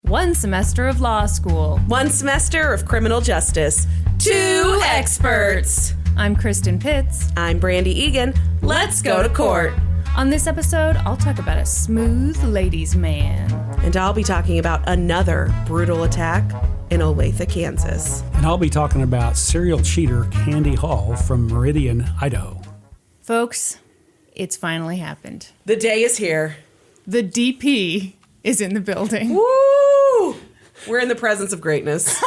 1 semester of law school. 1 semester of criminal justice. 2 experts. I'm Kristin Pitts. I'm Brandi Egan. Let's go to court. On this episode, I'll talk about a smooth ladies' man. And I'll be talking about another brutal attack in Olathe, Kansas. And I'll be talking about serial cheater Kandi Hall from Meridian, Idaho. Folks, it's finally happened. The day is here. The DP is in the building. Woo! We're in the presence of greatness.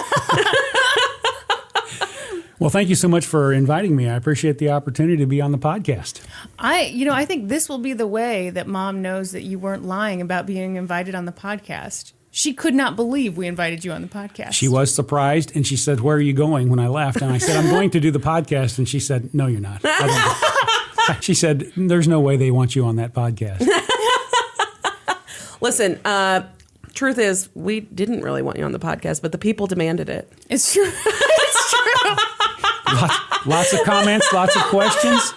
Well, thank you so much for inviting me. I appreciate the opportunity to be on the podcast. I think this will be the way that Mom knows that you weren't lying about being invited on the podcast. She could not believe we invited you on the podcast. She was surprised, and she said, "Where are you going?" when I left. And I said, "I'm going to do the podcast." And she said, "No, you're not." She said, "There's no way they want you on that podcast." Listen, truth is, we didn't really want you on the podcast, but the people demanded it. It's true. It's true. Lots of comments, lots of questions.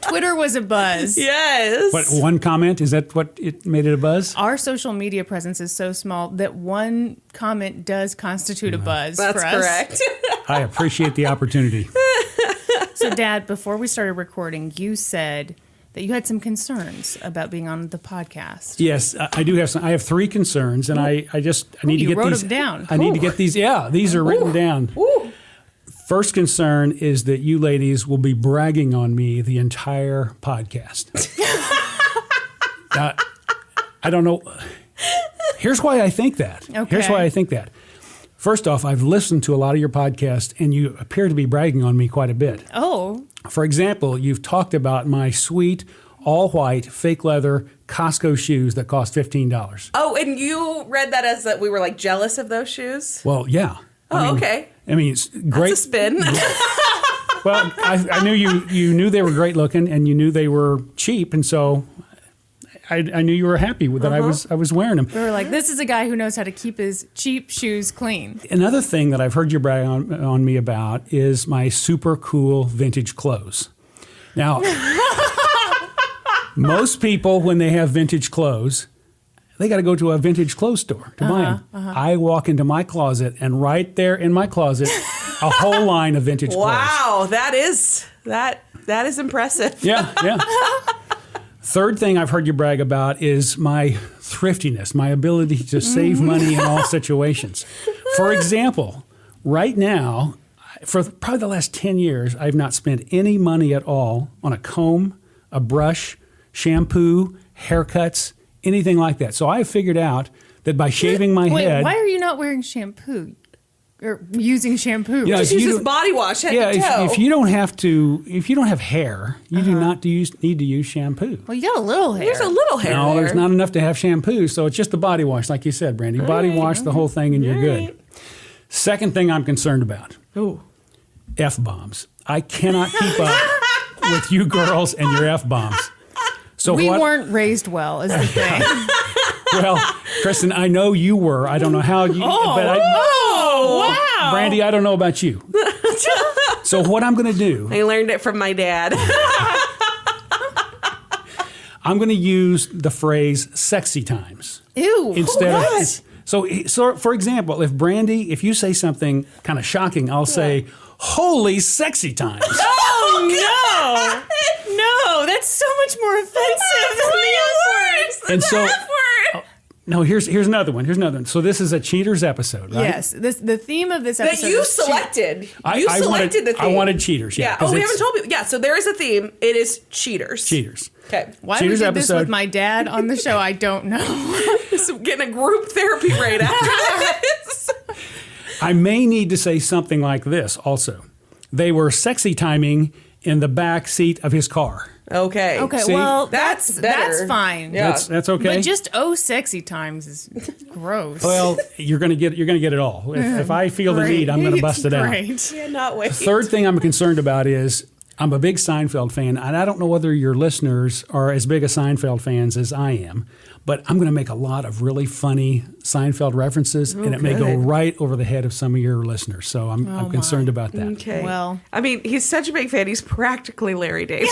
Twitter was a buzz. Yes. What, one comment? Is that what it made it a buzz? Our social media presence is so small that one comment does constitute a buzz for us. That's correct. I appreciate the opportunity. So, Dad, before we started recording, you said that you had some concerns about being on the podcast. Yes, I do have some. I have 3 concerns, and I need to get these. You wrote them down. I need to get these. Yeah, these are written down. Ooh. First concern is that you ladies will be bragging on me the entire podcast. I don't know. Here's why I think that. Okay. Here's why I think that. First off, I've listened to a lot of your podcasts, and you appear to be bragging on me quite a bit. Oh. For example, you've talked about my sweet, all-white, fake leather Costco shoes that cost $15. Oh, and you read that as that we were like jealous of those shoes? Well, yeah. Okay. I mean, it's great. That's a spin. Well, I knew you knew they were great looking, and you knew they were cheap, and so I knew you were happy with that. I was wearing them. We were like, this is a guy who knows how to keep his cheap shoes clean. Another thing that I've heard you brag on me about is my super cool vintage clothes. Now, most people, when they have vintage clothes, they got to go to a vintage clothes store to buy them. I walk into my closet, and right there in my closet, a whole line of vintage clothes. Wow, that is impressive. Yeah. Third thing I've heard you brag about is my thriftiness, my ability to save money in all situations. For example, right now, for probably the last 10 years, I've not spent any money at all on a comb, a brush, shampoo, haircuts, anything like that. So I have figured out that by shaving my head... Why are you not wearing shampoo? Or using shampoo? You just use body wash head to toe. If you don't have hair, you do not need to use shampoo. Well, you got a little hair. There's a little hair No, there. there's not enough to have shampoo, so it's just the body wash, like you said, Brandi. Body wash the whole thing, and you're good. Second thing I'm concerned about: F-bombs. I cannot keep up with you girls and your F-bombs. So we weren't raised well, is the thing. Well, Kristin, I know you were. I don't know how you. Wow. Brandi, I don't know about you. So what I'm going to do... I learned it from my dad. I'm going to use the phrase sexy times. Ew. Instead what? of... So, for example, if you say something kind of shocking, I'll say, holy sexy times. Oh, no. No, that's so much more offensive than the F word. And so... No, here's another one. So this is a cheaters episode, right? Yes. The theme of this episode That you is selected. I selected the theme. I wanted cheaters, yeah. Oh, we haven't told people. Yeah, so there is a theme. It is cheaters. Cheaters. Okay. Why Cheaters we did this episode. with my dad on the show, I don't know. Just getting a group therapy right after this. I may need to say something like this also. They were sexy timing in the back seat of his car. Okay. Okay, See? well, That's that's better. fine. Yeah. That's okay. But just sexy times is gross. Well, you're gonna get it all. If I feel the need, I'm gonna bust it out. Great. Cannot wait. Third thing I'm concerned about is I'm a big Seinfeld fan, and I don't know whether your listeners are as big a Seinfeld fans as I am, but I'm going to make a lot of really funny Seinfeld references, and it may go right over the head of some of your listeners. So I'm concerned about that. Okay. Well, I mean, he's such a big fan. He's practically Larry David.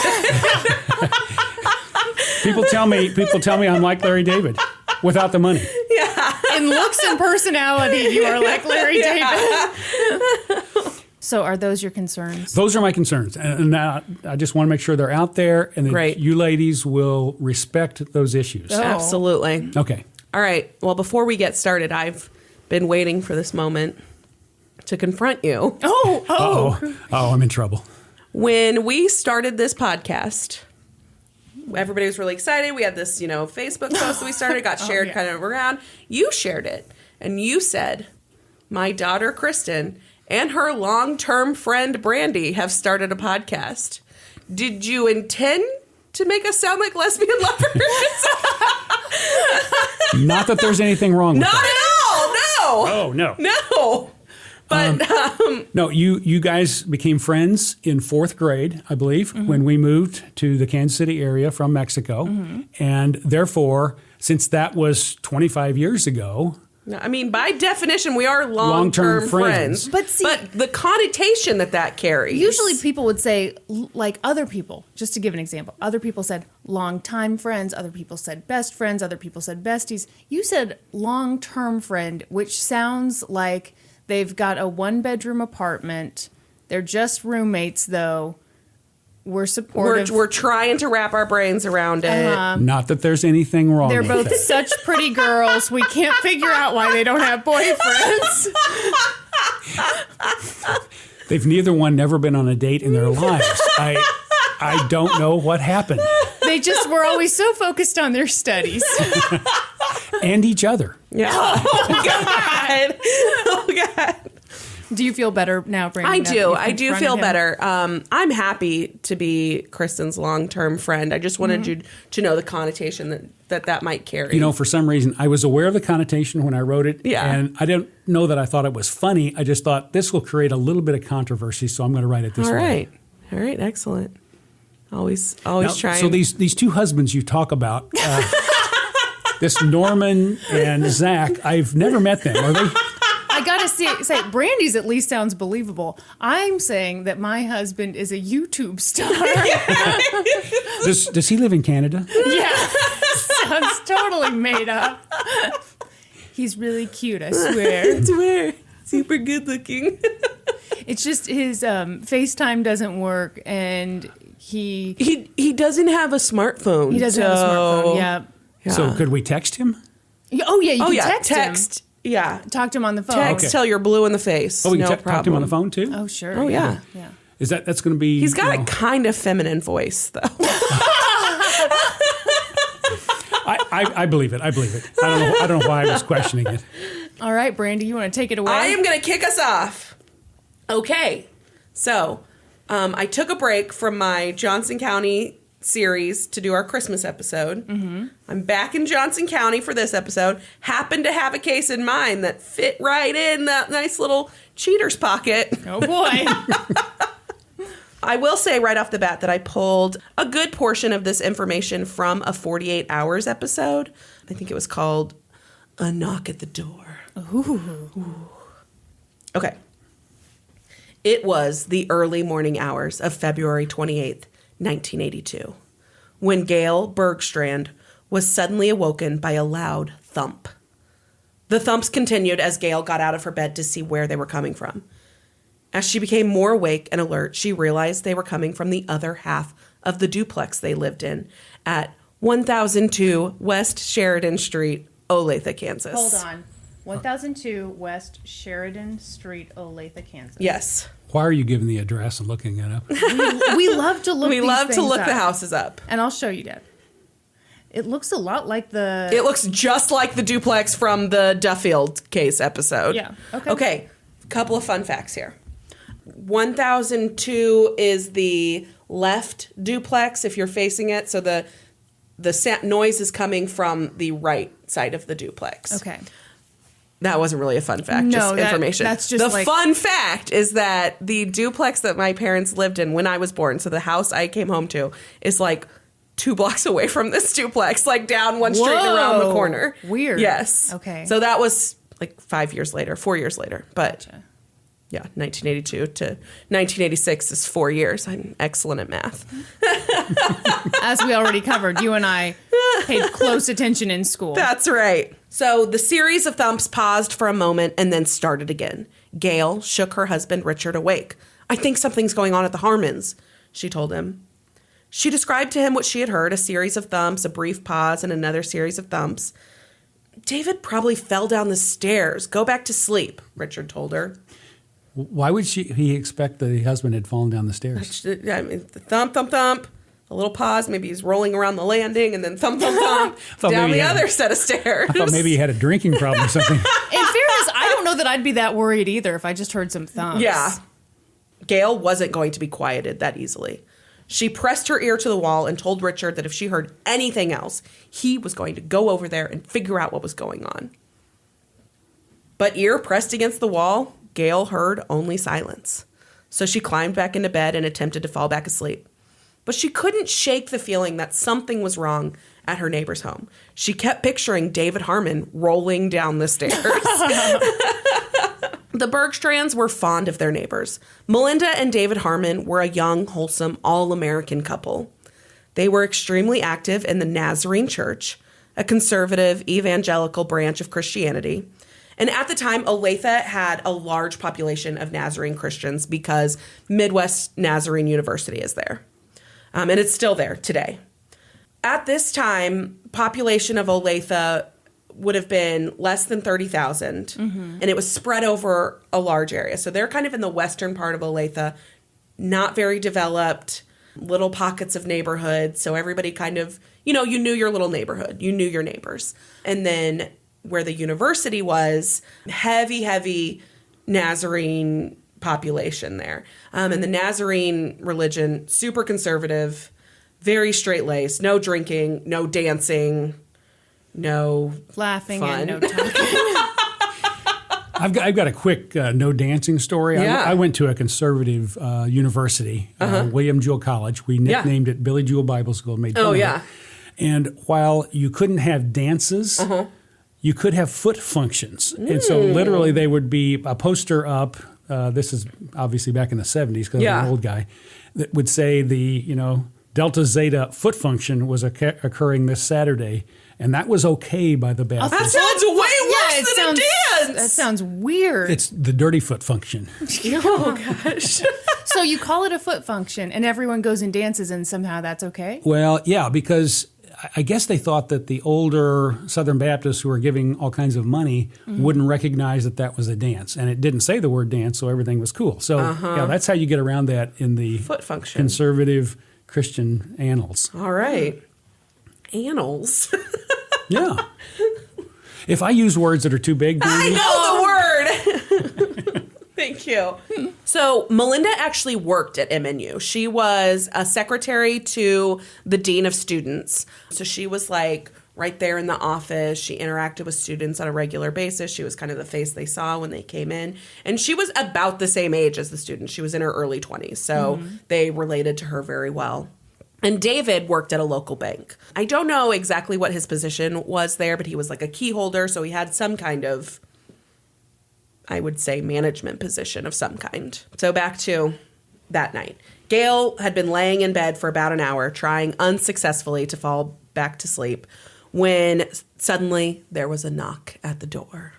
People tell me I'm like Larry David without the money. Yeah. In looks and personality, you are like Larry David. So are those your concerns? Those are my concerns. And now I just want to make sure they're out there and that Great. you ladies will respect those issues. Oh. Absolutely. Okay. All right. Well, before we get started, I've been waiting for this moment to confront you. Oh, I'm in trouble. When we started this podcast, everybody was really excited. We had this, Facebook post that we started, got shared kind of around. You shared it, and you said, my daughter, Kristin, and her long-term friend, Brandi, have started a podcast. Did you intend to make us sound like lesbian lovers? Not that there's anything wrong with Not that. at all, no. Oh, no. No. But No, you guys became friends in fourth grade, I believe, when we moved to the Kansas City area from Mexico. And therefore, since that was 25 years ago, I mean, by definition, we are long-term friends. But see- but the connotation that carries. Usually people would say, like other people, just to give an example, other people said long-time friends, other people said best friends, other people said besties. You said long-term friend, which sounds like they've got a one-bedroom apartment. They're just roommates, though. We're supportive. We're trying to wrap our brains around it. not that there's anything wrong They're with both that. such pretty girls. We can't figure out why they don't have boyfriends. They've neither one never been on a date in their lives. I don't know what happened. They just were always so focused on their studies. And each other. Yeah. Oh, God. Oh, God. Do you feel better now, Brandi? I now that do. you've I do confronted feel him? better. I'm happy to be Kristin's long-term friend. I just wanted you to know the connotation that might carry. For some reason, I was aware of the connotation when I wrote it. Yeah. And I didn't know that I thought it was funny. I just thought this will create a little bit of controversy, so I'm going to write it this way. All right. Excellent. Always Now, trying. so these two husbands you talk about, this Norman and Zach, I've never met them. Are they? I gotta say, Brandi's at least sounds believable. I'm saying that my husband is a YouTube star. Does he live in Canada? Yeah, sounds totally made up. He's really cute, I swear. swear. Super good looking. It's just his FaceTime doesn't work, and He doesn't have a smartphone. he doesn't have a smartphone. Yeah. So could we text him? Oh yeah, you can text him. Yeah. Talk to him on the phone. Text Okay. till you're blue in the face. Oh, we can no talk problem. to him on the phone too? Oh sure. Oh, yeah. Yeah. That's going to be... He's got a kind of feminine voice, though. I believe it. I believe it. I don't know why I was questioning it. All right, Brandi, you want to take it away? I am going to kick us off. Okay. So, I took a break from my Johnson County series to do our Christmas episode. I'm back in Johnson County for this episode. Happened to have a case in mind that fit right in that nice little cheater's pocket. Oh boy. I will say right off the bat that I pulled a good portion of this information from a 48 Hours episode. I think it was called A Knock at the Door. Ooh. Okay. It was the early morning hours of February 28th, 1982, when Gail Bergstrand was suddenly awoken by a loud thump. The thumps continued as Gail got out of her bed to see where they were coming from. As she became more awake and alert, she realized they were coming from the other half of the duplex they lived in at 1002 West Sheridan Street, Olathe, Kansas. Hold on. 1002 West Sheridan Street, Olathe, Kansas. Yes. Why are you giving the address and looking it up? We love to look. We these love to things look up. the houses up. And I'll show you, Deb. It looks a lot like the. It looks just like the duplex from the Duffield case episode. Yeah. Okay. Okay. Couple of fun facts here. 1002 is the left duplex if you're facing it. So the noise is coming from the right side of the duplex. Okay. That wasn't really a fun fact, No, just that- information. that's just the like- fun fact is that the duplex that my parents lived in when I was born, so the house I came home to, is like 2 blocks away from this duplex, like down one street and around the Whoa. corner. Weird. Yes. Okay. So that was like 4 years later. But Gotcha. Yeah, 1982 to 1986 is 4 years. I'm excellent at math. As we already covered, you and I paid close attention in school. That's right. So the series of thumps paused for a moment and then started again. Gail shook her husband, Richard, awake. I think something's going on at the Harmons, she told him. She described to him what she had heard, a series of thumps, a brief pause, and another series of thumps. David probably fell down the stairs. Go back to sleep, Richard told her. Why would he expect the husband had fallen down the stairs? I mean, the thump, thump, thump, a little pause. Maybe he's rolling around the landing and then thump, thump, thump down the other set of stairs. I thought maybe he had a drinking problem or something. In fairness, I don't know that I'd be that worried either if I just heard some thumps. Yeah. Gail wasn't going to be quieted that easily. She pressed her ear to the wall and told Richard that if she heard anything else, he was going to go over there and figure out what was going on. But ear pressed against the wall, Gail heard only silence. So she climbed back into bed and attempted to fall back asleep. But she couldn't shake the feeling that something was wrong at her neighbor's home. She kept picturing David Harmon rolling down the stairs. The Bergstrands were fond of their neighbors. Melinda and David Harmon were a young, wholesome, all-American couple. They were extremely active in the Nazarene Church, a conservative, evangelical branch of Christianity. And at the time, Olathe had a large population of Nazarene Christians because Midwest Nazarene University is there. And it's still there today. At this time, population of Olathe would have been less than 30,000, and it was spread over a large area. So they're kind of in the western part of Olathe, not very developed, little pockets of neighborhoods. So everybody kind of, you knew your little neighborhood. You knew your neighbors. And then where the university was, heavy Nazarene population there. And the Nazarene religion, super conservative, very straight-laced, no drinking, no dancing, no laughing fun. and no talking. I've got a quick no dancing story. Yeah. I went to a conservative university, William Jewell College. We nicknamed it Billy Jewell Bible School. Made fun of it. And while you couldn't have dances, you could have foot functions. And so literally they would be a poster up. This is obviously back in the 70s because I'm an old guy. That would say Delta Zeta foot function was occurring this Saturday. And that was okay by the Baptists. That sounds way worse than a dance. That sounds weird. It's the dirty foot function. Oh, gosh. So you call it a foot function and everyone goes and dances and somehow that's okay? Well, yeah, because I guess they thought that the older Southern Baptists who were giving all kinds of money wouldn't recognize that that was a dance. And it didn't say the word dance, so everything was cool. So, yeah, that's how you get around that in the Foot function. conservative Christian annals. All right. Annals. Yeah. If I use words that are too big, I know the word. Thank you. So Melinda actually worked at MNU. She was a secretary to the dean of students. So she was like right there in the office. She interacted with students on a regular basis. She was kind of the face they saw when they came in. And she was about the same age as the students. She was in her early 20s. So they related to her very well. And David worked at a local bank. I don't know exactly what his position was there, but he was like a key holder, so he had some kind of, I would say, management position of some kind. So back to that night. Gail had been laying in bed for about an hour, trying unsuccessfully to fall back to sleep, when suddenly there was a knock at the door.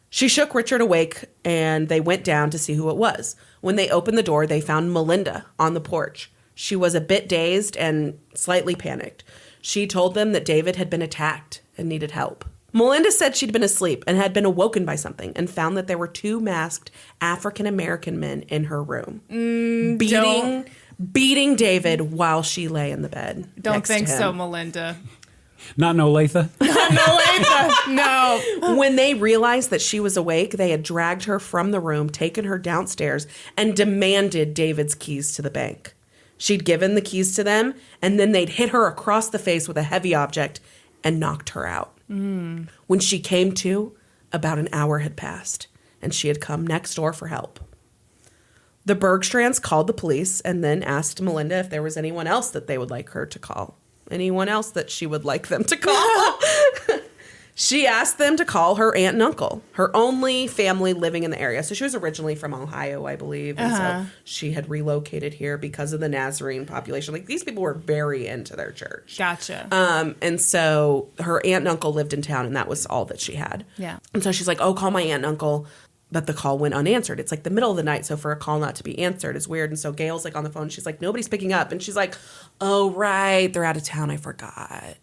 She shook Richard awake, and they went down to see who it was. When they opened the door, they found Melinda on the porch. She was a bit dazed and slightly panicked. She told them that David had been attacked and needed help. Melinda said she'd been asleep and had been awoken by something and found that there were two masked African-American men in her room, beating David while she lay in the bed. Don't think so, Melinda. Not in Olathe? No. When they realized that she was awake, they had dragged her from the room, taken her downstairs, and demanded David's keys to the bank. She'd given the keys to them, and then they'd hit her across the face with a heavy object and knocked her out. When she came to, about an hour had passed, and she had come next door for help. The Bergstrands called the police and then asked Melinda if there was anyone else that they would like her to call. Anyone else that she would like them to call. She asked them to call her aunt and uncle, her only family living in the area. So she was originally from Ohio, I believe. And so she had relocated here because of the Nazarene population. Like, these people were very into their church. Gotcha. And so her aunt and uncle lived in town, and that was all that she had. Yeah. And so she's like, oh, call my aunt and uncle. But the call went unanswered. It's like the middle of the night, so for a call not to be answered is weird. And so Gail's like on the phone. She's like, nobody's picking up. And she's like, oh, right, they're out of town. I forgot.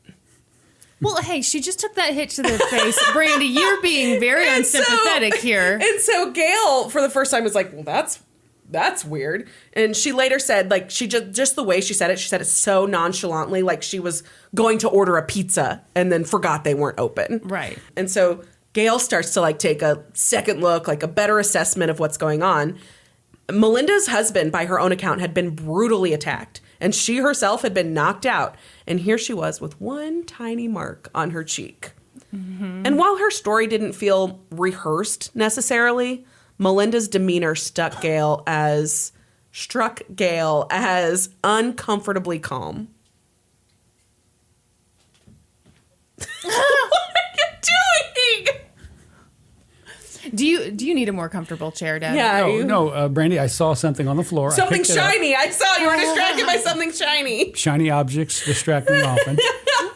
Well, hey, she just took that hit to the face. Brandi, you're being very unsympathetic here. And so Gail, for the first time, was like, well, that's weird. And she later said, like, she just the way she said it so nonchalantly, like she was going to order a pizza and then forgot they weren't open. Right. And so Gail starts to, like, take a second look, like a better assessment of what's going on. Melinda's husband, by her own account, had been brutally attacked, and she herself had been knocked out. And here she was with one tiny mark on her cheek. Mm-hmm. And while her story didn't feel rehearsed necessarily, Melinda's demeanor struck Gail as uncomfortably calm. What are you doing? Do you need a more comfortable chair, Dad? Yeah. No, Brandi, I saw something on the floor. Something shiny. I saw you were distracted by something shiny. Shiny objects distract me often.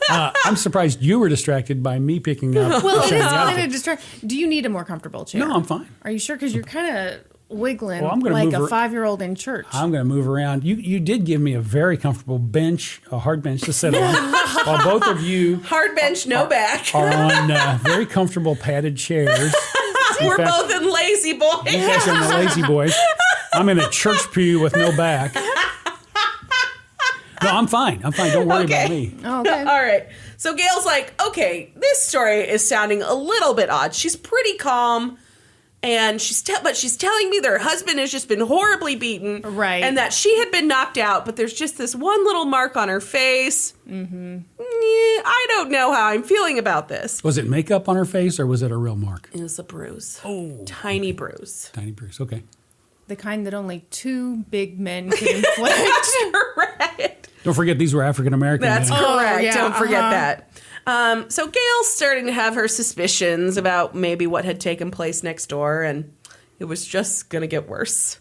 I'm surprised you were distracted by me picking up Well, a it shiny is kind object. of distract. Do you need a more comfortable chair? No, I'm fine. Are you sure? Because you're kind of wiggling Well, I'm gonna like move a her- 5-year-old in church. I'm going to move around. You did give me a very comfortable bench, a hard bench to sit on, while both of you Hard bench, no back. are on very comfortable padded chairs. We're fact- both in lazy boy. You guys are in the lazy boys. I'm in a church pew with no back. No, I'm fine. Don't worry about me. Oh, okay. All right. So Gail's like, okay, this story is sounding a little bit odd. She's pretty calm, and she's telling me that her husband has just been horribly beaten, Right. And that she had been knocked out, but there's just this one little mark on her face. Mm-hmm. I don't know how I'm feeling about this. Was it makeup on her face or was it a real mark? It was a bruise. Oh, tiny bruise. Tiny bruise. Okay. The kind that only 2 big men could inflict. That's correct. Don't forget these were African American men. That's correct. yeah, Don't forget that. So Gail's starting to have her suspicions about maybe what had taken place next door, and it was just going to get worse.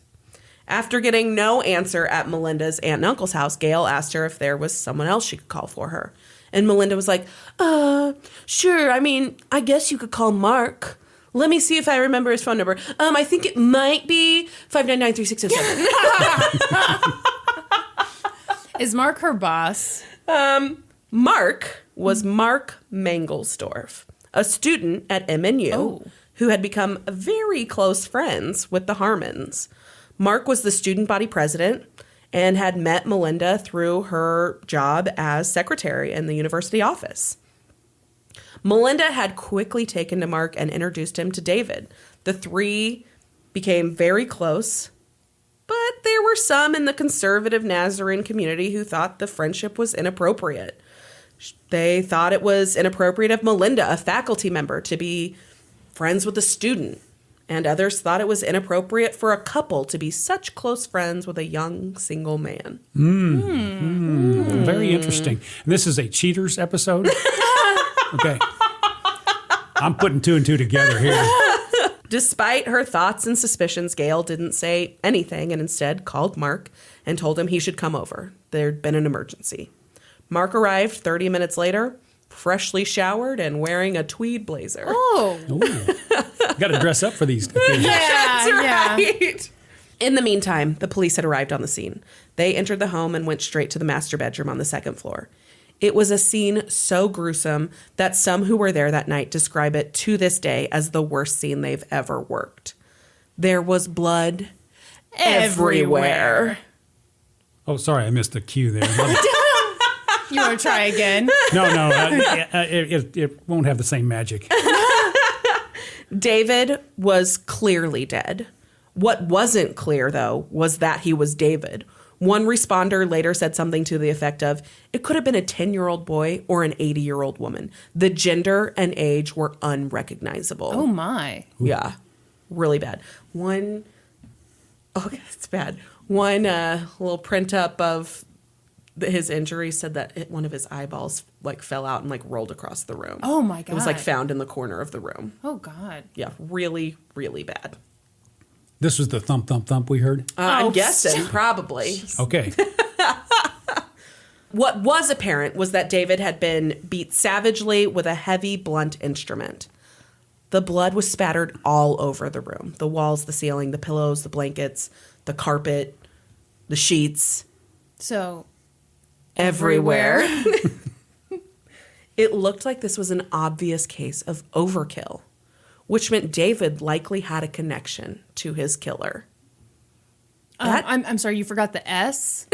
After getting no answer at Melinda's aunt and uncle's house, Gail asked her if there was someone else she could call for her. And Melinda was like, sure. I mean, I guess you could call Mark. Let me see if I remember his phone number. I think it might be 599-3607. Is Mark her boss? Mark was Mark Mangelsdorf, a student at MNU who had become very close friends with the Harmons. Mark was the student body president and had met Melinda through her job as secretary in the university office. Melinda had quickly taken to Mark and introduced him to David. The three became very close, but there were some in the conservative Nazarene community who thought the friendship was inappropriate. They thought it was inappropriate of Melinda, a faculty member, to be friends with a student. And others thought it was inappropriate for a couple to be such close friends with a young single man. Very interesting. And this is a cheaters episode? Okay. I'm putting 2 and 2 together here. Despite her thoughts and suspicions, Gail didn't say anything and instead called Mark and told him he should come over. There'd been an emergency. Mark arrived 30 minutes later, freshly showered and wearing a tweed blazer. Oh. Got to dress up for these occasions. That's yeah. right. In the meantime, the police had arrived on the scene. They entered the home and went straight to the master bedroom on the second floor. It was a scene so gruesome that some who were there that night describe it to this day as the worst scene they've ever worked. There was blood everywhere. Oh, sorry, I missed the cue there. You want to try again? No, it won't have the same magic. David was clearly dead. What wasn't clear, though, was that he was David. One responder later said something to the effect of, it could have been a 10-year-old boy or an 80-year-old woman. The gender and age were unrecognizable. Oh, my. Yeah, really bad. It's bad. One little print up of his injury said that one of his eyeballs like fell out and like rolled across the room. Oh my God. It was like found in the corner of the room. Oh God. Yeah, really, really bad. This was the thump, thump, thump we heard? I'm guessing, probably. Okay. What was apparent was that David had been beat savagely with a heavy, blunt instrument. The blood was spattered all over the room. The walls, the ceiling, the pillows, the blankets, the carpet, the sheets. So everywhere. It looked like this was an obvious case of overkill, which meant David likely had a connection to his killer. I'm sorry, you forgot the S?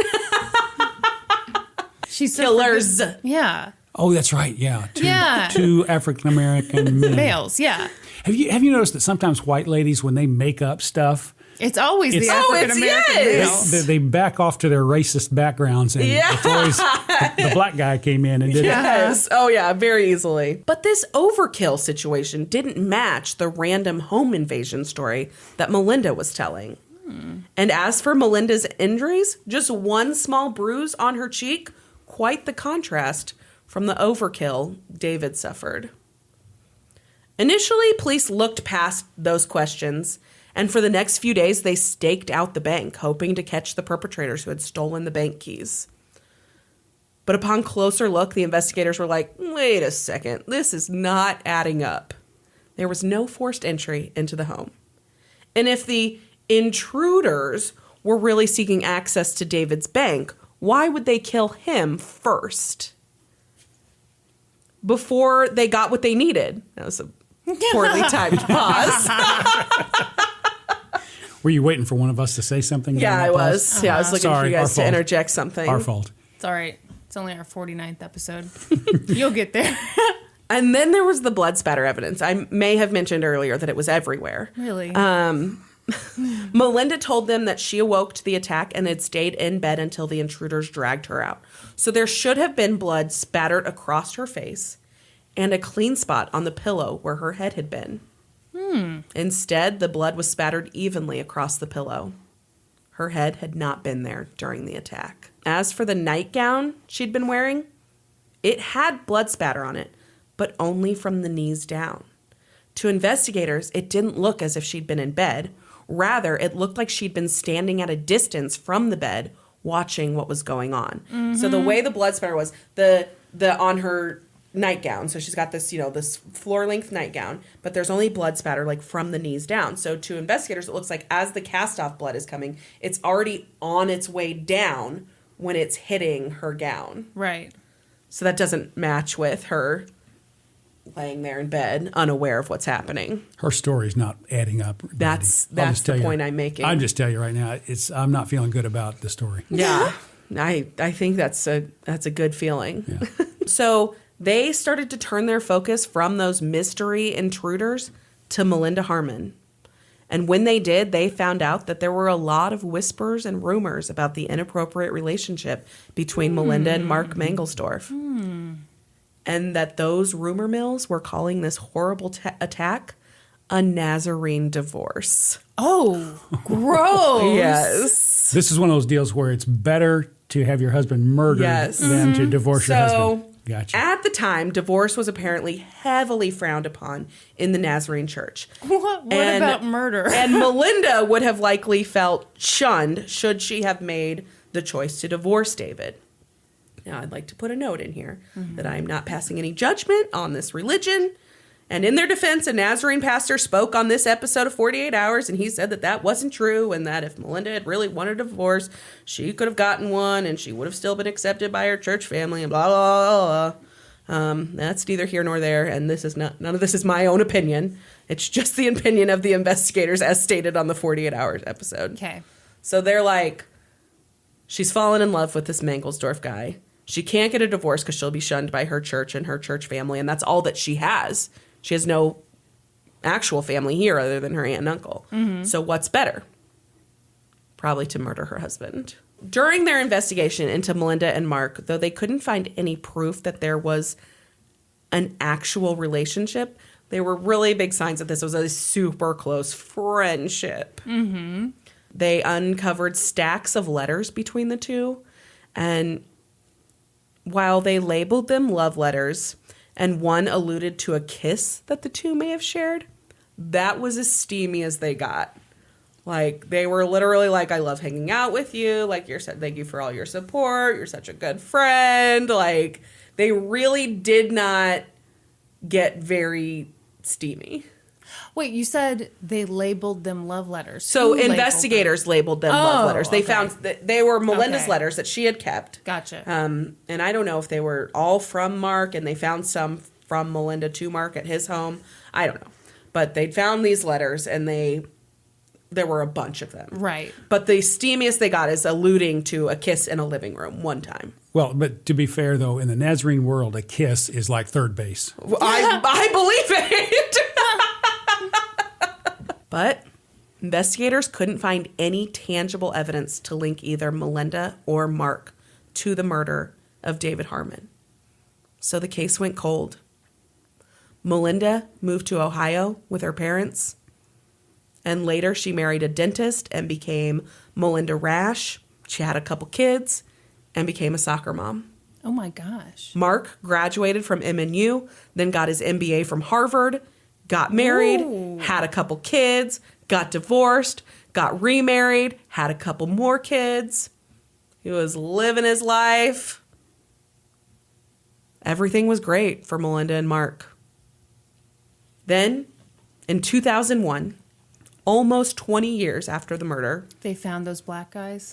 She's Killers. Yeah. Oh, that's right. Yeah. Yeah. Two African-American men. Males, yeah. Have you noticed that sometimes white ladies, when they make up stuff, It's always the It's- African American yes. male. they back off to their racist backgrounds, and it's always the black guy came in and did it. Yes. Oh, yeah, very easily. But this overkill situation didn't match the random home invasion story that Melinda was telling. And as for Melinda's injuries, just one small bruise on her cheek, quite the contrast from the overkill David suffered. Initially, police looked past those questions, and for the next few days, they staked out the bank, hoping to catch the perpetrators who had stolen the bank keys. But upon closer look, the investigators were like, wait a second, this is not adding up. There was no forced entry into the home. And if the intruders were really seeking access to David's bank, why would they kill him first? Before they got what they needed. That was a poorly timed pause. Were you waiting for one of us to say something? Yeah, I during that pause? was. Yeah, I was looking Sorry, for you our guys to fault. interject something. Our fault. It's all right. It's only our 49th episode. You'll get there. And then there was the blood spatter evidence. I may have mentioned earlier that it was everywhere. Really? Melinda told them that she awoke to the attack and had stayed in bed until the intruders dragged her out. So there should have been blood spattered across her face and a clean spot on the pillow where her head had been. Instead, the blood was spattered evenly across the pillow. Her head had not been there during the attack. As for the nightgown she'd been wearing, it had blood spatter on it, but only from the knees down. To investigators, it didn't look as if she'd been in bed. Rather, it looked like she'd been standing at a distance from the bed, watching what was going on. So the way the blood spatter was, the on her nightgown, so she's got this, this floor-length nightgown, but there's only blood spatter like from the knees down. So to investigators, it looks like as the cast-off blood is coming, it's already on its way down when it's hitting her gown. Right. So that doesn't match with her laying there in bed, unaware of what's happening. Her story's not adding up. That's I'll just the tell you. point I'm making. I'll just tell you right now, I'm not feeling good about the story. Yeah, I think that's a good feeling. Yeah. So they started to turn their focus from those mystery intruders to Melinda Harmon. And when they did, they found out that there were a lot of whispers and rumors about the inappropriate relationship between Melinda and Mark Mangelsdorf. And that those rumor mills were calling this horrible attack a Nazarene divorce. Oh, gross. Yes. This is one of those deals where it's better to have your husband murdered Yes. than to divorce your husband. Gotcha. At the time, divorce was apparently heavily frowned upon in the Nazarene church. What about murder? And Melinda would have likely felt shunned should she have made the choice to divorce David. Now, I'd like to put a note in here that I'm not passing any judgment on this religion. And in their defense, a Nazarene pastor spoke on this episode of 48 Hours, and he said that that wasn't true, and that if Melinda had really wanted a divorce, she could have gotten one, and she would have still been accepted by her church family, and blah, blah, blah, blah. That's neither here nor there, and none of this is my own opinion. It's just the opinion of the investigators as stated on the 48 Hours episode. Okay. So they're like, she's fallen in love with this Mangelsdorf guy. She can't get a divorce because she'll be shunned by her church and her church family, and that's all that she has. She has no actual family here other than her aunt and uncle. So what's better? Probably to murder her husband. During their investigation into Melinda and Mark, though they couldn't find any proof that there was an actual relationship, there were really big signs that this was a super close friendship. They uncovered stacks of letters between the two, and while they labeled them love letters, and one alluded to a kiss that the two may have shared, that was as steamy as they got. Like, they were literally like, I love hanging out with you. Like, thank you for all your support. You're such a good friend. Like, they really did not get very steamy. Wait, you said they labeled them love letters. So Who investigators labeled them love letters. They okay. found that they were Melinda's Okay. letters that she had kept. Gotcha. And I don't know if they were all from Mark and they found some from Melinda to Mark at his home. I don't know. But they'd found these letters and there were a bunch of them. Right. But the steamiest they got is alluding to a kiss in a living room one time. Well, but to be fair, though, in the Nazarene world, a kiss is like third base. I believe it. But investigators couldn't find any tangible evidence to link either Melinda or Mark to the murder of David Harmon. So the case went cold. Melinda moved to Ohio with her parents, and later she married a dentist and became Melinda Rash. She had a couple kids and became a soccer mom. Oh my gosh. Mark graduated from MNU, then got his MBA from Harvard, got married, Ooh. had a couple kids, got divorced, got remarried, had a couple more kids. He was living his life. Everything was great for Melinda and Mark. Then, in 2001, almost 20 years after the murder, They found those black guys.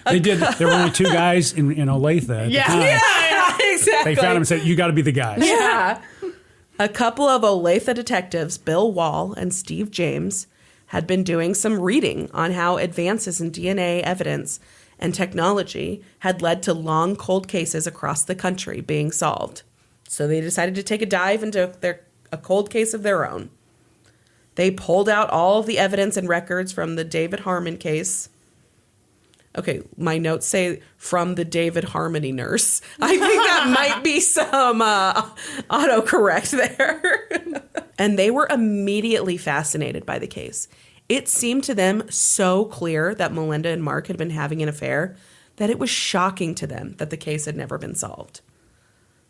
They did. There were only two guys in Olathe at the time. yeah, exactly. They found him and said, "You got to be the guys." Yeah. A couple of Olathe detectives, Bill Wall and Steve James, had been doing some reading on how advances in DNA evidence and technology had led to long cold cases across the country being solved. So they decided to take a dive into a cold case of their own. They pulled out all of the evidence and records from the David Harmon case. Okay, my notes say from the David Harmony nurse. I think that might be some autocorrect there. And they were immediately fascinated by the case. It seemed to them so clear that Melinda and Mark had been having an affair that it was shocking to them that the case had never been solved.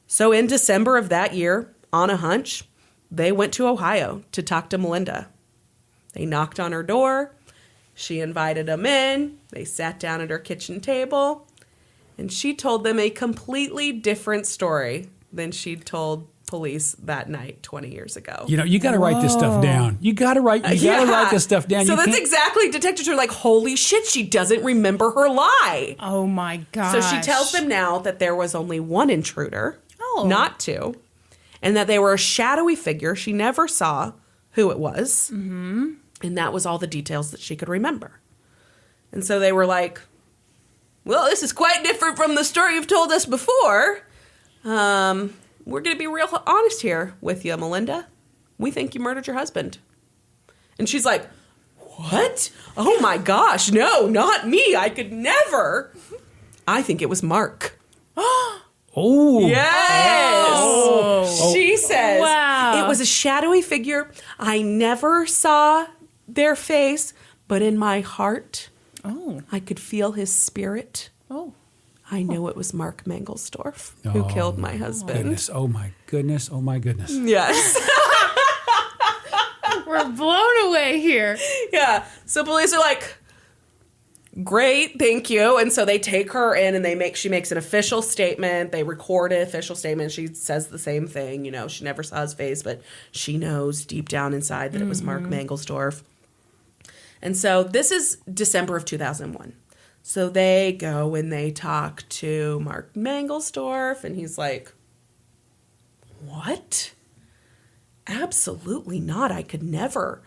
So in December of that year, on a hunch, they went to Ohio to talk to Melinda. They knocked on her door. She invited them in. They sat down at her kitchen table, and she told them a completely different story than she'd told police that night 20 years ago. You know, you got to write this stuff down. You got to write this stuff down. So You that's can't- exactly, detectives are like, holy shit, she doesn't remember her lie. Oh my gosh. So she tells them now that there was only one intruder, Oh. not two, and that they were a shadowy figure. She never saw who it was. Mm-hmm. And that was all the details that she could remember. And so they were like, well, this is quite different from the story you've told us before. We're going to be real honest here with you, Melinda. We think you murdered your husband. And she's like, what? Oh my gosh, no, not me. I could never. I think it was Mark. Oh. Yes. Oh. She says, Wow. it was a shadowy figure. I never saw their face, but in my heart, Oh. I could feel his spirit. Oh. I knew it was Mark Mangelsdorf who killed my husband. Goodness. Oh my goodness. Oh my goodness. Yes. We're blown away here. Yeah. So police are like, great, thank you. And so they take her in and she makes an official statement. They record an official statement. She says the same thing. You know, she never saw his face, but she knows deep down inside that it was Mark Mangelsdorf. And so this is December of 2001. So they go and they talk to Mark Mangelsdorf, and he's like, what? Absolutely not. I could never.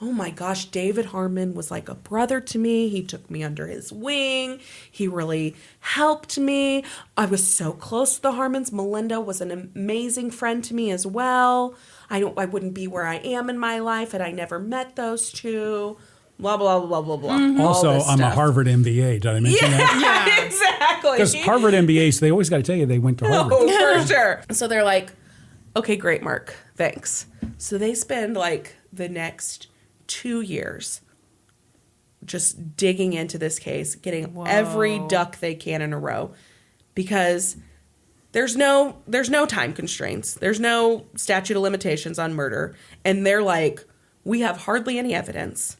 Oh my gosh, David Harmon was like a brother to me. He took me under his wing. He really helped me. I was so close to the Harmons. Melinda was an amazing friend to me as well. I wouldn't be where I am in my life had I never met those two. Blah, blah, blah, blah, blah. Mm-hmm. Also, All this I'm a stuff. Harvard MBA. Did I mention that? Yeah, exactly. Because Harvard MBAs, they always got to tell you they went to Harvard. Oh, for sure. So they're like, okay, great, Mark. Thanks. So they spend like the next 2 years just digging into this case, getting every duck they can in a row, because there's no time constraints. There's no statute of limitations on murder. And they're like, we have hardly any evidence.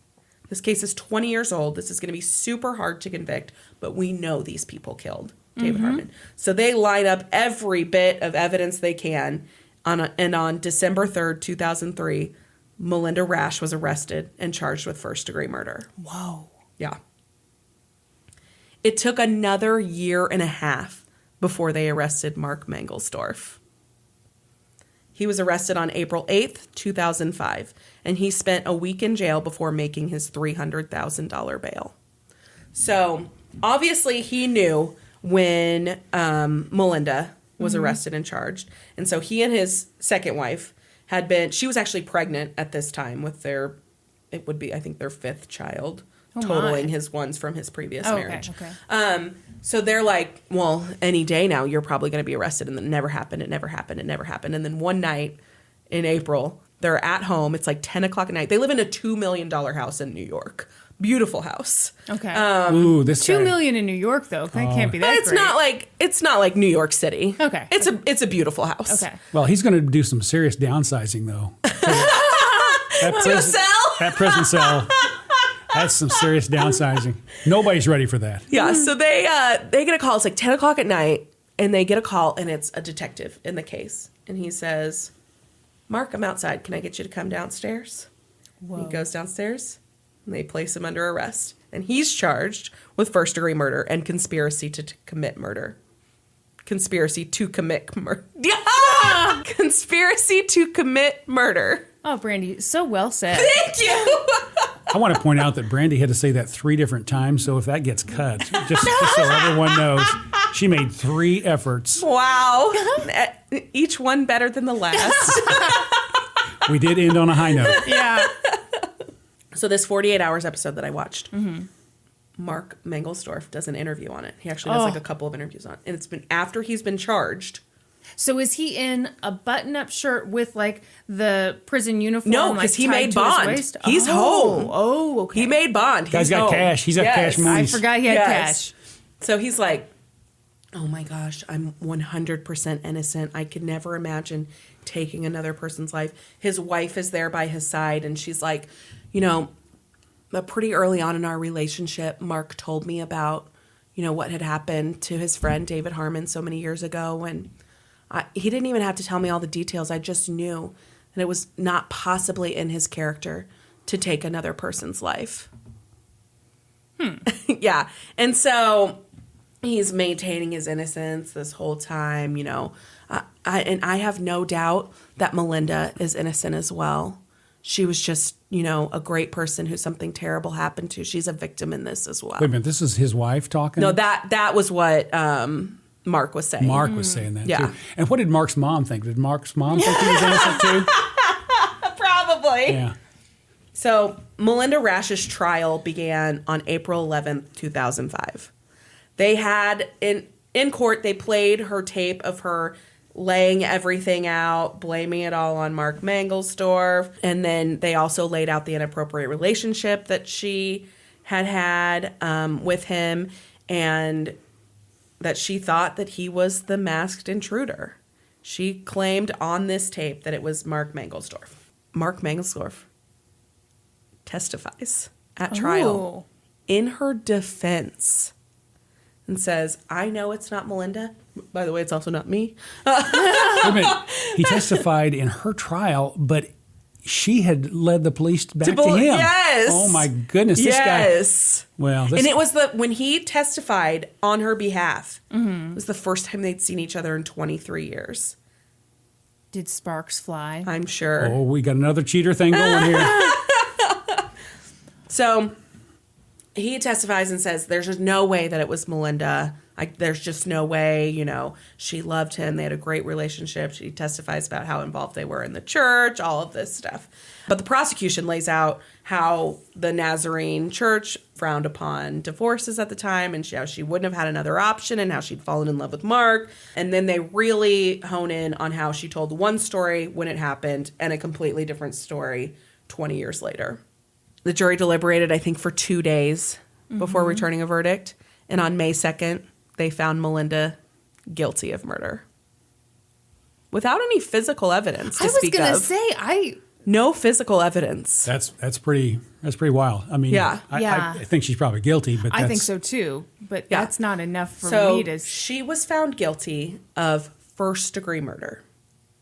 This case is 20 years old. This is going to be super hard to convict, but we know these people killed David Harmon. So they line up every bit of evidence they can. On December 3rd, 2003, Melinda Rash was arrested and charged with first-degree murder. Whoa. Yeah. It took another year and a half before they arrested Mark Mangelsdorf. He was arrested on April 8th, 2005, and he spent a week in jail before making his $300,000 bail. So, obviously, he knew when Melinda was arrested and charged. And so he and his second wife she was actually pregnant at this time with it would be, I think, their fifth child, totaling his ones from his previous marriage. Okay. So they're like, well, any day now, you're probably going to be arrested. And then it never happened. It never happened. It never happened. And then one night in April, they're at home. It's like 10 o'clock at night. They live in a $2 million house in New York. Beautiful house. Okay. Ooh, this $2 guy. million in New York, though. That can't be that But it's not like New York City. Okay. It's a beautiful house. Okay. Well, he's going to do some serious downsizing, though. That prison cell. That's some serious downsizing. Nobody's ready for that. Yeah. So they get a call. It's like 10 o'clock at night, and they get a call, and it's a detective in the case, and he says, "Mark, I'm outside. Can I get you to come downstairs?" Whoa. He goes downstairs, and they place him under arrest. And he's charged with first-degree murder and conspiracy to commit murder. Conspiracy to commit murder. Yeah! Conspiracy to commit murder. Oh, Brandi, so well said. Thank you! I want to point out that Brandi had to say that 3 different times, so if that gets cut, just so everyone knows, she made 3 efforts. Wow. Each one better than the last. We did end on a high note. Yeah. So this 48 Hours episode that I watched, Mark Mangelsdorf does an interview on it. He actually does like a couple of interviews on it. And it's been after he's been charged. So is he in a button-up shirt with like the prison uniform? No, because he made bond. He's home. Oh, okay. He made bond. Guy's got home. cash. He's got cash money. I forgot he had cash. So he's like, oh my gosh, I'm 100% innocent. I could never imagine taking another person's life. His wife is there by his side, and she's like, you know, pretty early on in our relationship, Mark told me about, you know, what had happened to his friend David Harmon so many years ago. And he didn't even have to tell me all the details. I just knew that it was not possibly in his character to take another person's life. Yeah. And so he's maintaining his innocence this whole time, you know. I have no doubt that Melinda is innocent as well. She was just, you know, a great person who something terrible happened to. She's a victim in this as well. Wait a minute, this is his wife talking? No, that was what Mark was saying. Mark was saying that, Yeah. too. And what did Mark's mom think? Did Mark's mom think he was innocent, too? Probably. Yeah. So Melinda Rash's trial began on April 11th, 2005. They had, in court, they played her tape of her laying everything out, blaming it all on Mark Mangelsdorf. And then they also laid out the inappropriate relationship that she had with him, and that she thought that he was the masked intruder. She claimed on this tape that it was Mark Mangelsdorf. Mark Mangelsdorf testifies at trial in her defense and says, I know it's not Melinda. By the way, it's also not me. Wait a minute. He testified in her trial, but she had led the police back to him. Yes. Oh, my goodness. This guy. Well, and it was when he testified on her behalf, it was the first time they'd seen each other in 23 years. Did sparks fly? I'm sure. Oh, we got another cheater thing going here. So he testifies and says there's just no way that it was Melinda. There's just no way, you know, she loved him. They had a great relationship. She testifies about how involved they were in the church, all of this stuff. But the prosecution lays out how the Nazarene church frowned upon divorces at the time, and how she wouldn't have had another option, and how she'd fallen in love with Mark. And then they really hone in on how she told one story when it happened and a completely different story 20 years later. The jury deliberated, I think, for 2 days before returning a verdict. And on May 2nd, they found Melinda guilty of murder. Without any physical evidence to speak of. I was going to say, No physical evidence. That's pretty wild. I mean, I think she's probably guilty, but I think so too. But that's not enough for me to. She was found guilty of first-degree murder.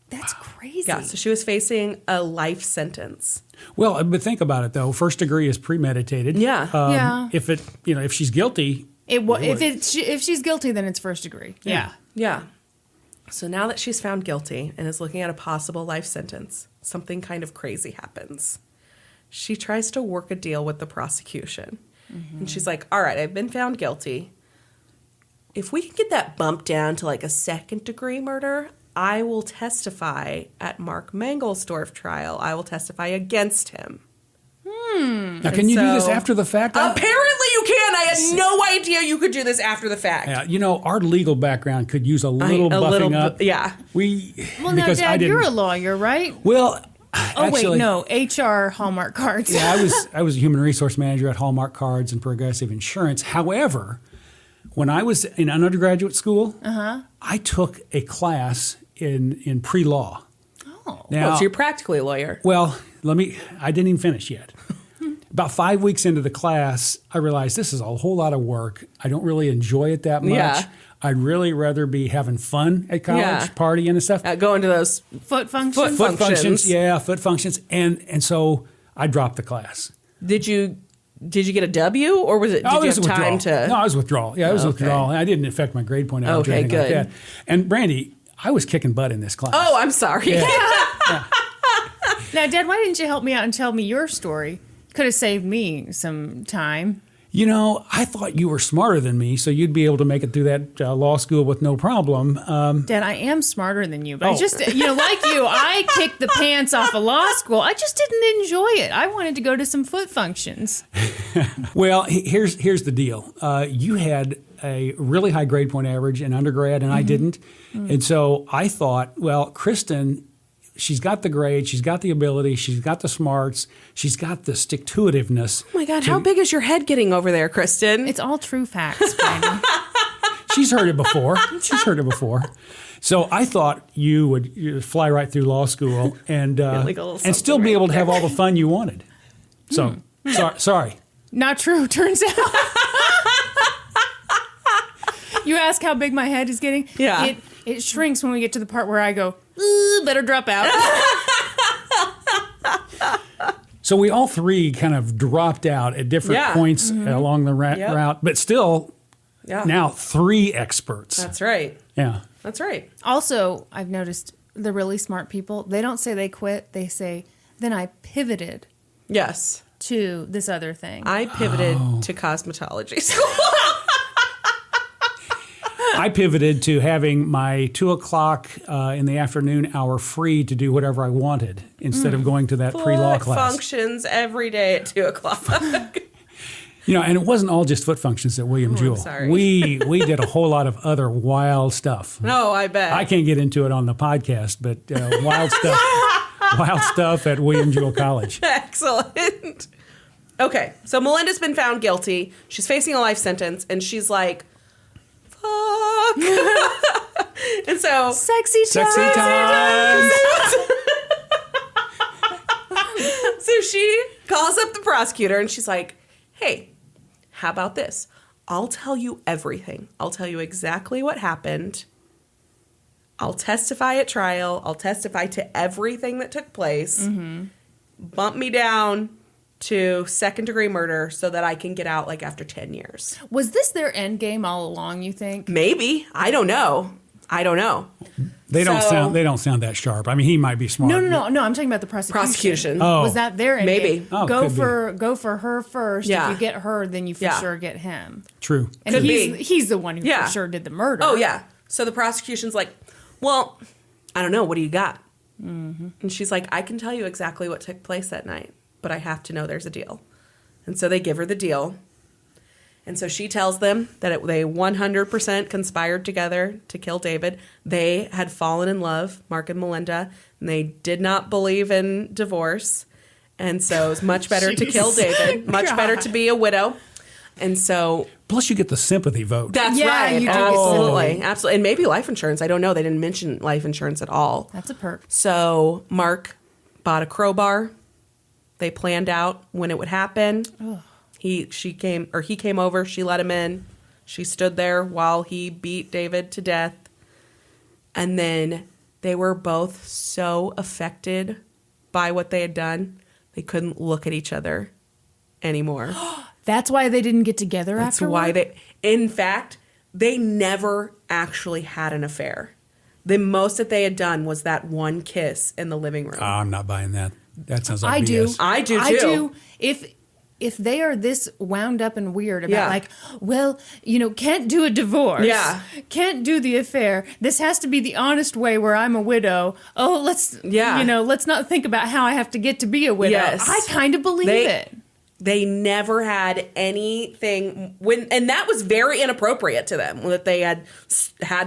That's crazy. Yeah, so she was facing a life sentence. Well, but think about it though. First degree is premeditated. Yeah. If she's guilty, if she's guilty, then it's first degree. Yeah. So now that she's found guilty and is looking at a possible life sentence, something kind of crazy happens. She tries to work a deal with the prosecution. And she's like, all right, I've been found guilty. If we can get that bumped down to like a second-degree murder, I will testify at Mark Mangelsdorf trial. I will testify against him. Now, can you do this after the fact? Apparently you can. I had no idea you could do this after the fact. Yeah, our legal background could use a little buffing up. Yeah. Now, Dad, you're a lawyer, right? Well, actually, HR Hallmark Cards. Yeah, I was a human resource manager at Hallmark Cards and Progressive Insurance. However, when I was in undergraduate school, I took a class in pre-law. Oh. Now, so you're practically a lawyer. Well, I didn't even finish yet. About 5 weeks into the class, I realized this is a whole lot of work. I don't really enjoy it that much. Yeah. I'd really rather be having fun at college, partying and stuff. Going to those foot functions. Foot functions. Yeah, foot functions. And so I dropped the class. Did you get a W, or was it? Did you have time to? No, I was withdrawal. Yeah, I was withdrawal. I didn't affect my grade point average or anything like that. And Brandi, I was kicking butt in this class. Oh, I'm sorry. Yeah. Now, Dad, why didn't you help me out and tell me your story? Could have saved me some time. I thought you were smarter than me, so you'd be able to make it through that law school with no problem. Dad, I am smarter than you, but I just, like you, I kicked the pants off of law school. I just didn't enjoy it. I wanted to go to some foot functions. Well, here's the deal. You had a really high grade point average in undergrad, and I didn't. And so I thought, well, Kristin, she's got the grade, she's got the ability, she's got the smarts, she's got the stick-to-itiveness. Oh my God, how big is your head getting over there, Kristin? It's all true facts, Brandi. She's heard it before. So I thought you would fly right through law school and still be able to have all the fun you wanted. So, sorry. Not true, turns out. You ask how big my head is getting? Yeah. It shrinks when we get to the part where I go, better drop out. So we all three kind of dropped out at different points along the route, but still now 3 experts. That's right. Yeah. That's right. Also, I've noticed the really smart people, they don't say they quit. They say, then I pivoted Yes. to this other thing. I pivoted to cosmetology school. I pivoted to having my 2:00 in the afternoon hour free to do whatever I wanted instead of going to that pre-law class. Functions every day at 2:00. And it wasn't all just foot functions at William Jewell. Sorry. We did a whole lot of other wild stuff. No, I bet. I can't get into it on the podcast, but wild stuff at William Jewell College. Excellent. Okay, so Melinda's been found guilty. She's facing a life sentence, and she's like, fuck. And so Sexy time. So she calls up the prosecutor, and she's like, hey, how about this? I'll tell you everything. I'll tell you exactly what happened. I'll testify at trial. I'll testify to everything that took place. Bump me down to second-degree murder so that I can get out after 10 years. Was this their end game all along, you think? Maybe. I don't know. They don't sound that sharp. I mean, he might be smart. No. I'm talking about the prosecution. Oh. Was that their end Maybe. game? Oh, go for her first. Yeah. If you get her, then you for sure get him. True. And Could be. he's the one who for sure did the murder. Oh, yeah. So the prosecution's like, well, I don't know. What do you got? And she's like, I can tell you exactly what took place that night, but I have to know there's a deal. And so they give her the deal. And so she tells them that they 100% conspired together to kill David. They had fallen in love, Mark and Melinda, and they did not believe in divorce. And so it's much better to kill Jeez. David, much better to be a widow. And so Plus, you get the sympathy vote. that's Yeah, right. you do. Absolutely. Absolutely. And maybe life insurance. I don't know. They didn't mention life insurance at all. That's a perk. So Mark bought a crowbar. They planned out when it would happen. He came over. She let him in. She stood there while he beat David to death. And then they were both so affected by what they had done, they couldn't look at each other anymore. That's why they didn't get together That's afterward? why in fact, they never actually had an affair. The most that they had done was that one kiss in the living room. I'm not buying that. That sounds like I do. BS. I do, too. I do. If they are this wound up and weird about Yeah. like, well, can't do a divorce. Yeah. Can't do the affair. This has to be the honest way where I'm a widow. Oh, let's not think about how I have to get to be a widow. Yes. I kind of believe it. They never had anything and that was very inappropriate to them that they had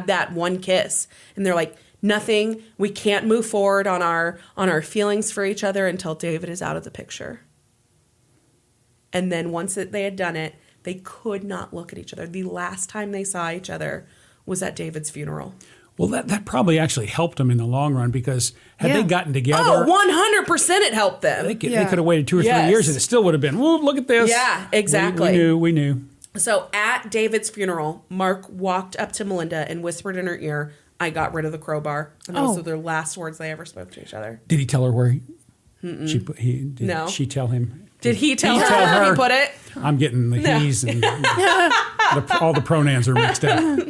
that one kiss. And they're like, nothing, we can't move forward on our feelings for each other until David is out of the picture. And then once they had done it, they could not look at each other. The last time they saw each other was at David's funeral. Well, that probably actually helped them in the long run because had Yeah. they gotten together, 100% it helped them. they could have waited 2 or 3 Yes. years and it still would have been, whoa, look at this. Yeah, exactly. We knew. So at David's funeral, Mark walked up to Melinda and whispered in her ear, I got rid of the crowbar. And those were their last words they ever spoke to each other. Did he tell her where No. she tell him? Did he tell her tell where her? he put it? I'm getting the he's and all the pronouns are mixed up.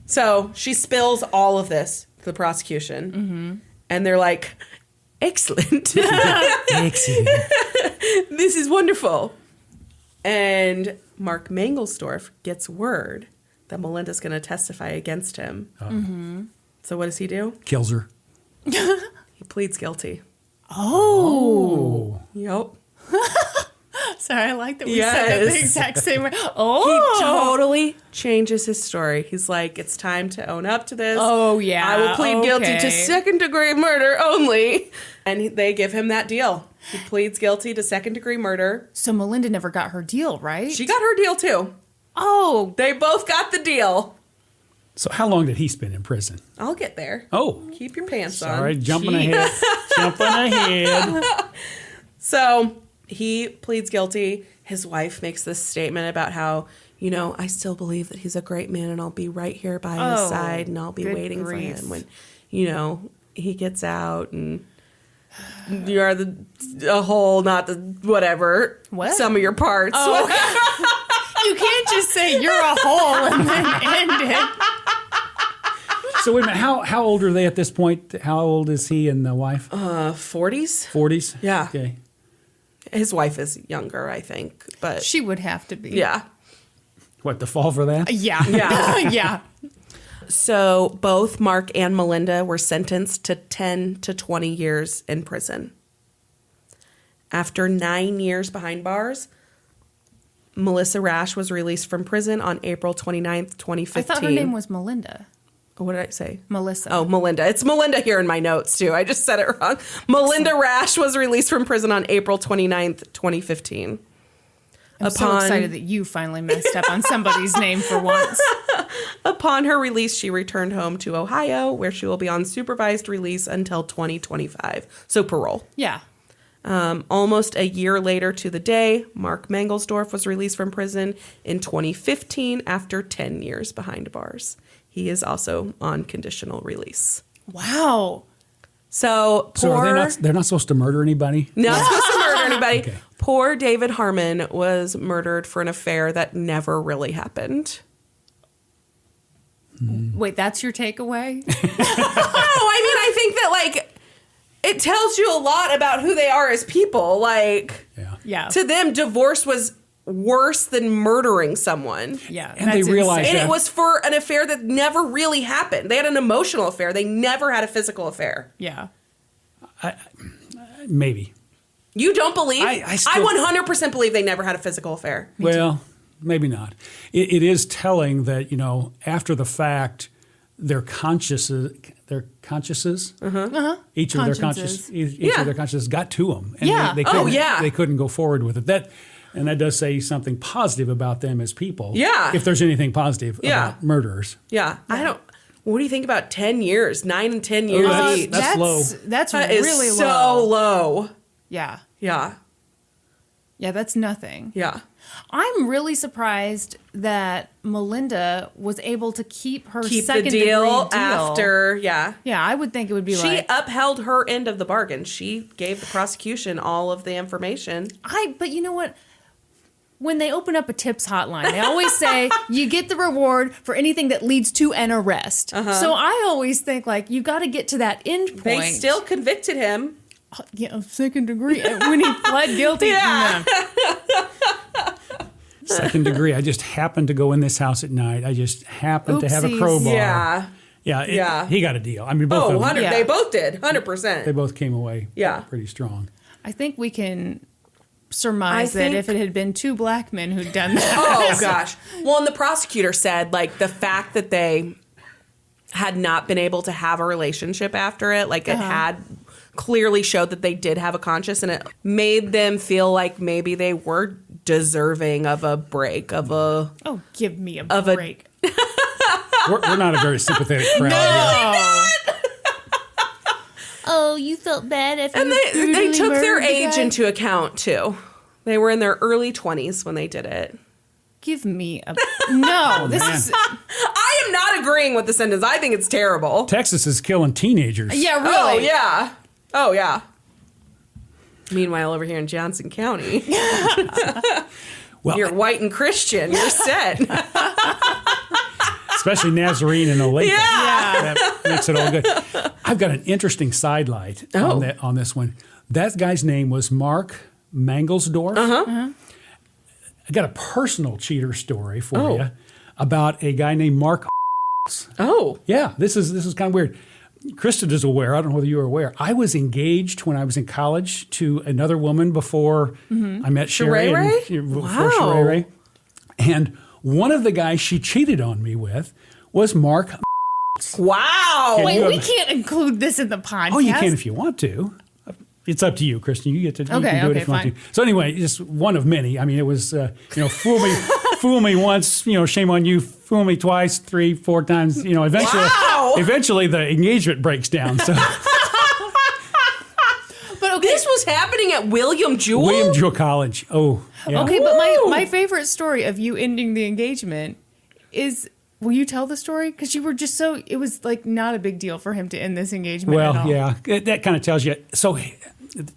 So she spills all of this to the prosecution. Mm-hmm. And they're like, excellent. Excellent. This is wonderful. And Mark Mangelsdorf gets word that Melinda's going to testify against him. Mm-hmm. So what does he do? Kills her. He pleads guilty. Oh. Yep. Sorry, I like that we Yes. said it the exact same way. He Oh. totally changes his story. He's like, it's time to own up to this. Oh, yeah. I will plead guilty to Okay. second-degree murder only. And they give him that deal. He pleads guilty to second-degree murder. So Melinda never got her deal, right? She got her deal, too. Oh. They both got the deal. So how long did he spend in prison? I'll get there. Oh. Keep your pants Sorry, on. jumping ahead. Jumping ahead. So he pleads guilty. His wife makes this statement about how, I still believe that he's a great man and I'll be right here by his side and I'll be good waiting grief. for him when, he gets out and you are a whole, not the whatever. What? Some of your parts. Oh. You can't just say you're a hole and then end it. So wait a minute, how old are they at this point? How old is he and the wife? 40s. 40s? Yeah. Okay. His wife is younger, I think, but She would have to be. yeah. What, the fall for that? Yeah. Yeah. Yeah. So both Mark and Melinda were sentenced to 10 to 20 years in prison. After 9 years behind bars, Melissa Rash was released from prison on April 29th, 2015. I thought her name was Melinda. What did I say? Melissa. Oh, Melinda. It's Melinda here in my notes, too. I just said it wrong. Melinda Rash was released from prison on April 29th, 2015. I'm so excited that you finally messed up on somebody's name for once. Upon her release, she returned home to Ohio, where she will be on supervised release until 2025. So parole. Yeah. Almost a year later to the day, Mark Mangelsdorf was released from prison in 2015 after 10 years behind bars. He is also on conditional release. Wow. So they're not supposed to murder anybody? not supposed to murder anybody. Okay. Poor David Harmon was murdered for an affair that never really happened. Wait, that's your takeaway? I think that it tells you a lot about who they are as people. Yeah. To them, divorce was worse than murdering someone. Yeah. And they realized And that- it was for an affair that never really happened. They had an emotional affair. They never had a physical affair. Yeah. Maybe. You don't believe? I still- 100% believe they never had a physical affair. Well, maybe not. It is telling that, after the fact, their consciences, each of their consciences got to them, and they couldn't, they couldn't go forward with it. That does say something positive about them as people. Yeah, if there's anything positive about murderers. Yeah, I don't. What do you think about 10 years? 9 and 10 years each. That's low. That's that really is low. So low. Yeah. Yeah. Yeah, that's nothing. Yeah. I'm really surprised that Melinda was able to keep her second the deal degree after, Yeah, I would think it would be she upheld her end of the bargain. She gave the prosecution all of the information. But you know what? When they open up a tips hotline, they always say you get the reward for anything that leads to an arrest. So I always think like you got to get to that end point. They still convicted him. Second degree when he pled guilty. Yeah. Second degree. I just happened to go in this house at night. I just happened to have a crowbar. Yeah. He got a deal. I mean, both of them. They both did. 100%. They both came away pretty strong. I think we can surmise that if it had been two black men who'd done that. Oh, gosh. Well, and the prosecutor said, like, the fact that they had not been able to have a relationship after it, like, it had clearly showed that they did have a conscience, and it made them feel like maybe they were deserving of a break, of a... Oh, give me a break. We're not a very sympathetic crowd. No. Oh, you felt bad after and they took their age into account too. They were in their early 20s when they did it. Give me a no. This is. I am not agreeing with the sentence. I think it's terrible. Texas is killing teenagers. Yeah, really. Oh yeah. Oh yeah. Meanwhile, over here in Johnson County, well, you're white and Christian. You're set. Especially Nazarene and Olathe. Yeah. That makes it all good. I've got an interesting sidelight on this one. That guy's name was Mark Mangelsdorf. I got a personal cheater story for you about a guy named Mark. Oh. Yeah, this is kind of weird. Kristin is aware. I don't know whether you are aware. I was engaged when I was in college to another woman before I met Sherry. Before Sherry. And one of the guys she cheated on me with was Mark. Wow. Wait, we can't include this in the podcast. Oh, you can if you want to. It's up to you, Kristin. You get to you can do it if you want to. So anyway, just one of many. I mean, it was fool me once, shame on you. Fool me twice, 3, 4 times. Eventually the engagement breaks down. So. But this was happening at William Jewell College. Oh, yeah. Okay, but my favorite story of you ending the engagement is. Will you tell the story? Because you were just it was like not a big deal for him to end this engagement at all. Well, yeah, that kind of tells you. So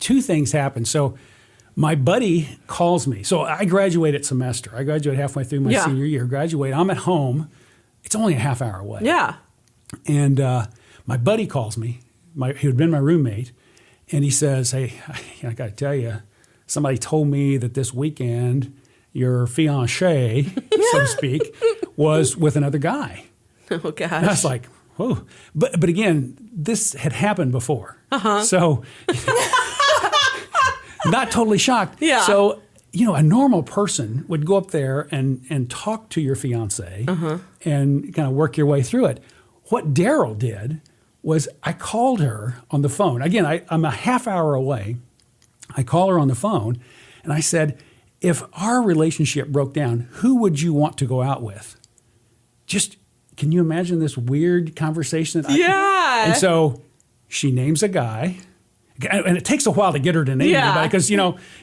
2 things happened. So my buddy calls me. So I graduated semester. I graduated halfway through my senior year. I'm at home. It's only a half hour away. Yeah. And my buddy calls me. He had been my roommate. And he says, hey, I got to tell you, somebody told me that this weekend your fiancé, so to speak, was with another guy. Oh, gosh. And I was like, whoa. But again, this had happened before. So not totally shocked. Yeah. So, a normal person would go up there and talk to your fiancé and kind of work your way through it. What Daryl did was I called her on the phone. Again, I'm a half hour away. I call her on the phone and I said, if our relationship broke down, who would you want to go out with? Just, can you imagine this weird conversation? And so she names a guy. And it takes a while to get her to name anybody because,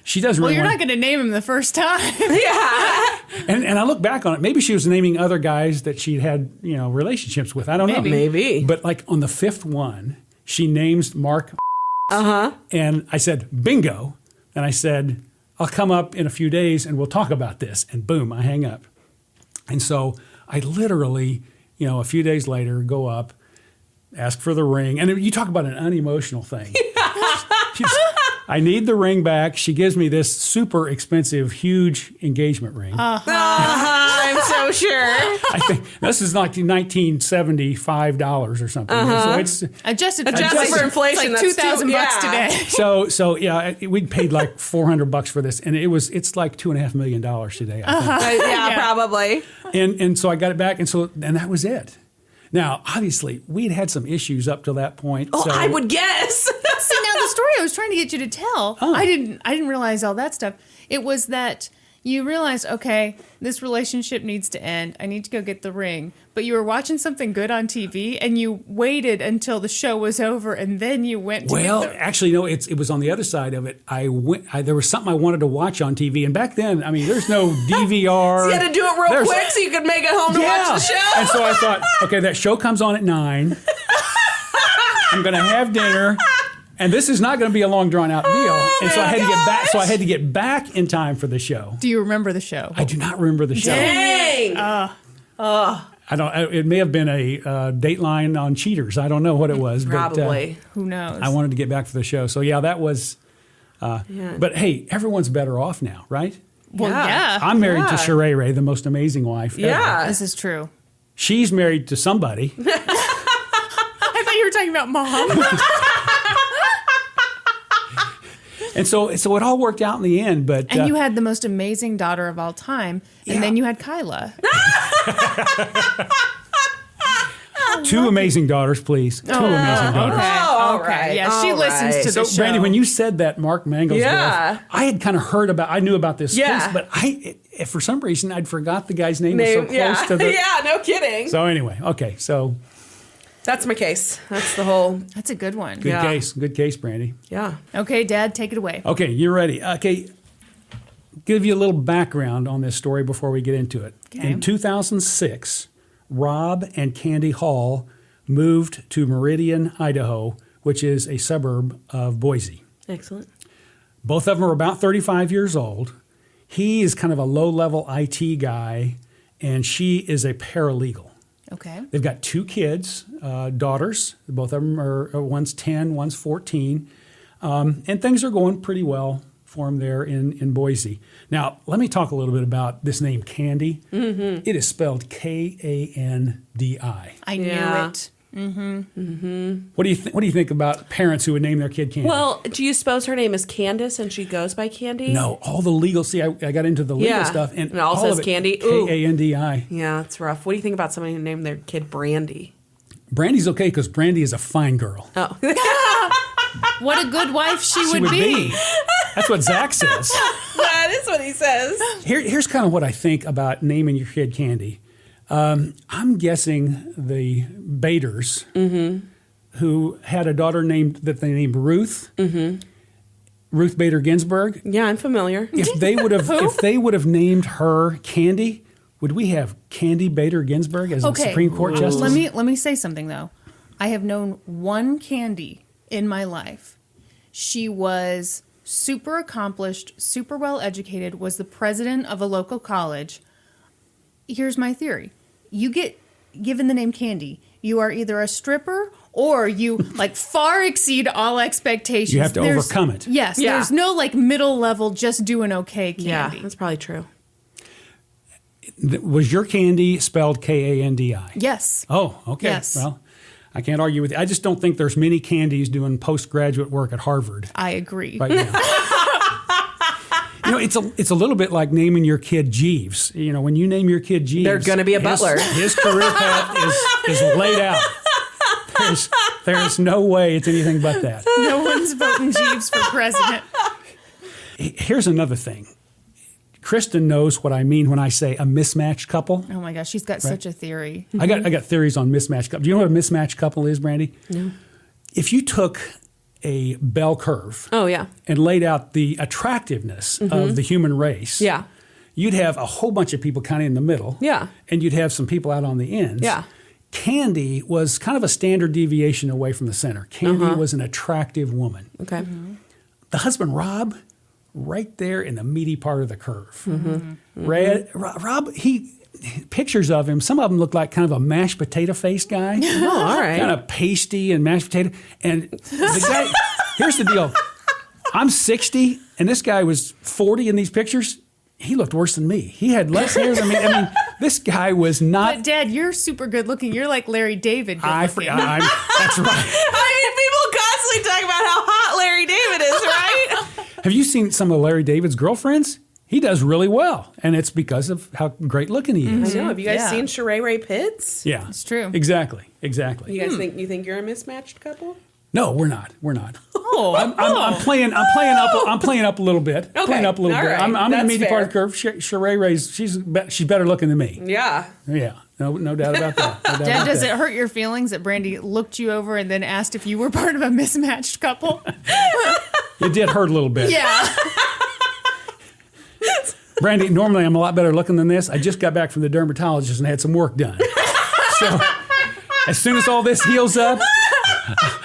she doesn't really you're not going to name him the first time. Yeah. And I look back on it. Maybe she was naming other guys that she'd had, relationships with. I don't know. Maybe. But like on the 5th one, she names Mark. And I said, bingo. And I said, I'll come up in a few days and we'll talk about this. And boom, I hang up. And so I literally, a few days later, go up, ask for the ring. And you talk about an unemotional thing. I need the ring back. She gives me this super expensive, huge engagement ring. I'm so sure. I think this is like $1975 or something. So it's adjusted for inflation. It's like $2,000 today. So yeah, we paid like $400 for this, and it's like $2.5 million today. I think. Probably. And so I got it back, and that was it. Now, obviously, we'd had some issues up till that point. Oh, so I would guess. See, now the story I was trying to get you to tell, I didn't realize all that stuff. It was that you realized, okay, this relationship needs to end. I need to go get the ring. But you were watching something good on TV, and you waited until the show was over, and then you went to Well, get the... actually, no, it was on the other side of it. There was something I wanted to watch on TV. And back then, I mean, there's no DVR. So you had to do it real quick so you could make it home to watch the show. And so I thought, okay, that show comes on at 9. I'm going to have dinner. And this is not going to be a long, drawn-out deal. And so I had to get back. So I had to get back in time for the show. Do you remember the show? I do not remember the show. Dang. I don't. It may have been a Dateline on Cheaters. I don't know what it was. Probably. But, Who knows? I wanted to get back for the show. So yeah, that was. But hey, everyone's better off now, right? Well, yeah. I'm married to Sheree Ray, the most amazing wife ever. Yeah. This is true. She's married to somebody. I thought you were talking about Mom. And so it all worked out in the end. But And you had the most amazing daughter of all time. And then you had Kyla. 2 amazing daughters, please. 2 amazing daughters. Okay. all Okay. right. Yeah, she All listens right. to So, the show. Brandi, when you said that Mark Mangels Yeah. wife, I had kind of heard about. I knew about this Yeah. case, but for some reason I'd forgot the guy's name was so close yeah. to the. Yeah, no kidding. So anyway, okay, so That's my case. That's the whole. That's a good one. good case, Brandi. Yeah. Okay, Dad, take it away. Okay, you're ready. Okay, give you a little background on this story before we get into it. Okay. In 2006, Rob and Kandi Hall moved to Meridian, Idaho, which is a suburb of Boise. Excellent. Both of them are about 35 years old. He is kind of a low-level IT guy, and she is a paralegal. Okay. They've got 2 kids, daughters. Both of them are, one's 10, one's 14. And things are going pretty well for them there in Boise. Now, let me talk a little bit about this name, Kandi. Mm-hmm. It is spelled Kandi. I knew it. What do you think about parents who would name their kid Kandi? Well, do you suppose her name is Candace and she goes by Kandi? No, all the legal. See, I got into the legal stuff, and it all says of it, Kandi. Ooh. Kandi. Yeah, it's rough. What do you think about somebody who named their kid Brandi? Brandi's okay because Brandi is a fine girl. Oh. What a good wife she would be. That's what Zach says. That is what he says. Here's kind of what I think about naming your kid Kandi. I'm guessing the Baders, who had a daughter that they named Ruth, Ruth Bader Ginsburg. Yeah, I'm familiar. If they would have named her Kandi, would we have Kandi Bader Ginsburg as a Supreme Court justice? Let me say something though. I have known one Kandi in my life. She was super accomplished, super well educated, was the president of a local college. Here's my theory. You get given the name Kandi, you are either a stripper or you like far exceed all expectations. You have to overcome it. Yes. Yeah. There's no like middle level, just doing okay Kandi. Yeah, that's probably true. Was your Kandi spelled Kandi? Yes. Oh, okay. Yes. Well, I can't argue with you. I just don't think there's many Kandis doing postgraduate work at Harvard I agree. right now. It's a little bit like naming your kid Jeeves. You know, when you name your kid Jeeves, They're gonna be a butler. His career path is laid out. There's no way it's anything but that. No one's voting Jeeves for president. Here's another thing. Kristin knows what I mean when I say a mismatched couple. Oh my gosh, she's got such a theory. I got theories on mismatched couple. Do you know what a mismatched couple is, Brandi? No. If you took a bell curve Oh, yeah. and laid out the attractiveness of the human race, Yeah. you'd have a whole bunch of people kind of in the middle. Yeah. And you'd have some people out on the ends. Yeah. Kandi was kind of a standard deviation away from the center. Kandi was an attractive woman. Okay. The husband, Rob, right there in the meaty part of the curve. Rob, pictures of him, some of them look like kind of a mashed potato face guy. Oh, all right. Kind of pasty and mashed potato. And the guy, here's the deal. I'm 60, and this guy was 40 in these pictures. He looked worse than me. He had less hair than me. I mean, this guy was not. But Dad, you're super good looking. You're like Larry David good looking. That's right. I mean, people constantly talk about how hot Larry David is, right? Have you seen some of Larry David's girlfriends? he does really well, and it's because of how great looking he is. I know. Have you guys Yeah. seen Sheree Pitts? Yeah, It's true. Exactly. You guys think you're a mismatched couple? No, we're not. We're not. Oh, I'm playing up a little bit. Okay. Playing up a little All bit. right. I'm in the That's medium part of the fair. curve. Sheree Ray's she's better looking than me. Yeah. Yeah, no doubt about that. No doubt Dad, about does that. it hurt your feelings that Brandi looked you over and then asked if you were part of a mismatched couple? It did hurt a little bit. Yeah. Brandi, normally I'm a lot better looking than this. I just got back from the dermatologist and had some work done. So as soon as all this heals up,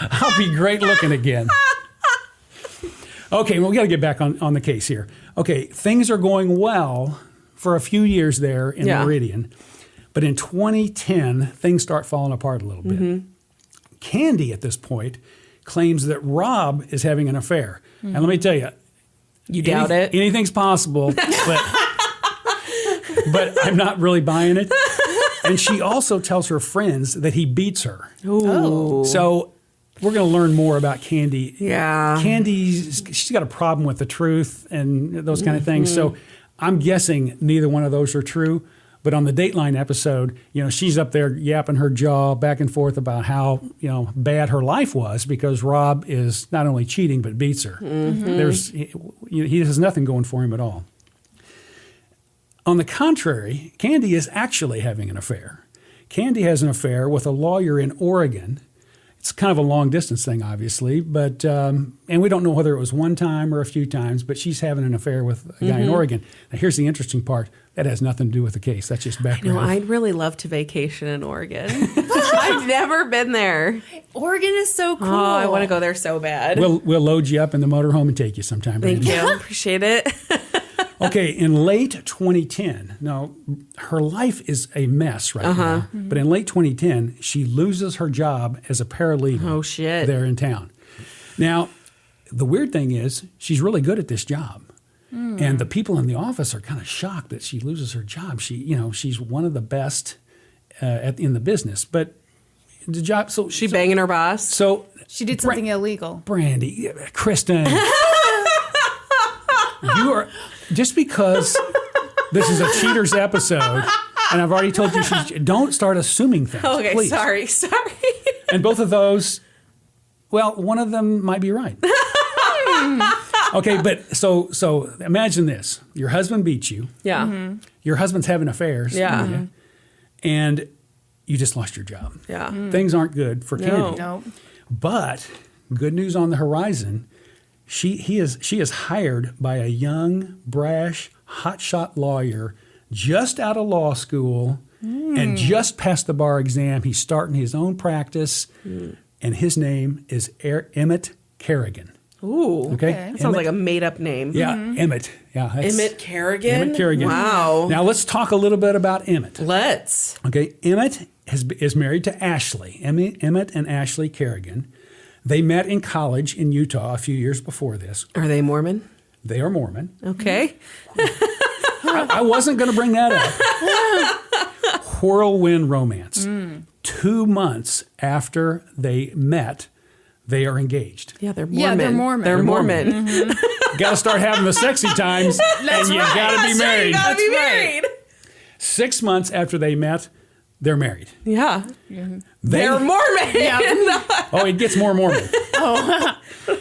I'll be great looking again. Okay, well, we got to get back on the case here. Okay, things are going well for a few years there in Meridian, but in 2010, things start falling apart a little bit. Kandi, at this point, claims that Rob is having an affair. And let me tell you, You doubt it? anything's possible, but I'm not really buying it. And she also tells her friends that he beats her. Ooh. So we're going to learn more about Kandi. Yeah. She's got a problem with the truth and those kind of things. So I'm guessing neither one of those are true. But on the Dateline episode, she's up there yapping her jaw back and forth about how, bad her life was because Rob is not only cheating, but beats her. He has nothing going for him at all. On the contrary, Kandi is actually having an affair. Kandi has an affair with a lawyer in Oregon. It's kind of a long distance thing, obviously, but and we don't know whether it was one time or a few times, but she's having an affair with a guy in Oregon. Now, here's the interesting part. That has nothing to do with the case. That's just background. I'd really love to vacation in Oregon. I've never been there. Oregon is so cool. Oh, I want to go there so bad. We'll load you up in the motorhome and take you sometime. Thank Brandi. you. Appreciate it. Okay, in late 2010, now her life is a mess right now, but in late 2010, she loses her job as a paralegal. Oh, shit. There in town. Now, the weird thing is she's really good at this job. And the people in the office are kind of shocked that she loses her job. She's one of the best in the business, but the job. So She banging her boss? So She did something illegal. Brandi, Kristin, you are just because this is a cheaters episode, and I've already told you, don't start assuming things. Okay, please. sorry. And both of those, well, one of them might be right. Okay, but so imagine this: your husband beats you. Yeah. Your husband's having affairs. Yeah. with you, and you just lost your job. Yeah. Things aren't good for Kandi. No. But good news on the horizon. She is hired by a young, brash, hotshot lawyer just out of law school and just passed the bar exam. He's starting his own practice, and his name is Emmett Corrigan. Ooh. Okay? That sounds like a made-up name. Yeah, Emmett. Yeah, Emmett Corrigan? Emmett Corrigan. Wow. Now let's talk a little bit about Emmett. Let's. Okay, Emmett is married to Ashley. Emmett and Ashley Corrigan. They met in college in Utah a few years before this. Are they Mormon? They are Mormon. Okay. I wasn't going to bring that up. Whirlwind romance. 2 months after they met, they are engaged. Yeah, they're Mormon. Yeah, they're Mormon. They're Mormon. Got to start having the sexy times, and you got to be married. You gotta be married. 6 months after they met, they're married. Yeah. They- They're Mormon. Oh, it gets more Mormon.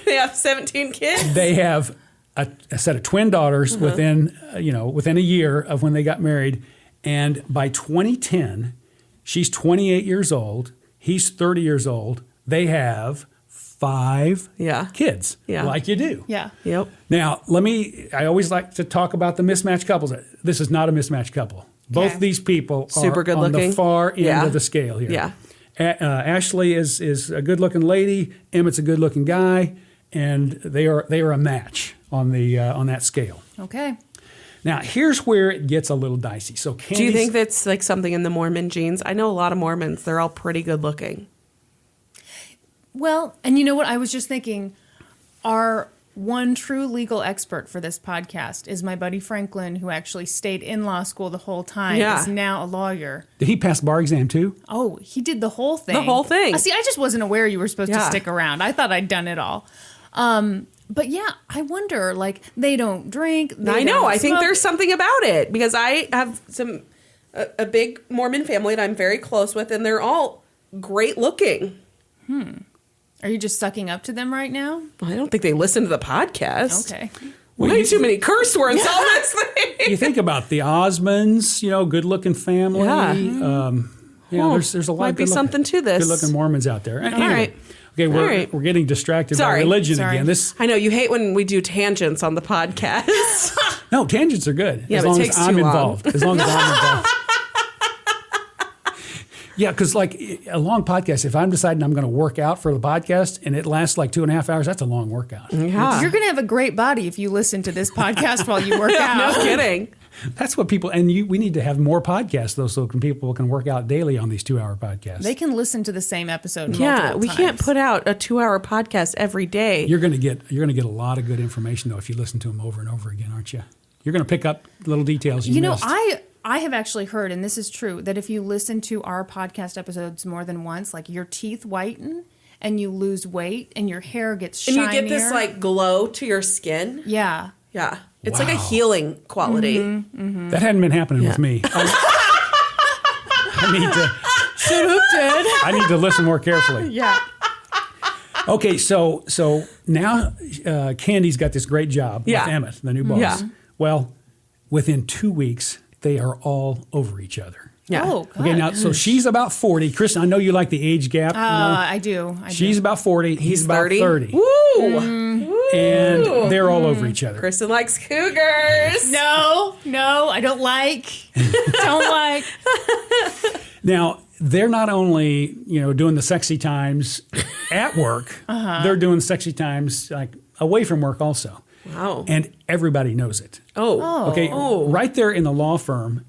They have 17 kids. They have a set of twin daughters within a year of when they got married, and by 2010, she's 28 years old. He's 30 years old. They have 5 kids, like you do. Yeah. Yep. Now, I always like to talk about the mismatched couples. This is not a mismatched couple. Both Okay. these people Super are good on looking. the far end Yeah. of the scale here. Yeah. Ashley is a good-looking lady. Emmett's a good-looking guy, and they are a match on that scale. Okay. Now, here's where it gets a little dicey. So, Do you think that's like something in the Mormon genes? I know a lot of Mormons. They're all pretty good looking. Well, and you know what? I was just thinking, our one true legal expert for this podcast is my buddy Franklin, who actually stayed in law school the whole time. Yeah. Is now a lawyer. Did he pass bar exam too? Oh, he did the whole thing. The whole thing. See, I just wasn't aware you were supposed to Yeah. stick around. I thought I'd done it all. But yeah, I wonder, like, they don't drink. I know. I think smoke. there's something about it because I have a big Mormon family that I'm very close with, and they're all great looking. Are you just sucking up to them right now? I don't think they listen to the podcast. Okay. Way too many curse words on this thing. You think about the Osmonds, good looking family. Yeah. There's a lot Might of be something to this. good looking Mormons out there. All right. Okay, All right. we're getting distracted by religion again. I know you hate when we do tangents on the podcast. No, tangents are good. Yeah, as but it long takes as I'm too long. involved. As long as I'm involved. Yeah, because like a long podcast, if I'm deciding I'm going to work out for the podcast and it lasts like 2.5 hours, that's a long workout. Yeah. You're going to have a great body if you listen to this podcast while you work out. No kidding. That's what people, and we need to have more podcasts though, so people can work out daily on these 2-hour podcasts. They can listen to the same episode. Yeah, we times. can't put out a 2-hour podcast every day. You're going to get a lot of good information though if you listen to them over and over again, aren't you? You're going to pick up little details you missed. I have actually heard, and this is true, that if you listen to our podcast episodes more than once, like your teeth whiten and you lose weight and your hair gets shinier. And you get this like glow to your skin. Yeah. Yeah. It's like a Wow. healing quality. That hadn't been happening with me. I need to listen more carefully. Yeah. Okay, so now Kandi's got this great job with Emmett, the new boss. Yeah. Well, within 2 weeks, they are all over each other. Yeah. Oh, God. Okay, now, so she's about 40. Kristin, I know you like the age gap. I do. She's about 40. He's about 30. 30. Woo! And they're all over each other. Kristin likes cougars. No, I don't like. Now, they're not only, doing the sexy times at work, they're doing sexy times like away from work also. Wow. And everybody knows it. Oh. Okay, right there in the law firm,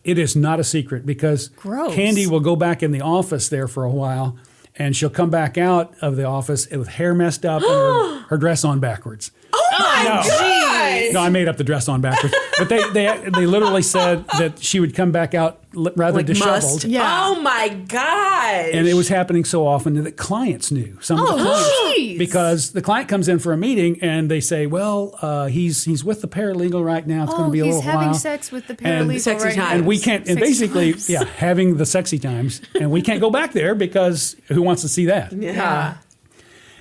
it is not a secret because Gross. Kandi will go back in the office there for a while, and she'll come back out of the office with hair messed up and her dress on backwards. Oh my God. No, I made up the dress on backwards. But they literally said that she would come back out rather Like disheveled. must. Yeah. Oh my God. And it was happening so often that clients knew. Some of the clients. Jeez. Because the client comes in for a meeting and they say, well, he's with the paralegal right now. It's going to be a little he's having while. sex with the And paralegal sexy right now. times. And we can't, and Sexy basically, times. having the sexy times. And we can't go back there because who wants to see that? Yeah.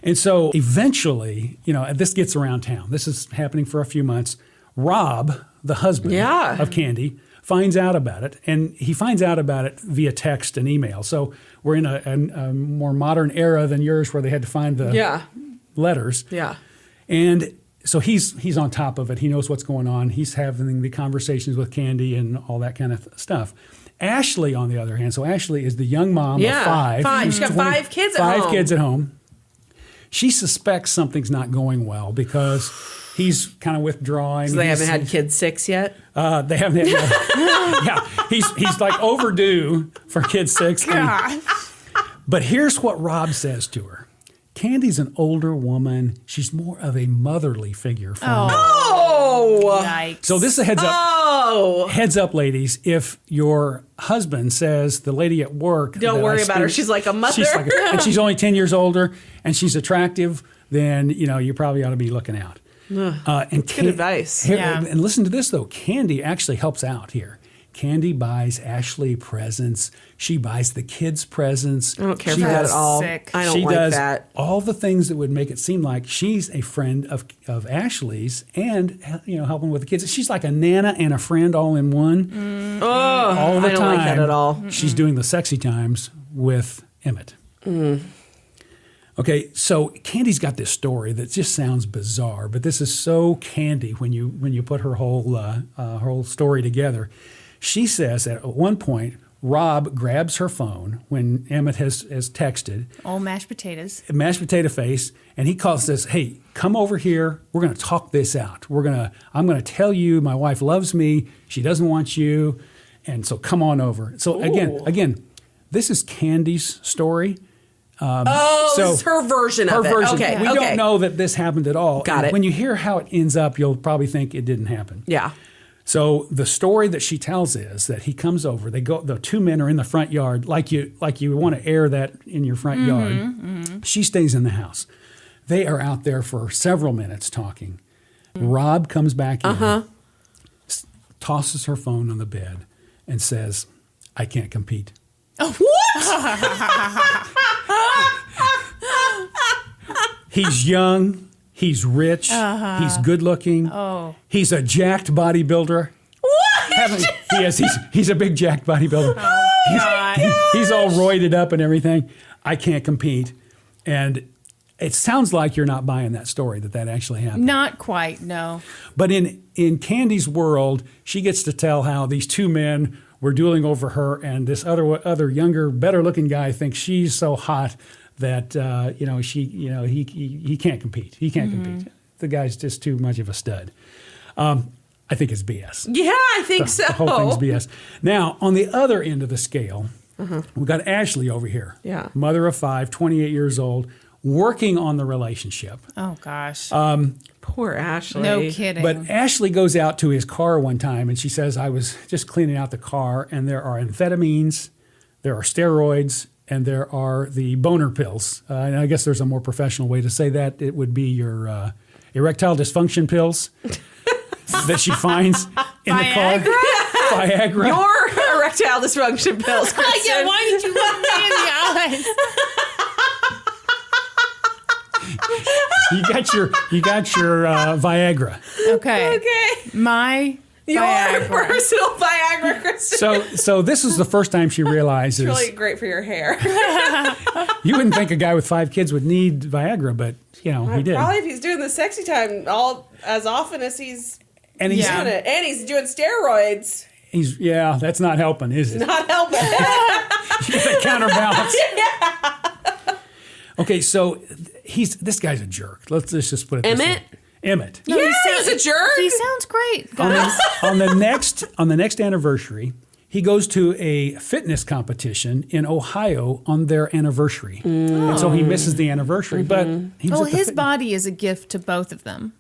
And so eventually, this gets around town. This is happening for a few months. Rob, the husband of Kandi, finds out about it. And he finds out about it via text and email. So we're in a more modern era than yours where they had to find the letters. Yeah. And so he's on top of it. He knows what's going on. He's having the conversations with Kandi and all that kind of stuff. Ashley, on the other hand, so Ashley is the young mom of 5. She's got 5 kids at home. 5 kids at home. She suspects something's not going well because he's kind of withdrawing. So they haven't had kid 6 yet? They haven't had he's like overdue for kid 6. But here's what Rob says to her. Kandi's an older woman. She's more of a motherly figure for me. Oh! Yikes. So this is a heads up. Oh! Heads up, ladies. If your husband says the lady at work, Don't that worry I about her. spend- She's like a mother. and she's only 10 years older, and she's attractive, then you probably ought to be looking out. And good advice. Yeah. And listen to this though. Kandi actually helps out here. Kandi buys Ashley presents. She buys the kids presents. I don't care She for that does- at all. Sick. I don't she like does that. all the things that would make it seem like she's a friend of Ashley's and helping with the kids. She's like a nana and a friend all in one. All the I don't time. like that at all. She's doing the sexy times with Emmett. Okay, so Kandi's got this story that just sounds bizarre, but this is so Kandi when you put her whole story together. She says that at one point, Rob grabs her phone when Emmett has texted, All mashed potatoes. mashed potato face, and he calls says, "Hey, come over here. We're going to talk this out. I'm going to tell you my wife loves me. She doesn't want you, and so come on over." So again, this is Kandi's story. This is her version of it. Version. Okay. We don't know that this happened at all. Got And it. When you hear how it ends up, you'll probably think it didn't happen. Yeah. So the story that she tells is that he comes over. The 2 men are in the front yard, like you want to air that in your front yard. She stays in the house. They are out there for several minutes talking. Rob comes back in, tosses her phone on the bed, and says, I can't compete. What? He's young. He's rich. He's good looking. Oh. He's a jacked bodybuilder. What? He's a big jacked bodybuilder. He's all roided up and everything. I can't compete. And it sounds like you're not buying that story, that actually happened. Not quite, no. But in Kandi's world, she gets to tell how these two men were dueling over her, and this other younger, better looking guy thinks she's so hot that he can't compete. He can't compete. The guy's just too much of a stud. I think it's BS. Yeah, I think so. The whole thing's BS. Now, on the other end of the scale, we've got Ashley over here. Yeah. Mother of 5, 28 years old, working on the relationship. Oh, gosh. Poor Ashley. No kidding. But Ashley goes out to his car one time, and she says, I was just cleaning out the car, and there are amphetamines, there are steroids, and there are the boner pills. And I guess there's a more professional way to say that. It would be your erectile dysfunction pills that she finds in the car. Viagra. Your erectile dysfunction pills, Kristin. Yeah, why did you look me in the eyes? You got your Viagra. Okay. My Your Viagra. personal Viagra, Kristin. So this is the first time she realizes. It's really great for your hair. You wouldn't think a guy with 5 kids would need Viagra, but he did. Probably if he's doing the sexy time all as often as he's And he's doing it, and he's doing steroids. That's not helping, is it? Not helping. The counterbalance. Okay, so this guy's a jerk. Let's just put it this way. Emmett? Emmett. No, Yeah, he's a jerk. He sounds great, guys. On the next anniversary, he goes to a fitness competition in Ohio on their anniversary. And so he misses the anniversary. But he was at the his body is a gift to both of them.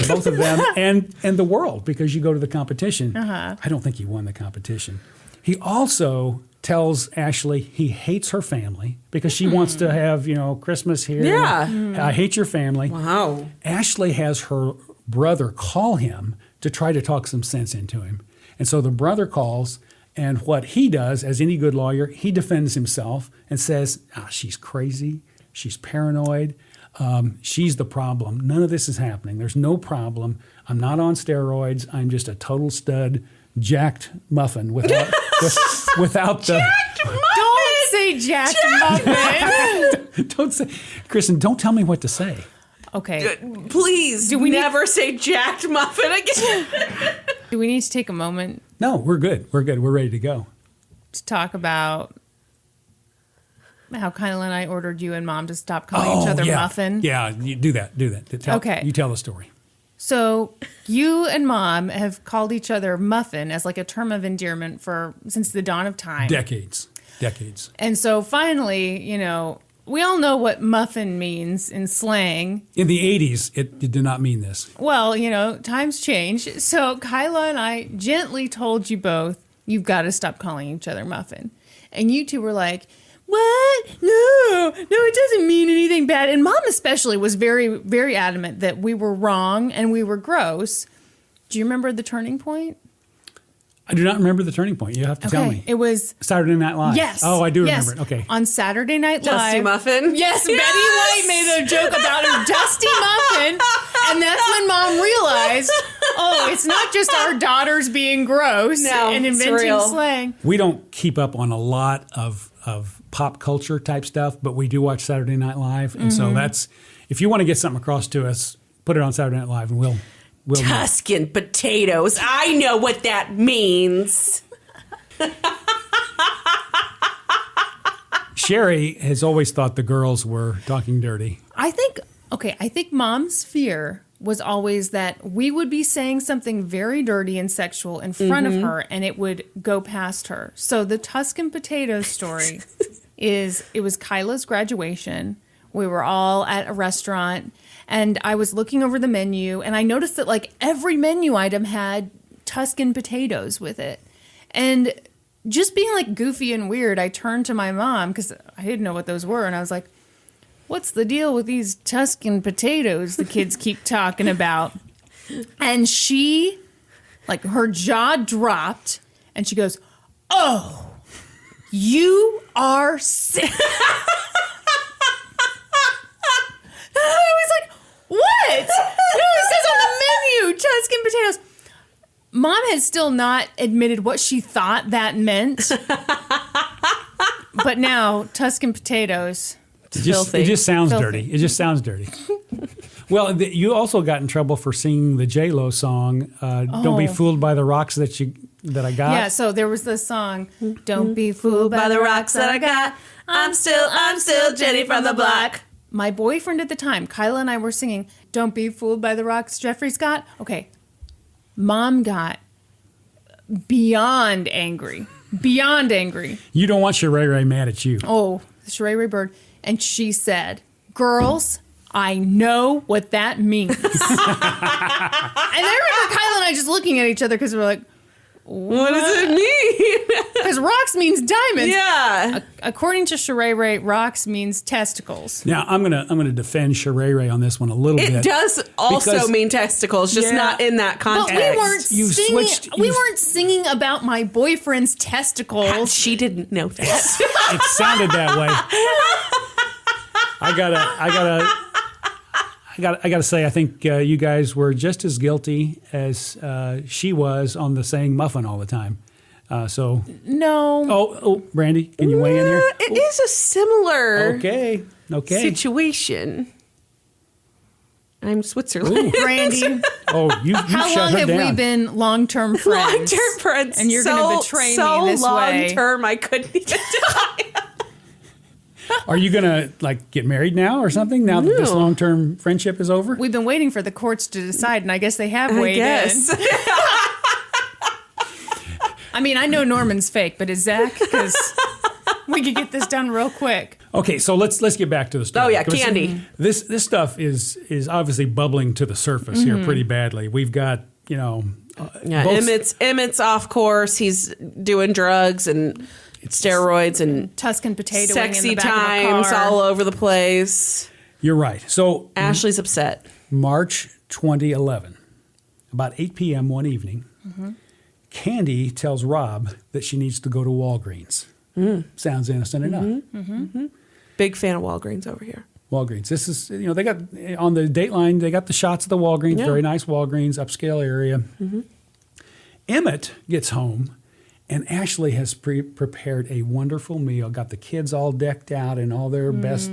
both of them and the world, because you go to the competition. I don't think he won the competition. He also tells Ashley he hates her family because she wants to have, Christmas here. Yeah. I hate your family. Wow. Ashley has her brother call him to try to talk some sense into him. And so the brother calls, and what he does, as any good lawyer, he defends himself and says, she's crazy, she's paranoid, she's the problem. None of this is happening. There's no problem. I'm not on steroids. I'm just a total stud, jacked muffin without the... Don't say Jack Muffin. Don't say... Kristin, don't tell me what to say. Okay. Please, Do we never say jacked muffin again. Do we need to take a moment No, we're good. We're good. We're ready to go. to talk about how Kyla and I ordered you and Mom to stop calling each other yeah. Muffin? Yeah, you do that. Okay. You tell the story. So you and Mom have called each other Muffin as like a term of endearment since the dawn of time. Decades. And so finally, we all know what muffin means in slang. In the 80s, it did not mean this. Well, times change. So Kyla and I gently told you both, you've got to stop calling each other Muffin. And you two were like, what? No, it doesn't mean anything bad. And Mom especially was very, very adamant that we were wrong and we were gross. Do you remember the turning point? I do not remember the turning point. You have to tell me. It was Saturday Night Live. Yes. Oh, I do yes. remember it. Okay. On Saturday Night Live. Dusty Muffin. Yes, Betty White made a joke about her Dusty Muffin. And that's when Mom realized, it's not just our daughters being gross and inventing slang. We don't keep up on a lot of pop culture type stuff, but we do watch Saturday Night Live. And so that's, if you want to get something across to us, put it on Saturday Night Live and we'll Tuscan potatoes. I know what that means. Sherry has always thought the girls were talking dirty. I think Mom's fear was always that we would be saying something very dirty and sexual in front of her and it would go past her. So the Tuscan potato story it was Kyla's graduation. We were all at a restaurant and I was looking over the menu and I noticed that like every menu item had Tuscan potatoes with it. And just being like goofy and weird, I turned to my mom because I didn't know what those were. And I was like, what's the deal with these Tuscan potatoes the kids keep talking about? And she, like, her jaw dropped, and she goes, oh, you are sick. I was like, what? No, it says on the menu, Tuscan potatoes. Mom has still not admitted what she thought that meant. But now, Tuscan potatoes. It just sounds Filthy. dirty. It just sounds dirty. Well, you also got in trouble for singing the J-Lo song, Don't Be Fooled by the Rocks That I Got. Yeah, so there was this song, Don't Be Fooled by the Rocks That I Got. I'm still Jenny from the block. My boyfriend at the time, Kyla and I were singing, Don't Be Fooled by the Rocks Jeffrey Scott. Okay, Mom got beyond angry. Beyond angry. You don't want Sheree mad at you. Oh, the Sheree Bird. And she said, girls, I know what that means. And I remember Kyla and I just looking at each other because we're like, What does it mean? because rocks means diamonds. Yeah. According to Sheree, rocks means testicles. Now, I'm gonna defend Sheree on this one a little bit. It does also because- mean testicles, just Yeah. not in that But context. we weren't You singing. switched- we you- weren't singing about my boyfriend's testicles. She didn't know that. It sounded that way. I gotta say, I think you guys were just as guilty as she was on the saying muffin all the time. No. Oh, Brandi, can you weigh in here? It is a similar Okay. situation. I'm Switzerland. Brandi, Oh, you how shut long her have down. we been long-term friends? Long-term friends. And you're going to betray me this way. long-term, I couldn't even die. Are you gonna get married now or something? Now that this No. long-term friendship is over? We've been waiting for the courts to decide, and I guess they have I weighed guess. in. I mean, I know Norman's fake, but is Zach? Because we could get this done real quick. Okay, so let's get back to the story. Oh, yeah, 'Cause Kandi. This stuff is obviously bubbling to the surface here pretty badly. We've got Yeah, both- Emmett's off course. He's doing drugs and steroids and Tuscan potatoing in sexy the back times of a car. all over the place. You're right. So Ashley's upset. March 2011, about 8 p.m. one evening, Kandi tells Rob that she needs to go to Walgreens. Sounds innocent enough. Big fan of Walgreens over here. Walgreens. This is, they got on the Dateline, they got the shots of the Walgreens, Yeah. very nice Walgreens, upscale area. Emmett gets home, and Ashley has prepared a wonderful meal, got the kids all decked out in all their best.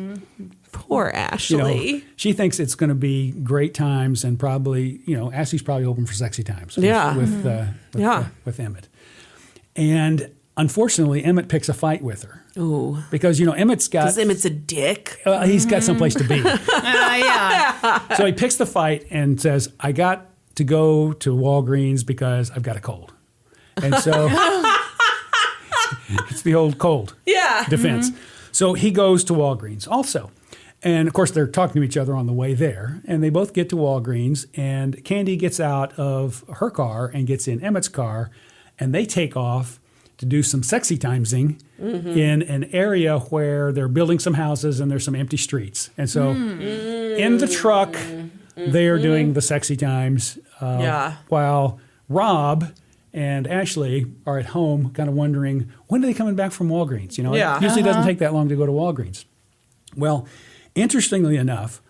Poor Ashley. She thinks it's going to be great times, and probably, Ashley's probably hoping for sexy times Yeah. with Emmett. And unfortunately, Emmett picks a fight with her. Ooh. Because, Emmett's got... Because Emmett's a dick. he's got someplace to be. Yeah. So he picks the fight and says, I got to go to Walgreens because I've got a cold. And so it's the old cold Yeah. defense. So he goes to Walgreens also. And of course, they're talking to each other on the way there. And they both get to Walgreens. And Kandi gets out of her car and gets in Emmett's car. And they take off to do some sexy timesing in an area where they're building some houses and there's some empty streets. And so in the truck, they are doing the sexy times. While Rob and Ashley are at home kind of wondering, when are they coming back from Walgreens? It usually doesn't take that long to go to Walgreens. Well, interestingly enough,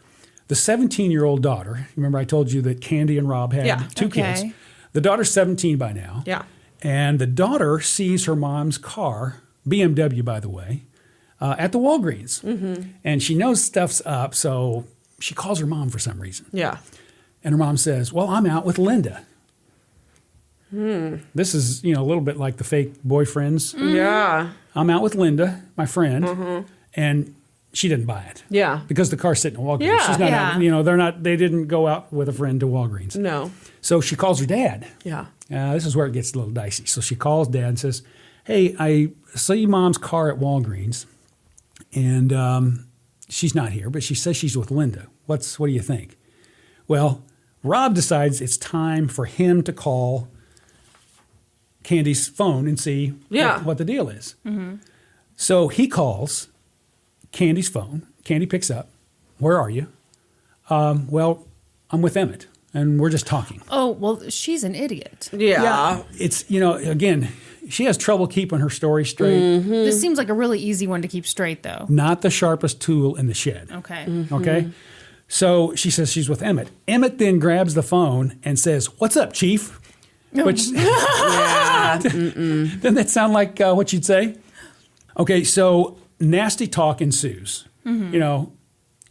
the 17-year-old daughter, remember I told you that Kandi and Rob had two kids. The daughter's 17 by now. Yeah. And the daughter sees her mom's car, BMW, by the way, at the Walgreens. And she knows stuff's up, so she calls her mom for some reason. Yeah. And her mom says, well, I'm out with Linda. This is, a little bit like the fake boyfriends. Yeah. I'm out with Linda, my friend, and she didn't buy it. Yeah. Because the car's sitting at Walgreens. Yeah. She's not Yeah. out, they didn't go out with a friend to Walgreens. No. So she calls her dad. Yeah. This is where it gets a little dicey. So she calls Dad and says, hey, I see Mom's car at Walgreens, and she's not here, but she says she's with Linda. What do you think? Well, Rob decides it's time for him to call Kandi's phone and see what the deal is. So he calls Kandi's phone. Kandi picks up. where are you? Well, I'm with Emmett, and we're just talking. Oh, well, she's an idiot. Yeah. It's, again, she has trouble keeping her story straight. Mm-hmm. This seems like a really easy one to keep straight, though. Not the sharpest tool in the shed. Okay. Mm-hmm. Okay? So she says she's with Emmett. Emmett then grabs the phone and says, "What's up, Chief?" Which, Yeah. doesn't that sound like what you'd say? Okay, so nasty talk ensues.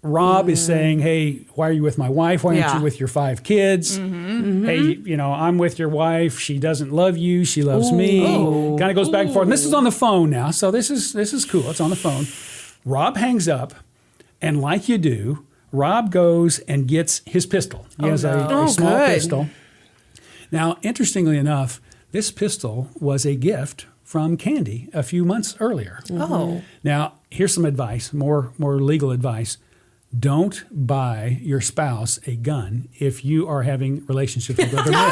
Rob is saying, "Hey, why are you with my wife? Why aren't Yeah. you with your 5 kids? Hey, I'm with your wife. She doesn't love you. She loves me." Kind of goes back and forth. And this is on the phone now, so this is cool. It's on the phone. Rob hangs up, and like you do, Rob goes and gets his pistol. He has a small good. pistol. Now, interestingly enough, this pistol was a gift from Kandi a few months earlier. Oh. Now, here's some advice, more legal advice. Don't buy your spouse a gun if you are having relationships with other men.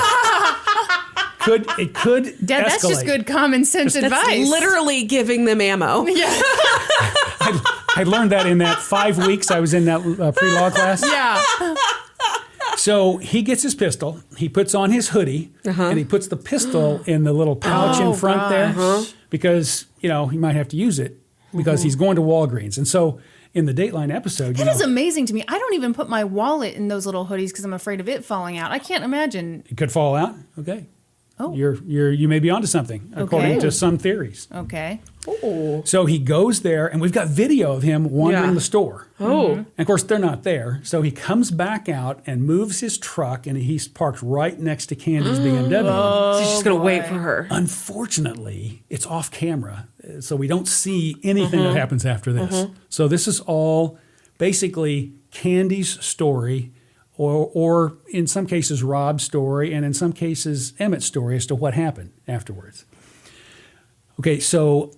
It could Dad, escalate. that's just good common sense That's advice. literally giving them ammo. Yeah. I learned that in that 5 weeks I was in that pre-law class. Yeah. So he gets his pistol, he puts on his hoodie, and he puts the pistol in the little pouch in front there because, he might have to use it because he's going to Walgreens. And so in the Dateline episode, That is amazing to me. I don't even put my wallet in those little hoodies because I'm afraid of it falling out. I can't imagine. it could fall out. Okay. Oh. You may be onto something, according to some theories. Okay. So he goes there, and we've got video of him wandering Yeah. the store. Oh. And of course, they're not there. So he comes back out and moves his truck, and he's parked right next to Candi's BMW. She's just going to wait for her. Unfortunately, it's off camera, so we don't see anything that happens after this. So this is all basically Candi's story, or in some cases Rob's story, and in some cases Emmett's story as to what happened afterwards. Okay, so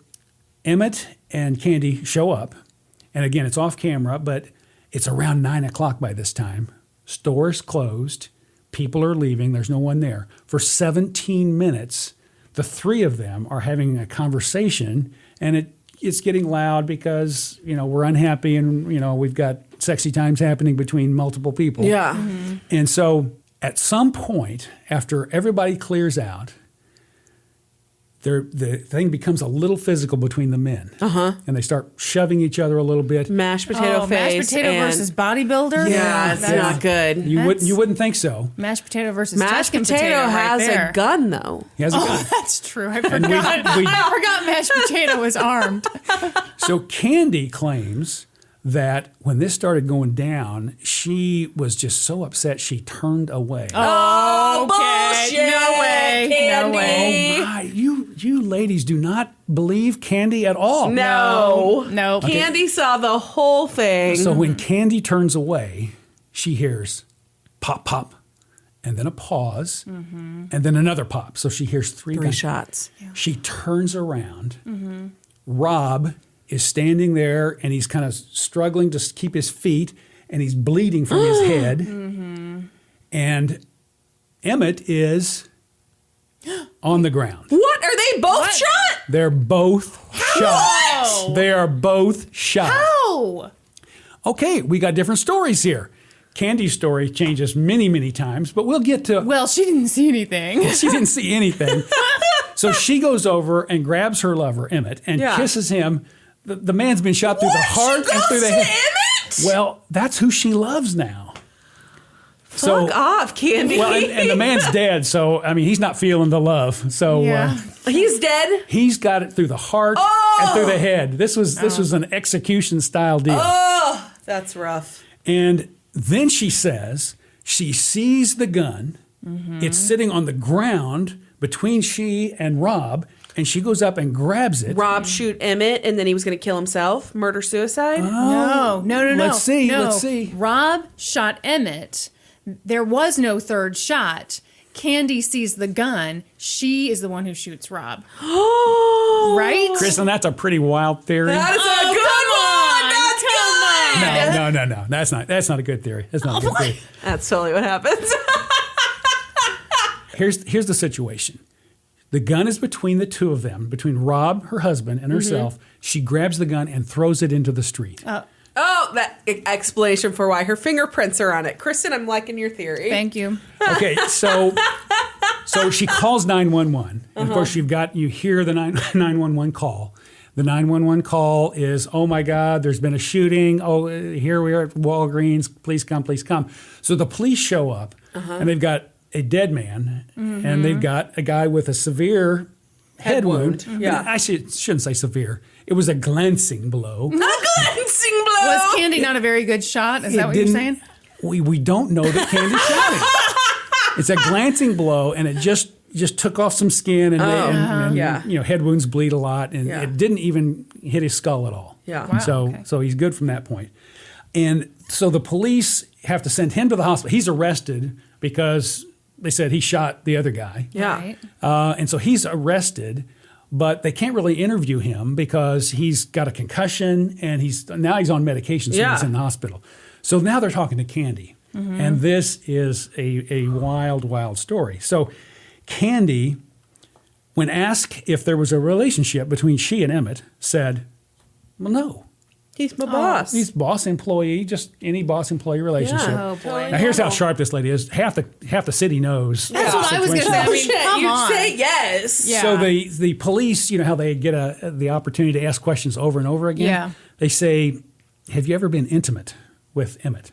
Emmett and Kandi show up, and again, it's off camera, but it's around 9 o'clock by this time. Store's closed. People are leaving. There's no one there. For 17 minutes, the 3 of them are having a conversation, and it's getting loud because, we're unhappy and, we've got sexy times happening between multiple people. Yeah. And so at some point, after everybody clears out, the thing becomes a little physical between the men. And they start shoving each other a little bit. Mashed potato face. Mashed potato and- versus bodybuilder? Yeah, it's not good. You wouldn't think so. Mashed potato versus Mashed Tuscan potato right has there. a gun, though. He has a gun. That's true. I forgot. we- I forgot mashed potato was armed. So Kandi claims that when this started going down, she was just so upset she turned away. Oh, bullshit. No way. Kandi. No way. Oh my, you ladies do not believe Kandi at all. No. No. Kandi saw the whole thing. So when Kandi turns away, she hears pop, pop, and then a pause, and then another pop. So she hears 3 guns. shots. She turns around. Rob is standing there, and he's kind of struggling to keep his feet, and he's bleeding from his head. And Emmett is on the ground. What? Are they both shot? They're both shot. They are both shot. Oh. Okay, we got different stories here. Candi's story changes many, many times, but we'll get to... Well, she didn't see anything. She didn't see anything. So she goes over and grabs her lover, Emmett, and kisses him. The man's been shot through the heart and through the head. Emmett? Well, that's who she loves now. Fuck off, Kandi. Well, and the man's dead, so, he's not feeling the love. So Yeah. He's dead? he's got it through the heart and through the head. This was an execution-style deal. Oh, that's rough. And then she says she sees the gun. It's sitting on the ground between she and Rob, and she goes up and grabs it. Rob shoot Emmett, and then he was going to kill himself? Murder-suicide? No. Let's see, No. let's see. Rob shot Emmett. There was no third shot. Kandi sees the gun. She is the one who shoots Rob. Right? Kristin, that's a pretty wild theory. That is a good one! That's good! No. That's not a good theory. That's not a good theory. That's totally what happens. Here's the situation. The gun is between the 2 of them, between Rob, her husband, and herself. She grabs the gun and throws it into the street. Oh, Oh, that explanation for why her fingerprints are on it. Kristin, I'm liking your theory. Thank you. Okay, so she calls 911. And of course, you hear the 911 call. The 911 call is, oh my God, there's been a shooting. Oh, here we are at Walgreens. Please come, please come. So the police show up, and they've got a dead man, and they've got a guy with a severe head wound. Yeah. I shouldn't say severe. It was a glancing blow. A glancing blow. Was Kandi not a very good shot? Is that what you're saying? We don't know that Kandi shot it. It's a glancing blow, and it just took off some skin, and head wounds bleed a lot, and it didn't even hit his skull at all. Yeah. Wow, So he's good from that point. And so the police have to send him to the hospital. He's arrested because they said he shot the other guy. Yeah. Right. And so he's arrested, but they can't really interview him because he's got a concussion, and he's on medication, so he's in the hospital. So now they're talking to Kandi, and this is a wild, wild story. So Kandi, when asked if there was a relationship between she and Emmett, said, well, no. He's my boss. He's boss-employee, just any boss-employee relationship. Yeah. Oh, boy. Now, here's how sharp this lady is. Half the city knows. That's what I was going to say. I mean, come you on. say yes. Yeah. So the police, you know how they get the opportunity to ask questions over and over again? Yeah. They say, have you ever been intimate with Emmett?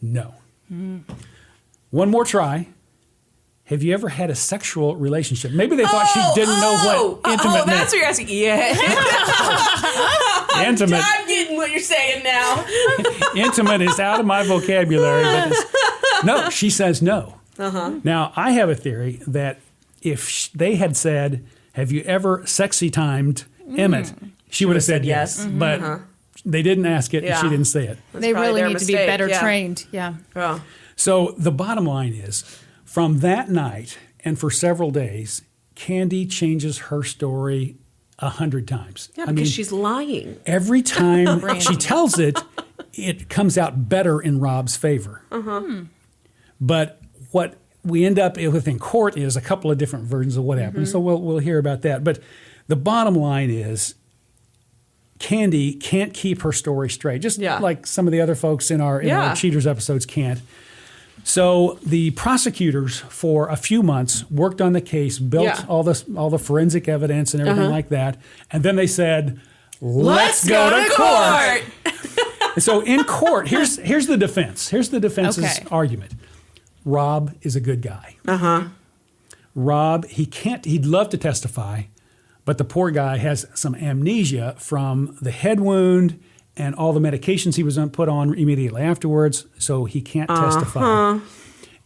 No. One more try. Have you ever had a sexual relationship? Maybe they thought she didn't know what intimate meant. That's what you're asking. Yeah. Intimate. I'm getting what you're saying now. Intimate is out of my vocabulary. But no, she says no. Now, I have a theory that if they had said, have you ever sexy timed Emmett, she would have said yes. But they didn't ask it, and she didn't say it. They really their need to be mistake, better yeah. trained. Yeah. Oh. So the bottom line is, from that night and for several days, Kandi changes her story 100 times. Yeah, because she's lying. Every time she tells it, it comes out better in Rob's favor. But what we end up with in court is a couple of different versions of what happened. So we'll hear about that. But the bottom line is, Kandi can't keep her story straight, just like some of the other folks in our Cheaters episodes can't. So the prosecutors, for a few months, worked on the case, built all the forensic evidence and everything like that, and then they said, "Let's go to court." So in court, here's the defense. Here's the defense's argument. Rob is a good guy. Rob, he'd love to testify, but the poor guy has some amnesia from the head wound and all the medications he was put on immediately afterwards, so he can't testify.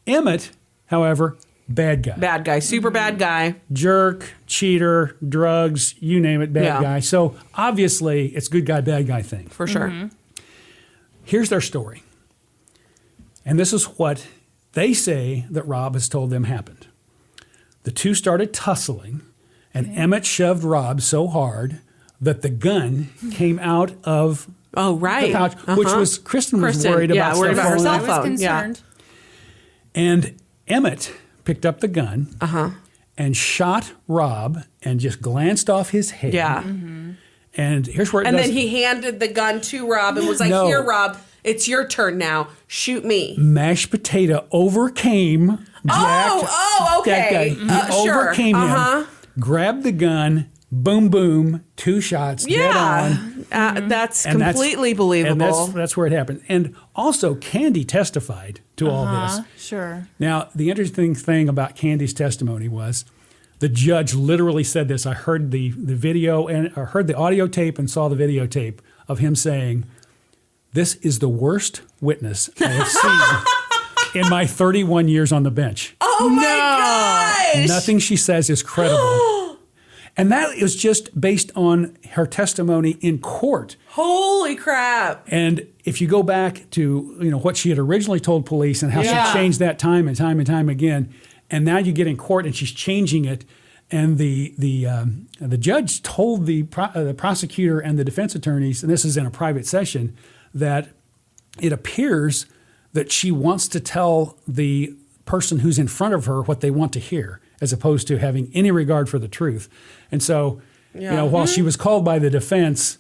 Emmett, however, bad guy. Bad guy. Super bad guy. Jerk, cheater, drugs, you name it, bad guy. So obviously, it's good guy, bad guy thing. For sure. Here's their story. And this is what they say that Rob has told them happened. The two started tussling, and Emmett shoved Rob so hard that the gun came out of the pouch, which was Kristin was worried about. Worried about her cell phone. I was concerned. And Emmett picked up the gun and shot Rob and just glanced off his head. Yeah. And here's where then he handed the gun to Rob and was like, "Here, Rob, it's your turn now. Shoot me." Mashed potato overcame Jack. Okay. He overcame him, grabbed the gun, boom, boom, 2 shots, dead on. That's completely believable. And that's where it happened. And also, Kandi testified to all this. Sure. Now, the interesting thing about Kandi's testimony was the judge literally said this. I heard the video and I heard the audio tape and saw the videotape of him saying, "This is the worst witness I have seen in my 31 years on the bench. Oh my gosh! Nothing she says is credible." And that is just based on her testimony in court. Holy crap. And if you go back to what she had originally told police and how she changed that time and time and time again, and now you get in court and she's changing it, and the judge told the prosecutor and the defense attorneys, and this is in a private session, that it appears that she wants to tell the person who's in front of her what they want to hear, as opposed to having any regard for the truth. And so, while she was called by the defense,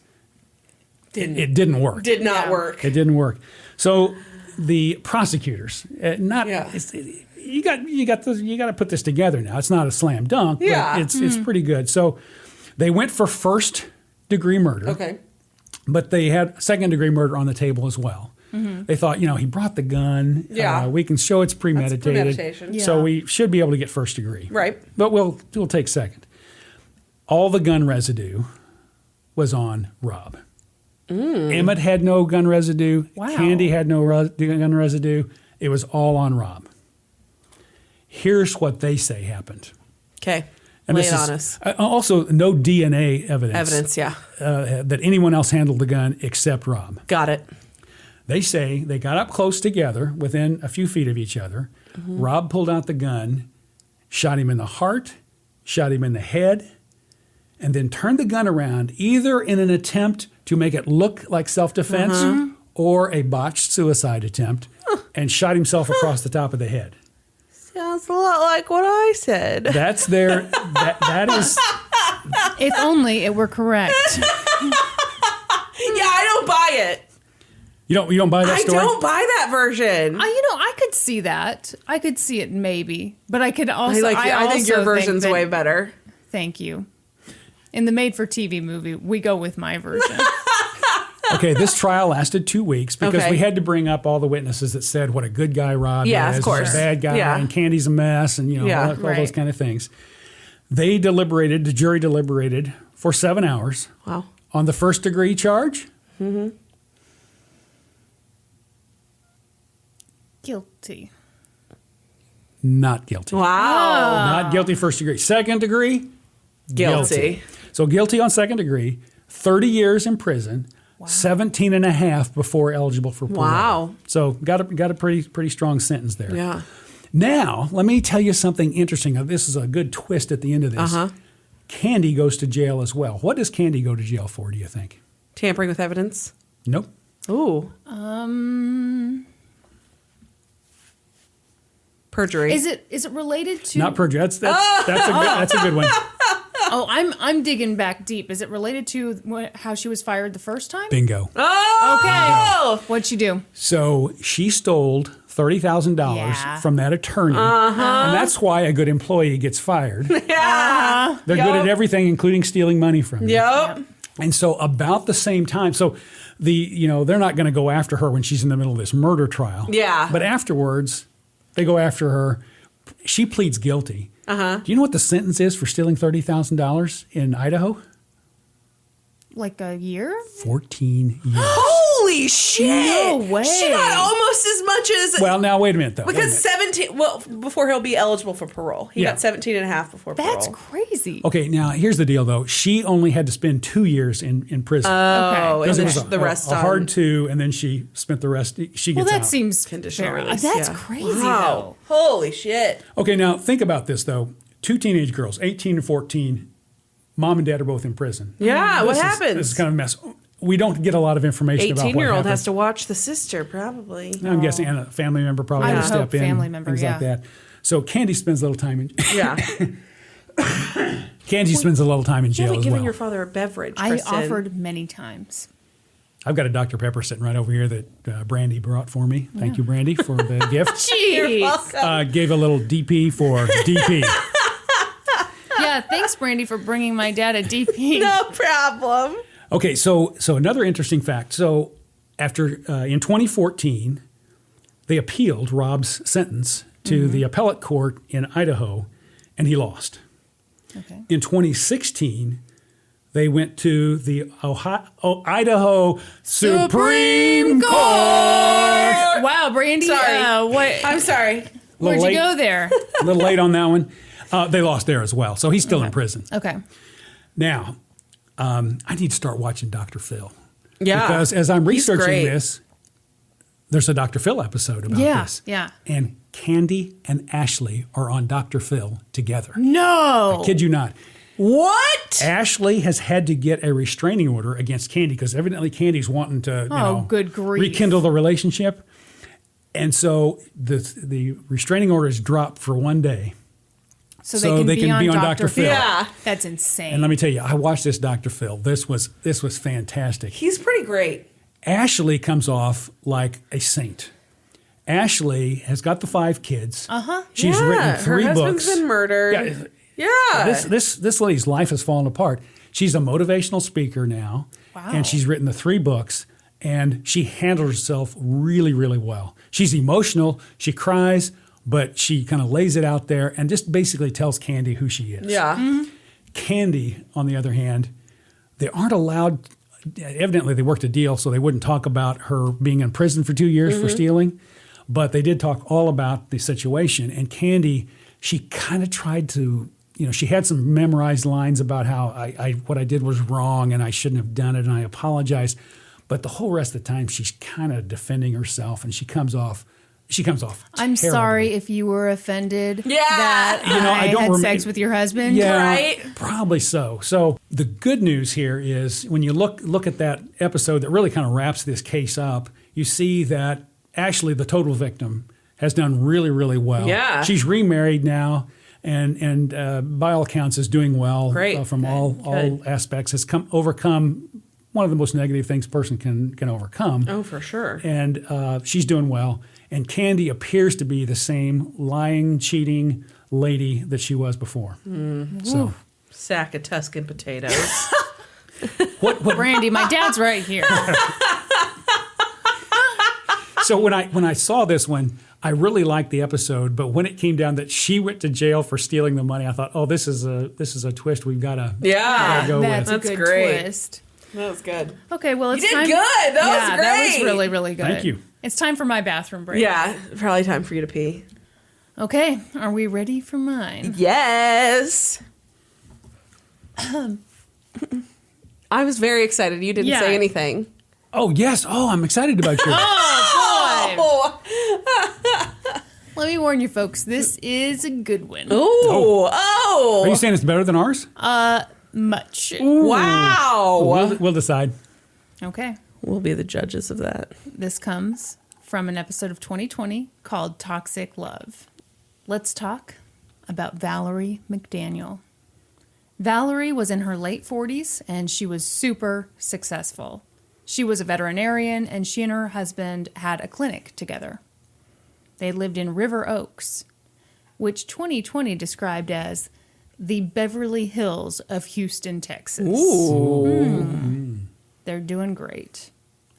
it didn't work. Did not work. It didn't work. So the prosecutors, Yeah. you got to put this together now. It's not a slam dunk, Yeah. but it's pretty good. So they went for first degree murder. Okay. But they had second degree murder on the table as well. They thought, he brought the gun. Yeah. We can show it's premeditated. premeditation. So Yeah. we should be able to get first degree. Right. But we'll take second. All the gun residue was on Rob. Emmett had no gun residue. Wow. Kandi had no gun residue. It was all on Rob. Here's what they say happened. Okay. And Lay this it is on us. Also, no DNA evidence. Yeah. That anyone else handled the gun except Rob. Got it. They say they got up close together, within a few feet of each other. Rob pulled out the gun, shot him in the heart, shot him in the head, and then turned the gun around, either in an attempt to make it look like self-defense or a botched suicide attempt, and shot himself across the top of the head. Sounds a lot like what I said. That's that is. If only it were correct. Yeah, I don't buy it. You don't buy that I story? don't buy that version. I could see that. I could see it maybe, but I could also. I think your version's way better. Thank you. In the made-for-TV movie, we go with my version. Okay, this trial lasted 2 weeks because Okay. we had to bring up all the witnesses that said what a good guy Rob Yeah, is, of course. he's a bad guy, Yeah. and Candy's a mess, and Yeah, all those right. kind of things. The jury deliberated for 7 hours Wow. on the first degree charge. Guilty. Not guilty. Wow. Not guilty first degree. Second degree, Guilty. So guilty on second degree, 30 years in prison, 17 and a half before eligible for parole. Wow. So got a pretty strong sentence there. Yeah. Now, let me tell you something interesting. This is a good twist at the end of this. Kandi goes to jail as well. What does Kandi go to jail for, do you think? Tampering with evidence. Nope. Ooh. Perjury. Is it related to? Not perjury. That's a good one. Oh, I'm digging back deep. Is it related to how she was fired the first time? Bingo. Oh! Okay. What'd she do? So she stole $30,000 Yeah. from that attorney. And that's why a good employee gets fired. Yeah. They're good at everything, including stealing money from you. Yep. And so about the same time, so they're not going to go after her when she's in the middle of this murder trial. Yeah. But afterwards, they go after her. She pleads guilty. Do you know what the sentence is for stealing $30,000 in Idaho? Like a year? 14 years. Holy shit! No way. She got almost as much as Well, now wait a minute though. Wait a because minute. 17. Well, before he'll be eligible for parole, he Yeah. got 17 and a half before That's parole. crazy. Okay, now here's the deal though. She only had to spend 2 years in prison. Oh, and Because it then was the rest a on hard 2, and then she spent the rest. She Well, gets that out. seems conditional fair. release. That's yeah. crazy, Wow. Holy shit! Okay, now think about this though. 2 teenage girls, 18 and 14. Mom and dad are both in prison. Yeah, what This happens? is kind of a mess. We don't get a lot of information about what 18-year-old happened. has to watch the sister, probably. I'm guessing, and a family member probably I had to would step hope in. family member, things like yeah. that. So Kandi spends a little time in. Yeah. Kandi spends a little time in You jail haven't as given well. your father a beverage, I Kristin. offered many times. I've got a Dr. Pepper sitting right over here that Brandi brought for me. Thank you, Brandi, for the gift. You're welcome. Gave a little DP for DP. Yeah, thanks, Brandi, for bringing my dad a DP. No problem. Okay, so another interesting fact. So after in 2014, they appealed Rob's sentence to the appellate court in Idaho, and he lost. Okay. In 2016, they went to the Idaho Supreme Court. Wow, Brandi. Sorry. What? I'm sorry. Where'd you late. go there? A little late on that one. They lost there as well, so he's still in prison. Okay. Now, I need to start watching Dr. Phil. Yeah. Because as I'm He's researching great. this, there's a Dr. Phil episode about Yeah, this. yeah. And Kandi and Ashley are on Dr. Phil together. No. Kid you not. What? Ashley has had to get a restraining order against Kandi because evidently Candy's wanting to good grief. rekindle the relationship. And so the restraining order is dropped for one day. So they can be on Dr. Phil. Yeah. That's insane. And let me tell you, I watched this Dr. Phil. This was fantastic. He's pretty great. Ashley comes off like a saint. Ashley has got the 5 kids. She's written 3 her books. husband's been murdered. Yeah. This lady's life has fallen apart. She's a motivational speaker now. Wow. And she's written the 3 books. And she handles herself really, really well. She's emotional. She cries, but she kind of lays it out there and just basically tells Kandi who she is. Yeah. Mm-hmm. Kandi, on the other hand, they aren't allowed. Evidently, they worked a deal so they wouldn't talk about her being in prison for 2 years for stealing. But they did talk all about the situation. And Kandi, she kind of tried to, she had some memorized lines about how what I did was wrong and I shouldn't have done it and I apologize. But the whole rest of the time, she's kind of defending herself and she comes off I'm terribly. sorry if you were offended Yeah. that I don't had sex with your husband. Yeah, Right? probably so. So the good news here is when you look at that episode that really kind of wraps this case up, you see that Ashley, the total victim, has done really, really well. Yeah. She's remarried now and by all accounts is doing well. Great. From all aspects. Has overcome one of the most negative things a person can overcome. Oh, for sure. And she's doing well. And Kandi appears to be the same lying, cheating lady that she was before. So Sack of Tuscan potatoes. what Brandi, my dad's right here. So when I saw this one, I really liked the episode, but when it came down that she went to jail for stealing the money, I thought, oh, this is a twist we've got to go That's with. a good great. twist. That was good. Okay, well, it's You did time. good. That was great. That was really, really good. Thank you. It's time for my bathroom break. Yeah, probably time for you to pee. Okay, are we ready for mine? Yes. I was very excited. You didn't say anything. Oh, yes. Oh, I'm excited about you. Oh. Let me warn you, folks. This is a good one. Oh. Are you saying it's better than ours? Much. Wow. We'll decide. Okay. We'll be the judges of that. This comes from an episode of 2020 called Toxic Love. Let's talk about Valerie McDaniel. Valerie was in her late 40s and she was super successful. She was a veterinarian and she and her husband had a clinic together. They lived in River Oaks, which 2020 described as the Beverly Hills of Houston, Texas. Ooh. They're doing great.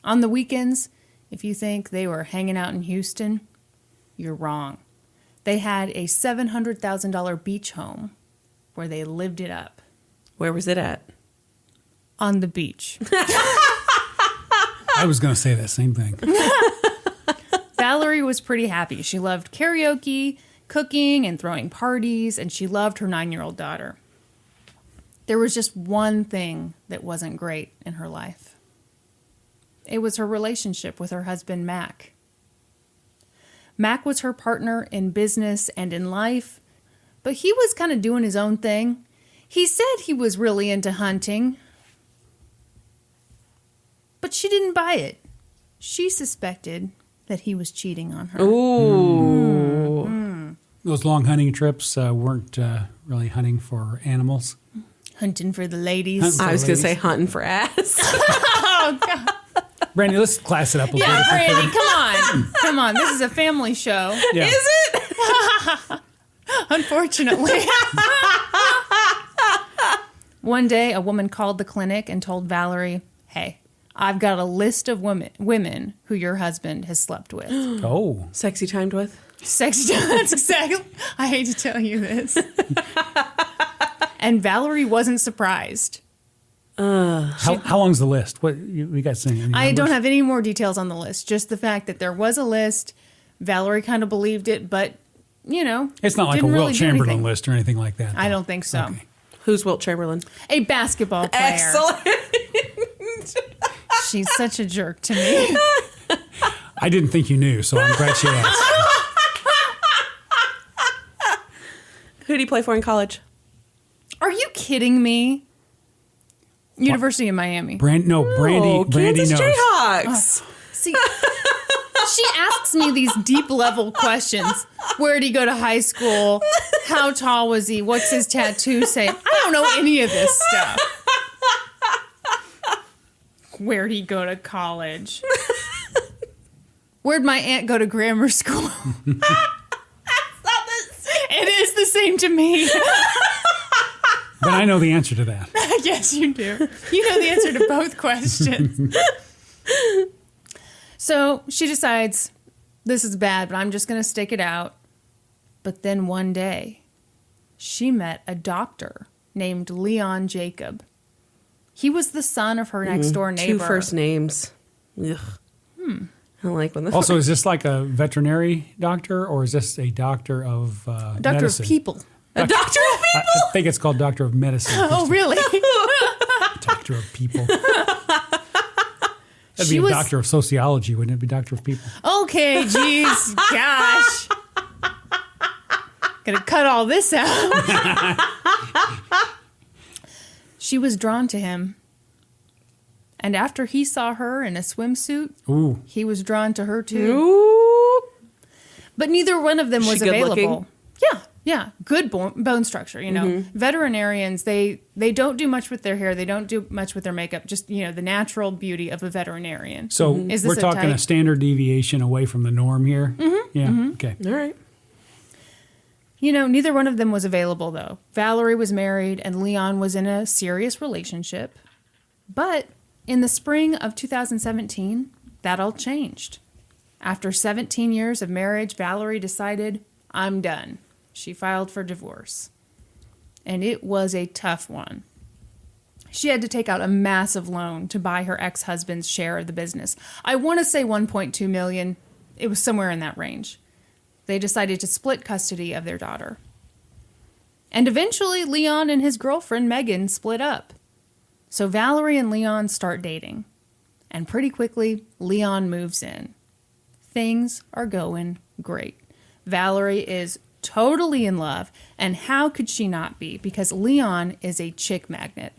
On the weekends, if you think they were hanging out in Houston, you're wrong. They had a $700,000 beach home where they lived it up. Where was it at? On the beach. I was going to say that same thing. Valerie was pretty happy. She loved karaoke, cooking, and throwing parties, and she loved her 9-year-old daughter. There was just one thing that wasn't great in her life. It was her relationship with her husband, Mac. Mac was her partner in business and in life, but he was kind of doing his own thing. He said he was really into hunting, but she didn't buy it. She suspected that he was cheating on her. Ooh. Those long hunting trips weren't really hunting for animals. Hunting for the ladies. I was going to say hunting for ass. Oh, God. Brandi, let's class it up a little Yeah, bit. Brandi, come on. Come on. This is a family show. Yeah. Is it? Unfortunately. One day, a woman called the clinic and told Valerie, hey, I've got a list of women who your husband has slept with. Oh. Sexy timed with? Sexy time. That's exactly. I hate to tell you this. And Valerie wasn't surprised. How long's the list? What we got saying? I don't have any more details on the list. Just the fact that there was a list. Valerie kind of believed it, but, It's not like a didn't Wilt really do Chamberlain anything. list or anything like that. I don't think so. Okay. Who's Wilt Chamberlain? A basketball player. Excellent. She's such a jerk to me. I didn't think you knew, so I'm glad she asked. Who do you play for in college? Are you kidding me? University of Miami. Brandi Kansas knows. Jayhawks. See, She asks me these deep level questions. Where did he go to high school? How tall was he? What's his tattoo say? I don't know any of this stuff. Where'd he go to college? Where'd my aunt go to grammar school? It is the same to me. But I know the answer to that. Yes, you do. You know the answer to both questions. So she decides, this is bad, but I'm just going to stick it out. But then one day, she met a doctor named Leon Jacob. He was the son of her next door neighbor. Two first names. Ugh. I don't like when Also, is this like a veterinary doctor, or is this a doctor of Doctor medicine? of people. A doctor of people? I think it's called doctor of medicine. Oh, really? Doctor of people. That'd She be a was- doctor of sociology, wouldn't it be doctor of people? Okay, geez, gosh. Gonna cut all this out. She was drawn to him. And after he saw her in a swimsuit, Ooh. he was drawn to her too. Ooh. But neither one of them was She good available. looking? Yeah. Good bone structure, you know. Mm-hmm. Veterinarians, they don't do much with their hair. They don't do much with their makeup. Just, you know, the natural beauty of a veterinarian. So Is we're this talking type? a standard deviation away from the norm here? Mm-hmm. Yeah, okay. All right. You know, neither one of them was available, though. Valerie was married and Leon was in a serious relationship. But in the spring of 2017, that all changed. After 17 years of marriage, Valerie decided, I'm done. She filed for divorce. And it was a tough one. She had to take out a massive loan to buy her ex-husband's share of the business. I want to say $1.2 million. It was somewhere in that range. They decided to split custody of their daughter. And eventually, Leon and his girlfriend, Megan, split up. So Valerie and Leon start dating. And pretty quickly, Leon moves in. Things are going great. Valerie is totally in love. And how could she not be? Because Leon is a chick magnet.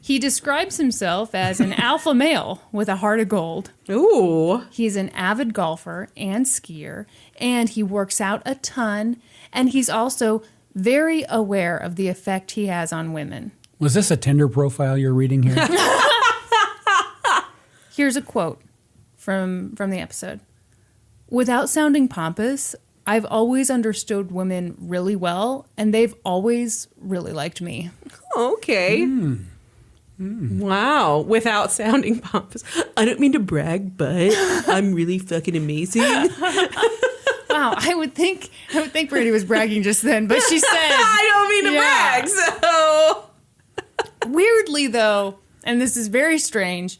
He describes himself as an alpha male with a heart of gold. Ooh. He's an avid golfer and skier, and he works out a ton, and he's also very aware of the effect he has on women. Was this a Tinder profile you're reading here? Here's a quote from the episode. Without sounding pompous, I've always understood women really well, and they've always really liked me. Okay. Wow. Without sounding pompous. I don't mean to brag, but I'm really fucking amazing. Wow, I would think Brandi was bragging just then, but she said I don't mean to brag, so. Weirdly, though, and this is very strange,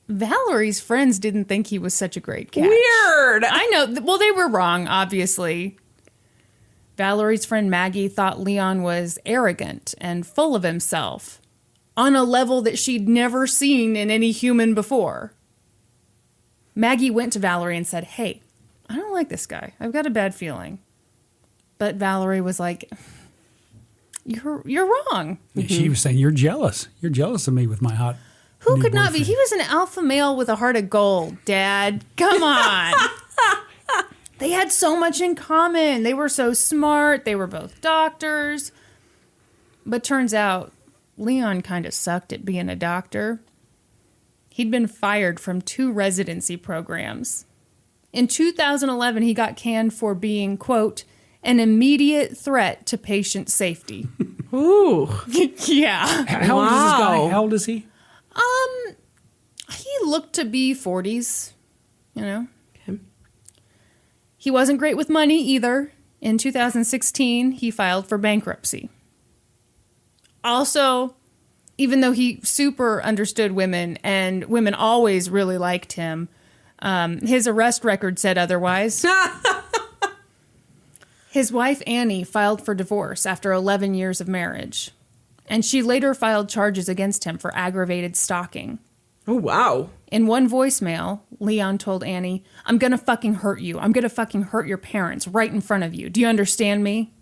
Valerie's friends didn't think he was such a great catch. Weird. I know. Well, they were wrong, obviously. Valerie's friend Maggie thought Leon was arrogant and full of himself on a level that she'd never seen in any human before. Maggie went to Valerie and said, hey, I don't like this guy. I've got a bad feeling. But Valerie was like, you're wrong. She was saying, you're jealous. You're jealous of me with my hot Who new could not be? boyfriend." He was an alpha male with a heart of gold, Dad. Come on. They had so much in common. They were so smart. They were both doctors. But turns out, Leon kind of sucked at being a doctor. He'd been fired from 2 residency programs. In 2011, he got canned for being, quote, an immediate threat to patient safety. Ooh. Yeah. How old is this guy? Wow. How old is he? He looked to be 40s, you know. Okay. He wasn't great with money either. In 2016, he filed for bankruptcy. Also, even though he super understood women and women always really liked him, his arrest record said otherwise. His wife, Annie, filed for divorce after 11 years of marriage. And she later filed charges against him for aggravated stalking. Oh, wow. In one voicemail, Leon told Annie, I'm going to fucking hurt you. I'm going to fucking hurt your parents right in front of you. Do you understand me?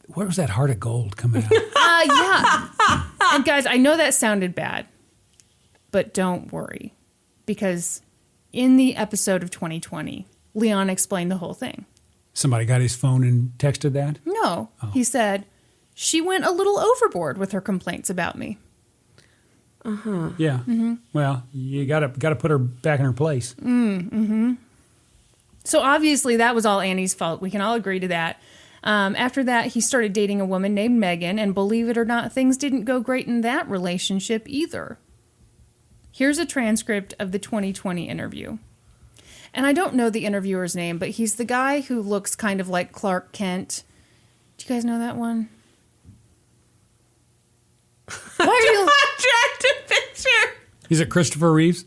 Where was that heart of gold coming out? Yeah. And guys, I know that sounded bad, but don't worry. because in the episode of 2020, Leon explained the whole thing. Somebody got his phone and texted that? No, he said, she went a little overboard with her complaints about me. Yeah. Mm-hmm. Well, you got to put her back in her place. So obviously that was all Annie's fault. We can all agree to that. After that, he started dating a woman named Megan, and believe it or not, things didn't go great in that relationship either. Here's a transcript of the 2020 interview. And I don't know the interviewer's name, but he's the guy who looks kind of like Clark Kent. Do you guys know that one? Why are you... Attractive picture. Is it Christopher Reeves?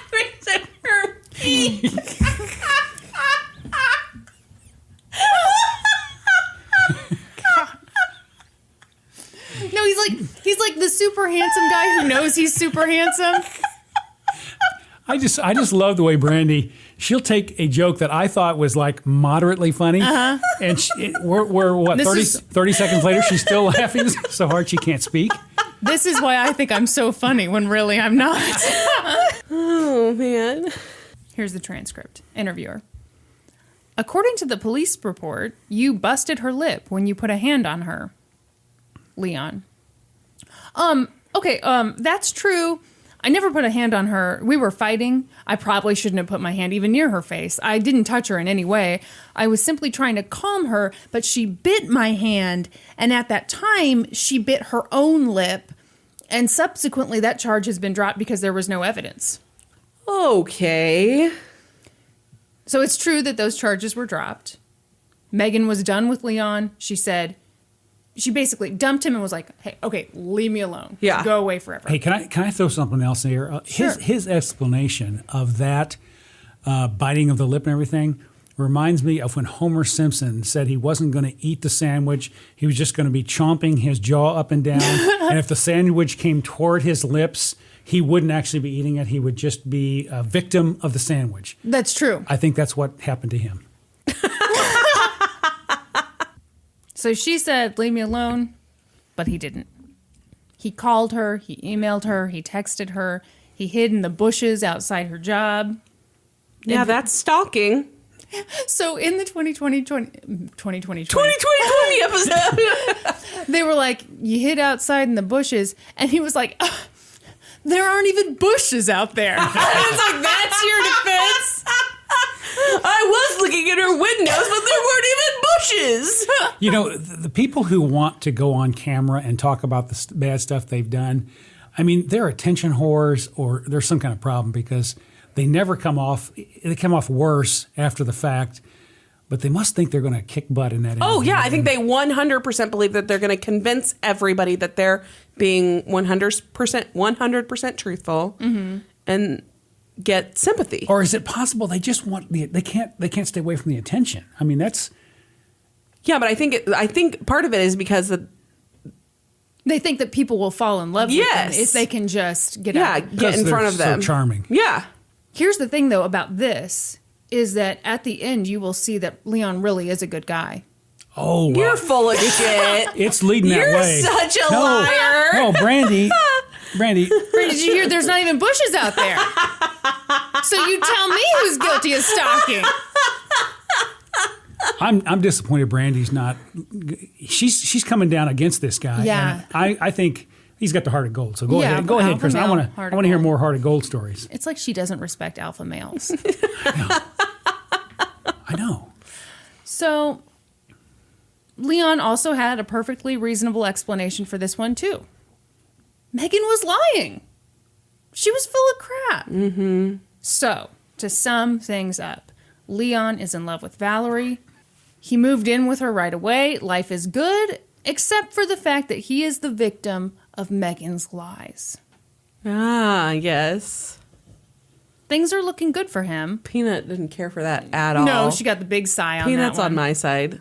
Christopher Reeves. No, he's like the super handsome guy who knows he's super handsome. I just love the way Brandi, she'll take a joke that I thought was like moderately funny, and we're what, 30 seconds later, she's still laughing so hard she can't speak. This is why I think I'm so funny when really I'm not. Oh, man. Here's the transcript. Interviewer. According to the police report, you busted her lip when you put a hand on her. Leon. Okay, that's true. I never put a hand on her. We were fighting. I probably shouldn't have put my hand even near her face. I didn't touch her in any way. I was simply trying to calm her, but she bit my hand, and at that time, she bit her own lip, and subsequently that charge has been dropped because there was no evidence. Okay. So it's true that those charges were dropped. Megan was done with Leon. She said, she basically dumped him and was like, hey, okay, leave me alone. Yeah. Go away forever. Hey, can I throw something else in here? Sure. His explanation of that biting of the lip and everything reminds me of when Homer Simpson said he wasn't going to eat the sandwich. He was just going to be chomping his jaw up and down. And if the sandwich came toward his lips, he wouldn't actually be eating it. He would just be a victim of the sandwich. That's true. I think that's what happened to him. So she said, leave me alone, but he didn't. He called her, he emailed her, he texted her, he hid in the bushes outside her job. Yeah, that's stalking. So in the 2020 episode. they were like, you hid outside in the bushes, and he was like, there aren't even bushes out there. And it's like, that's your defense? I was looking at her windows, but there weren't even bushes. You know, the people who want to go on camera and talk about the bad stuff they've done, I mean, they're attention whores or there's some kind of problem because they never come off, they come off worse after the fact, but they must think they're going to kick butt in that interview. Oh, yeah. I think they 100% believe that they're going to convince everybody that they're being 100% truthful and get sympathy. Or is it possible they just want they can't stay away from the attention? I mean, that's... Yeah, but I think part of it is because they think that people will fall in love with them if they can just get out. Get in front of them. So charming. Yeah. Here's the thing, though, about this is that at the end you will see that Leon really is a good guy. Oh, wow. You're full of shit. It's leading that way. You're such a liar. No, Brandi, Did you hear there's not even bushes out there? So you tell me who's guilty of stalking. I'm disappointed Brandi's not. She's coming down against this guy. Yeah. And I think he's got the heart of gold. So go ahead, Chris. I want to hear more heart of gold stories. It's like she doesn't respect alpha males. I know. So Leon also had a perfectly reasonable explanation for this one too. Megan was lying. She was full of crap. Mm-hmm. So, to sum things up, Leon is in love with Valerie. He moved in with her right away. Life is good, except for the fact that he is the victim of Megan's lies. Ah, yes. Things are looking good for him. Peanut didn't care for that at all. No, she got the big sigh on Peanut's that one. on my side.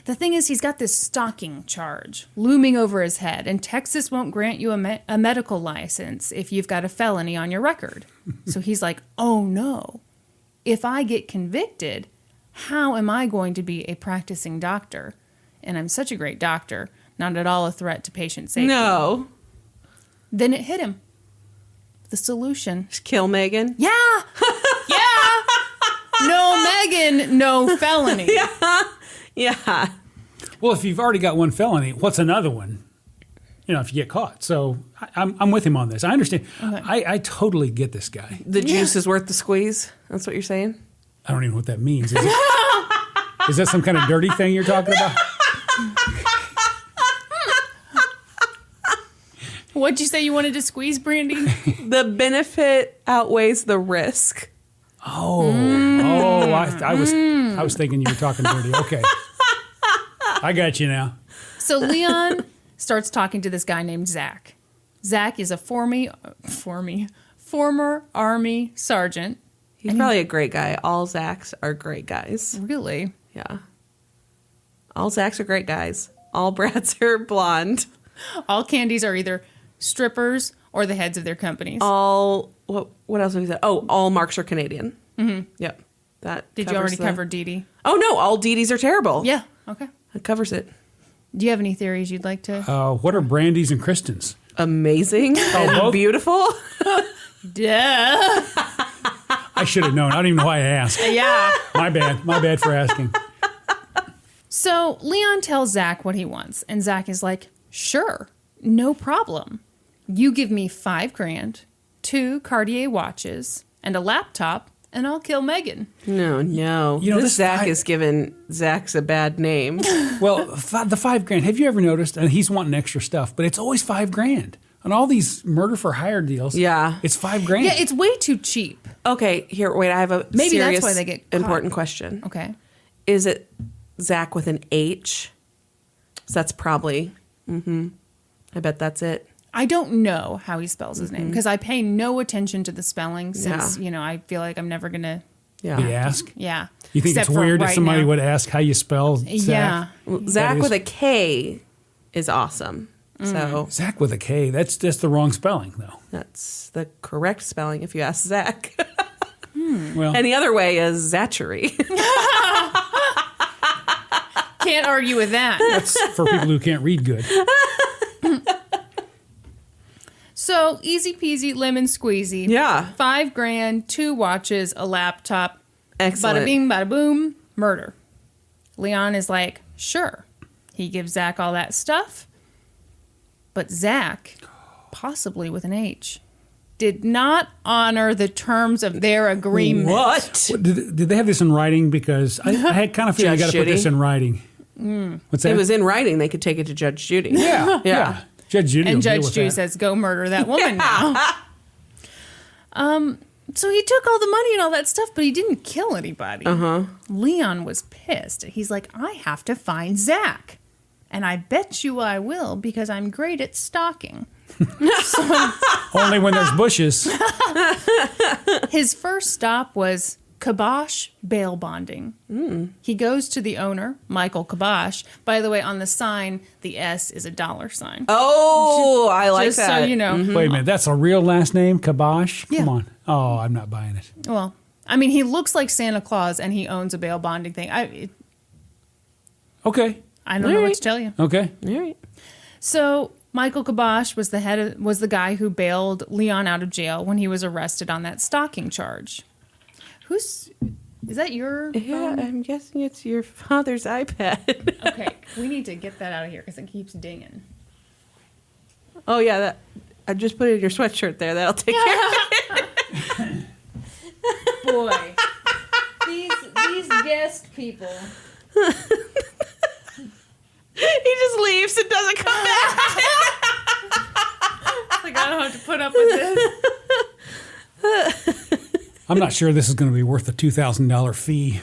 The thing is, he's got this stalking charge looming over his head, and Texas won't grant you a medical license if you've got a felony on your record. So he's like, oh no, if I get convicted, how am I going to be a practicing doctor? And I'm such a great doctor, not at all a threat to patient safety. No. Then it hit him. the solution. Just kill Megan. Yeah. Yeah. No Megan, no felony. Yeah. Well, if you've already got one felony, what's another one? You know, if you get caught. So I'm with him on this. I understand. Okay. I totally get this guy. The juice is worth the squeeze. That's what you're saying? I don't even know what that means. Is that some kind of dirty thing you're talking about? What'd you say you wanted to squeeze, Brandi? The benefit outweighs the risk. Oh, I was thinking you were talking dirty. Okay. I got you now. So Leon starts talking to this guy named Zach. Zach is a former Army sergeant. He's probably a great guy. All Zachs are great guys. Really? Yeah. All Zachs are great guys. All Brads are blonde. All Kandis are either strippers or the heads of their companies. All, what else have we said? Oh, all Marks are Canadian. Mm-hmm. Yep. Did you already cover Dee Dee? Oh, no. All Dee Dees are terrible. Yeah. Okay. That covers it. Do you have any theories you'd like to? What are Brandi's and Kristin's? Amazing and beautiful. Duh. I should have known. I don't even know why I asked. Yeah. My bad for asking. So Leon tells Zach what he wants, and Zach is like, sure, no problem. You give me $5,000, 2 Cartier watches, and a laptop, and I'll kill Megan. No. You know, this Zach is giving Zach's a bad name. Well, the $5,000. Have you ever noticed? And he's wanting extra stuff, but it's always $5,000 on all these murder for hire deals. Yeah, it's $5,000. Yeah, it's way too cheap. Okay, here, wait. I have a Maybe serious, that's why they get caught. important question. Okay, is it Zach with an H? So that's probably. I bet that's it. I don't know how he spells his name because I pay no attention to the spelling since, I feel like I'm never going to be asked. Yeah. You think Except it's weird if somebody now. would ask how you spell Zach? Yeah. Well, Zach with a K is awesome. So Zach with a K, that's just the wrong spelling, though. that's the correct spelling if you ask Zach. Well, Any other way is Zachery. Can't argue with that. that's for people who can't read good. So easy peasy, lemon squeezy. Yeah. $5,000, 2 watches, a laptop. Excellent. Bada bing, bada boom, murder. Leon is like, sure. He gives Zach all that stuff. But Zach, possibly with an H, did not honor the terms of their agreement. What? Did they have this in writing? Because I had kind of feeling I got to put this in writing. What's that? It was in writing. They could take it to Judge Judy. Yeah. Judge Judy. And Judge Judy says, go murder that woman now. So he took all the money and all that stuff, but he didn't kill anybody. Leon was pissed. He's like, I have to find Zach. And I bet you I will because I'm great at stalking. Only when there's bushes. His first stop was Kibosh bail bonding. He goes to the owner, Michael Kibosh. By the way, on the sign, the S is a $sign. Oh, I like Just that. so you know. Wait a minute, that's a real last name, Kibosh? Yeah. Come on. Oh, I'm not buying it. Well, I mean, he looks like Santa Claus, and he owns a bail bonding thing. Okay. I don't know what to tell you. Okay. All right. So Michael Kibosh was the guy who bailed Leon out of jail when he was arrested on that stalking charge. Is that your Yeah, I'm guessing it's your father's iPad. Okay, we need to get that out of here because it keeps dinging. Oh, yeah. I just put it in your sweatshirt there. That'll take care of it. Boy, these guest people. He just leaves and doesn't come back. Like, I don't have to put up with this. I'm not sure this is going to be worth the $2,000 fee.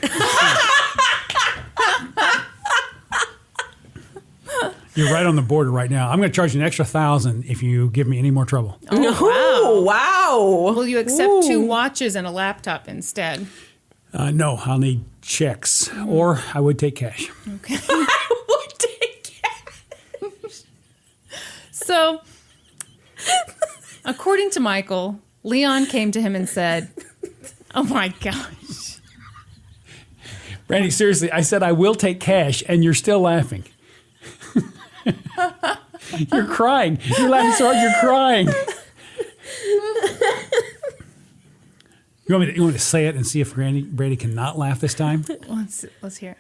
You're right on the border right now. I'm going to charge you an extra $1,000 if you give me any more trouble. Oh, wow. Will you accept 2 watches and a laptop instead? No, I'll need checks, or I would take cash. Okay. I would take cash. So, according to Michael, Leon came to him and said, oh my gosh. Brandi, seriously, I said I will take cash, and you're still laughing. You're crying. You're laughing so hard, you're crying. You want me to say it and see if Brandi can not laugh this time? Let's hear.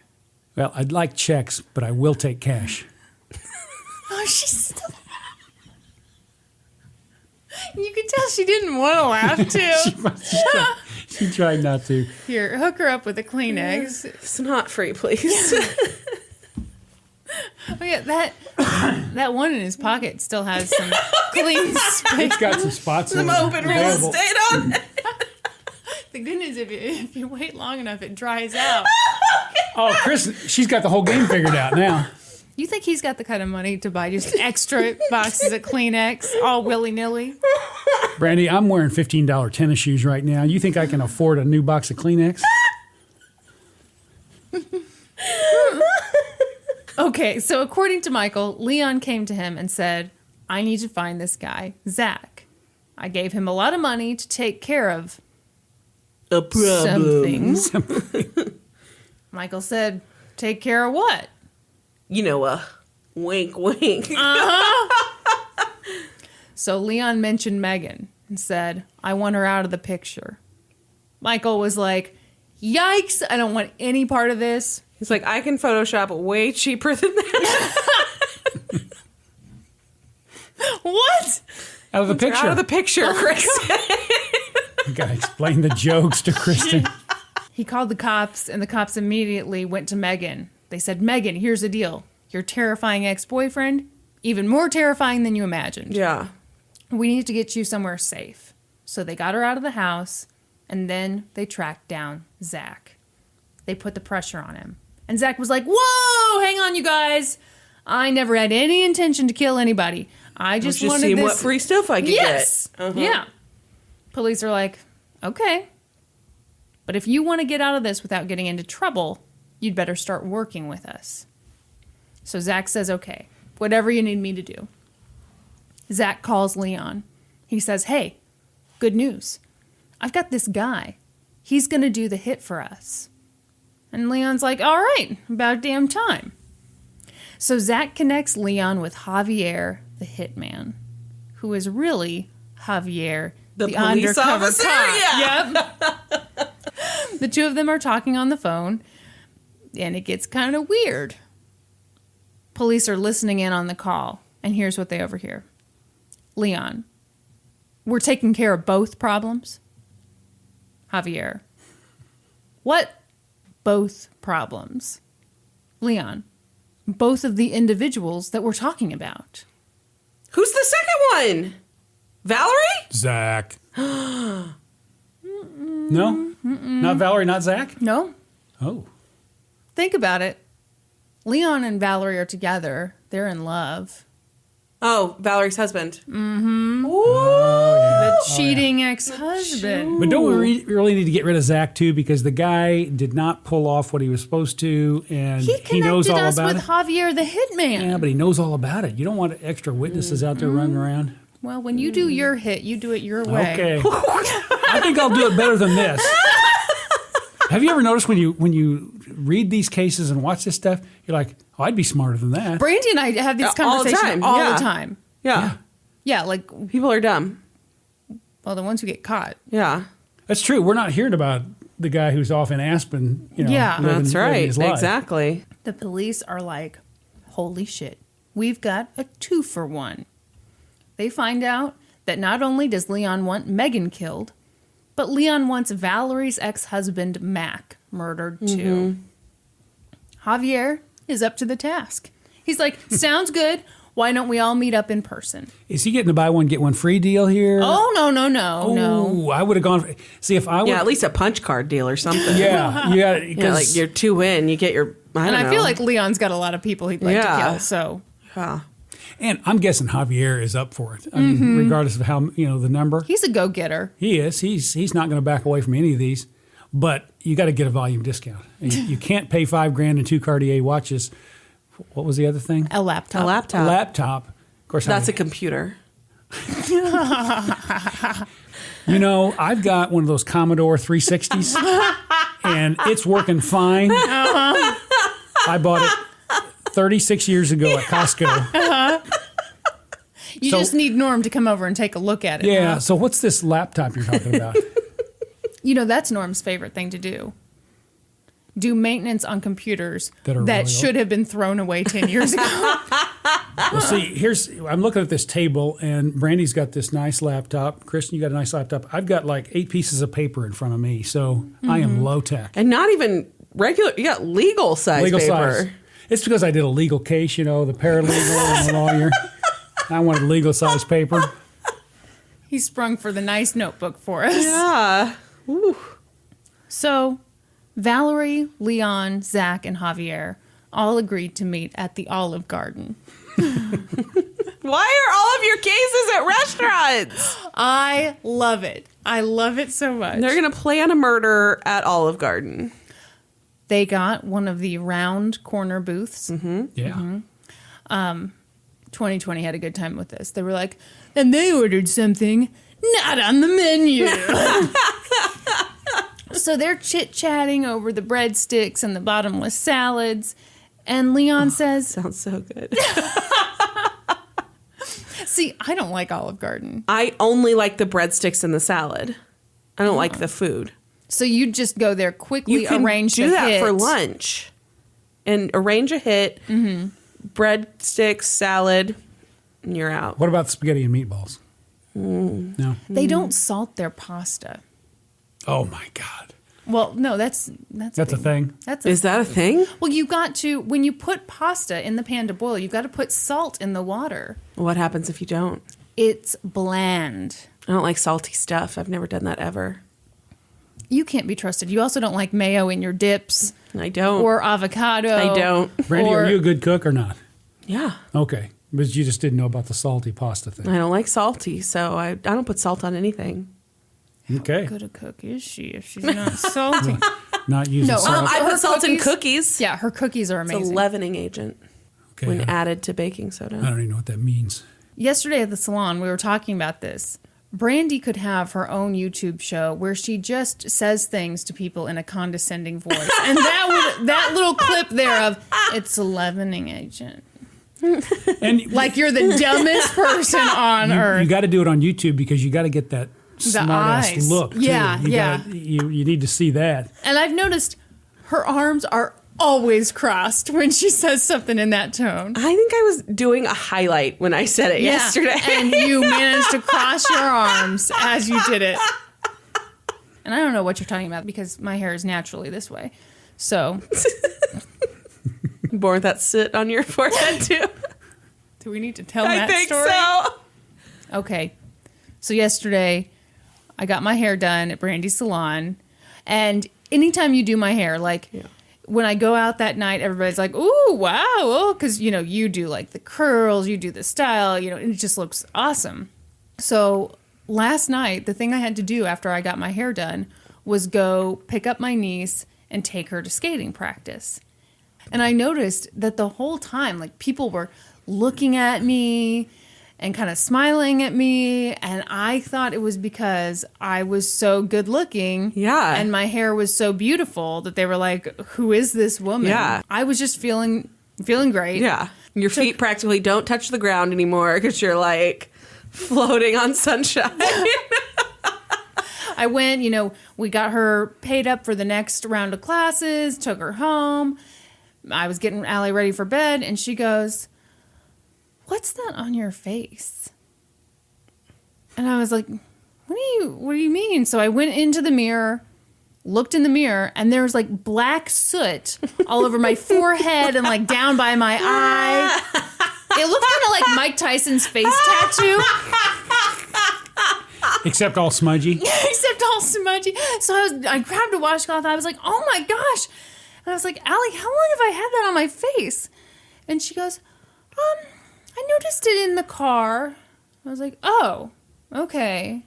Well, I'd like checks, but I will take cash. Oh, she's still... You could tell she didn't want to laugh, too. She tried not to. Here, hook her up with a Kleenex. It's not free, please. Oh, yeah, that one in his pocket still has some clean space. It's got some spots Some in it open real available. estate on it. The good news, if you wait long enough, it dries out. Oh, Chris, she's got the whole game figured out now. You think he's got the kind of money to buy just extra boxes of Kleenex, all willy-nilly? Brandi, I'm wearing $15 tennis shoes right now. You think I can afford a new box of Kleenex? Okay, so according to Michael, Leon came to him and said, I need to find this guy, Zach. I gave him a lot of money to take care of A problem. something. Michael said, take care of what? You know, wink, wink. So Leon mentioned Megan and said, I want her out of the picture. Michael was like, yikes, I don't want any part of this. He's like, I can Photoshop way cheaper than that. What? Out of the picture. Out of the picture, Kristin. You gotta explain the jokes to Kristin. He called the cops, and the cops immediately went to Megan. They said, Megan, here's the deal. Your terrifying ex-boyfriend, even more terrifying than you imagined. Yeah. We need to get you somewhere safe. So they got her out of the house, and then they tracked down Zach. They put the pressure on him. And Zach was like, whoa, hang on, you guys. I never had any intention to kill anybody. I just wanted seeing this. what free stuff I could Yes. get. Uh-huh. Yeah. Police are like, okay. But if you want to get out of this without getting into trouble, you'd better start working with us. So Zach says, okay, whatever you need me to do. Zach calls Leon. He says, hey, good news. I've got this guy. He's going to do the hit for us. And Leon's like, all right, about damn time. So Zach connects Leon with Javier, the hitman, who is really Javier, the police undercover officer? cop. Yeah. Yep. The two of them are talking on the phone, and it gets kind of weird. Police are listening in on the call, and here's what they overhear. Leon, we're taking care of both problems. Javier, what both problems? Leon, both of the individuals that we're talking about. Who's the second one? Valerie? Zach. No? Not Valerie, not Zach? No? Oh. Think about it. Leon and Valerie are together. They're in love. Oh, Valerie's husband. Mm-hmm. Ooh. The cheating ex-husband. But don't we really need to get rid of Zach, too? Because the guy did not pull off what he was supposed to, and He knows connected all us about with it. Javier the hitman. Yeah, but he knows all about it. You don't want extra witnesses out there running around. Well, when you do your hit, you do it your way. Okay. I think I'll do it better than this. Have you ever noticed when you read these cases and watch this stuff, you're like, oh, I'd be smarter than that. Brandi and I have this All the conversation time, all yeah. the time. Yeah. Yeah, like, People are dumb. well, the ones who get caught. Yeah. That's true. We're not hearing about the guy who's off in Aspen. Yeah. That's living right. his life. Exactly. The police are like, holy shit, we've got a 2-for-1. They find out that not only does Leon want Megan killed, but Leon wants Valerie's ex-husband, Mac, murdered too. Javier is up to the task. He's like, sounds good. Why don't we all meet up in person? Is he getting a buy one, get one free deal here? Oh, no. Ooh, I would have gone. See, if I would. Yeah, at least a punch card deal or something. Yeah, you got Yeah, like you're 2 in, you get your. I And don't know. I feel like Leon's got a lot of people he'd like to Yeah. kill, so. Yeah. And I'm guessing Javier is up for it. I mean, regardless of how the number. He's a go-getter. He is. He's not going to back away from any of these. But you got to get a volume discount. And you can't pay $5,000 and 2 Cartier watches. What was the other thing? A laptop. A laptop. A laptop. Of course, That's a computer. I've got one of those Commodore 360s, and it's working fine. I bought it 36 years ago at Costco. You just need Norm to come over and take a look at it. Yeah. huh? So what's this laptop you're talking about? You know, that's Norm's favorite thing to do. Do maintenance on computers that really should have been thrown away 10 years ago. Well, see, I'm looking at this table, and Brandi's got this nice laptop. Kristin, you got a nice laptop. I've got like 8 pieces of paper in front of me, so I am low tech. And not even regular, you got legal size paper. Size. It's because I did a legal case, you know, the paralegal and the lawyer. I wanted legal size paper. He sprung for the nice notebook for us. Yeah. Ooh. So, Valerie, Leon, Zach, and Javier all agreed to meet at the Olive Garden. Why are all of your cases at restaurants? I love it. I love it so much. They're going to plan a murder at Olive Garden. They got one of the round corner booths. Mm-hmm. Yeah. 2020 had a good time with this. They were like, and they ordered something not on the menu. So they're chit-chatting over the breadsticks and the bottomless salads. And Leon says... Sounds so good. See, I don't like Olive Garden. I only like the breadsticks and the salad. I don't like the food. So you just go there quickly, You can arrange do the that hit. for lunch. And arrange a hit, breadsticks, salad, and you're out. What about spaghetti and meatballs? No. They don't salt their pasta. Oh my God. Well, no, that's That's a thing. Is that a thing? Well, you got to, when you put pasta in the pan to boil, you've got to put salt in the water. What happens if you don't? It's bland. I don't like salty stuff. I've never done that ever. You can't be trusted. You also don't like mayo in your dips I don't. or avocado. I don't. Brandi, Or- are you a good cook or not? Yeah. Okay. But you just didn't know about the salty pasta thing. I don't like salty, so I don't put salt on anything. Okay. How good a cook is she if she's not salty? Not using No, salt. I Her put salt in cookies- cookies. Yeah, her cookies are It's amazing. a leavening agent Okay. when I added to baking soda. don't even know what that means. Yesterday at the salon, we were talking about this. Brandi could have her own YouTube show where she just says things to people in a condescending voice. And that little clip there of, it's a leavening agent. And Like you're the dumbest person on earth. you got to do it on YouTube because you got to get that smart ass eyes. look. Too. Yeah, You yeah. gotta- you need to see that. And I've noticed her arms are always crossed when she says something in that tone. I think I was doing a highlight when I said it yesterday. And you managed to cross your arms as you did it. And I don't know what you're talking about because my hair is naturally this way. So, Born with that sit on your forehead too. do we need to tell I that think story? so. Okay. So yesterday, I got my hair done at Brandi's salon. And anytime you do my hair, like when I go out that night, everybody's like, ooh, wow. Oh, because, you know, you do like the curls, you do the style, you know, and it just looks awesome. So last night, the thing I had to do after I got my hair done was go pick up my niece and take her to skating practice. And I noticed that the whole time, like people were looking at me and kind of smiling at me. And I thought it was because I was so good looking. Yeah. And my hair was so beautiful that they were like, who is this woman? Yeah. I was just feeling great. Yeah. Your feet practically don't touch the ground anymore because you're like floating on sunshine. I went, you know, we got her paid up for the next round of classes, took her home. I was getting Allie ready for bed, and she goes, what's that on your face? And I was like, what do you mean? So I went into the mirror, looked in the mirror, and there was like black soot all over my forehead and like down by my eye. It looked kind of like Mike Tyson's face tattoo. Except all smudgy. Except all smudgy. So I grabbed a washcloth. I was like, oh my gosh. And I was like, Allie, how long have I had that on my face? And she goes, I noticed it in the car. I was like, oh, okay.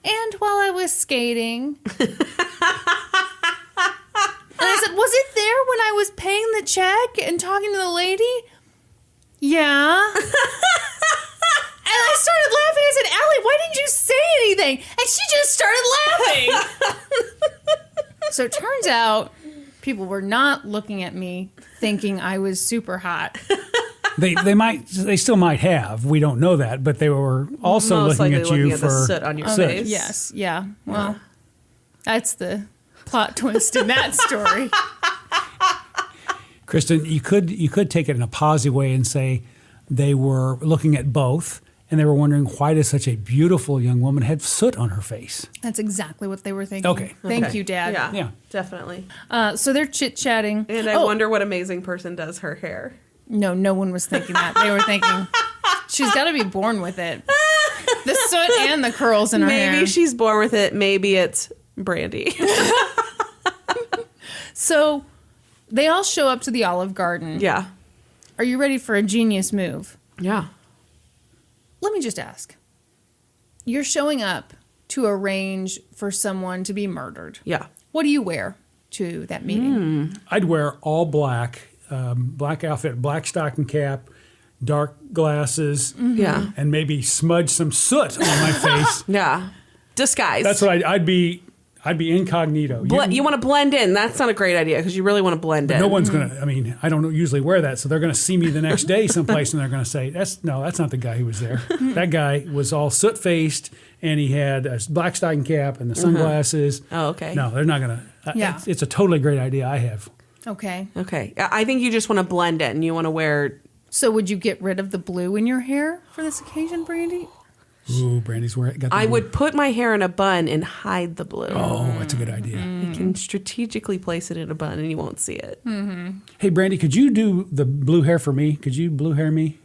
And while I was skating. And I said, was it there when I was paying the check and talking to the lady? Yeah. And I started laughing. I said, Allie, why didn't you say anything? And she just started laughing. So it turns out people were not looking at me thinking I was super hot. They still might have. We don't know that, but they were also Most looking likely at you looking at for the soot on your face. Yes. Yeah. Well, That's the plot twist in that story. Kristin, you could take it in a positive way and say they were looking at both and they were wondering why does such a beautiful young woman have soot on her face? That's exactly what they were thinking. Okay. Thank you, Dad. Yeah, definitely. So they're chit-chatting. And I wonder what amazing person does her hair. No one was thinking that. They were thinking, she's got to be born with it. The soot and the curls in her hair. Maybe she's born with it. Maybe it's Brandi. So they all show up to the Olive Garden. Yeah. Are you ready for a genius move? Yeah. Let me just ask. You're showing up to arrange for someone to be murdered. Yeah. What do you wear to that meeting? I'd wear all black, black outfit, black stocking cap, dark glasses, Yeah. and maybe smudge some soot on my face. Yeah. Disguise. That's what I'd be incognito. You want to blend in. That's not a great idea because you really want to blend in. No one's going to, I mean, I don't usually wear that, so they're going to see me the next day someplace and they're going to say, that's not the guy who was there. That guy was all soot-faced and he had a black stocking cap and the sunglasses. Oh, okay. No, they're not going to. Yeah. It's a totally great idea I have. Okay. Okay. I think you just want to blend in. You want to wear... So would you get rid of the blue in your hair for this occasion, Brandi? Ooh, Brandy's got the I blue. would put my hair in a bun and hide the blue. Oh, that's a good idea. You can strategically place it in a bun and you won't see it. Hey, Brandi, could you do the blue hair for me? Could you blue hair me?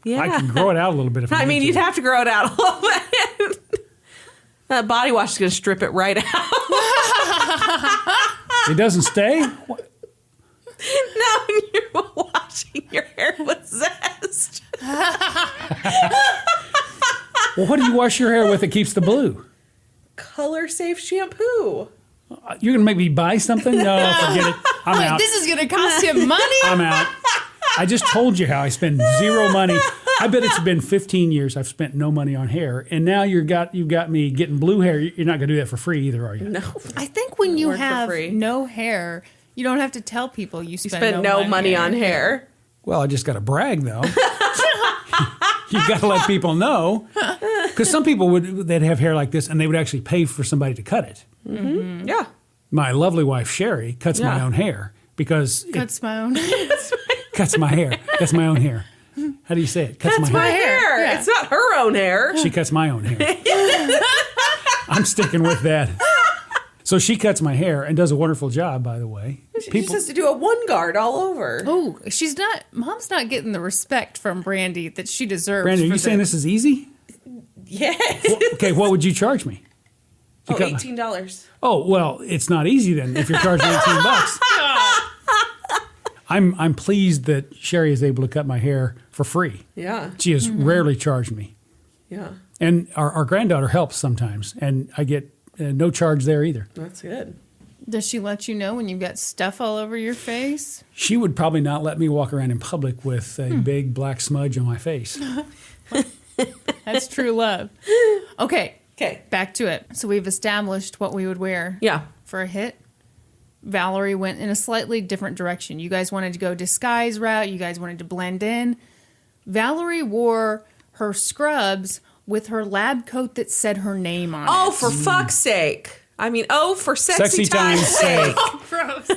Yeah. I can grow it out a little bit if I I mean, need you'd to. have to grow it out a little bit. That body wash is going to strip it right out. It doesn't stay? What? Now you're washing your hair with zest. Well, what do you wash your hair with that keeps the blue? Color safe shampoo. You're going to make me buy something? No, forget it. I'm out. This is going to cost you money. I'm out. I just told you how I spend zero money. I bet it's been 15 years I've spent no money on hair, and now you've got me getting blue hair. You're not going to do that for free either, are you? No. I think when you Work for have free. no hair, you don't have to tell people you spend, Spend no money on hair. Well, I just got to brag, though. You've got to let people know. Because some people they'd have hair like this, and they would actually pay for somebody to cut it. Mm-hmm. Yeah. My lovely wife, Sherry, cuts my Yeah. own hair because Cuts my own. cuts my hair. That's my own hair. How do you say it? Cuts That's my hair. Yeah. It's not her own hair. She cuts my own hair. I'm sticking with that. So she cuts my hair and does a wonderful job, by the way. She just has to do a one guard all over. Oh, Mom's not getting the respect from Brandi that she deserves. Brandon, are for you saying this is easy? Yes. Okay, what would you charge me? Oh, cut my- $18. Oh, well, it's not easy then if you're charging $18. I'm pleased that Sherry is able to cut my hair for free. Yeah. She has rarely charged me. Yeah. And our granddaughter helps sometimes, and I get no charge there either. That's good. Does she let you know when you've got stuff all over your face? She would probably not let me walk around in public with a big black smudge on my face. That's true love. Okay, Okay. back to it. So we've established what we would wear Yeah. for a hit. Valerie went in a slightly different direction. You guys wanted to go disguise route. You guys wanted to blend in. Valerie wore her scrubs with her lab coat that said her name on it. Oh, for fuck's sake. I mean, for sexy time's sake. Gross.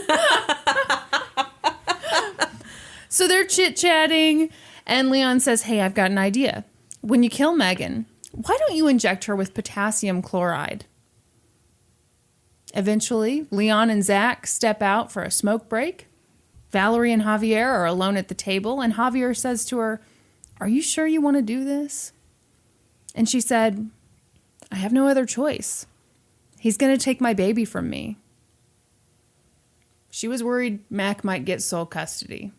So they're chit-chatting, and Leon says, hey, I've got an idea. When you kill Megan, why don't you inject her with potassium chloride? Eventually, Leon and Zach step out for a smoke break. Valerie and Javier are alone at the table, and Javier says to her, are you sure you want to do this? And she said, I have no other choice. He's going to take my baby from me. She was worried Mac might get sole custody,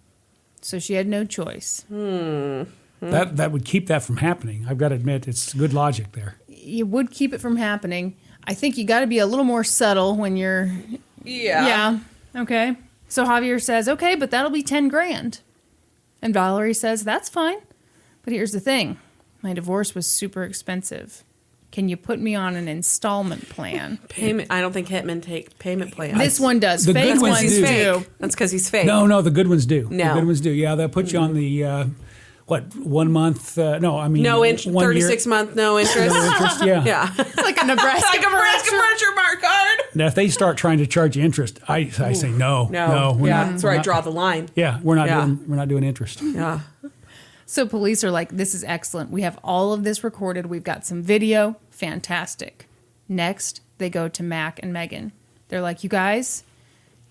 so she had no choice. That would keep that from happening. I've got to admit, it's good logic there. You would keep it from happening. I think you got to be a little more subtle when you're... Yeah. Yeah, okay. So Javier says, okay, but that'll be 10 grand. And Valerie says, that's fine. But here's the thing. My divorce was super expensive. Can you put me on an installment plan? Payment. I don't think hitmen take payment plans. This one does. The Fake good ones ones do. do. That's because he's fake. No, the good ones do. No. The good ones do. Yeah, they'll put you on the, 1 month? No, I mean... No interest. 1 year. 36 month, no interest. No interest, yeah. Yeah. It's like a Nebraska Like a Nebraska furniture mart card. Now, if they start trying to charge you interest, I say no. We're yeah, not, that's where I draw the line. Yeah, we're not doing interest. Yeah. So police are like, this is excellent. We have all of this recorded. We've got some video. Fantastic. Next, they go to Mac and Megan. They're like, you guys,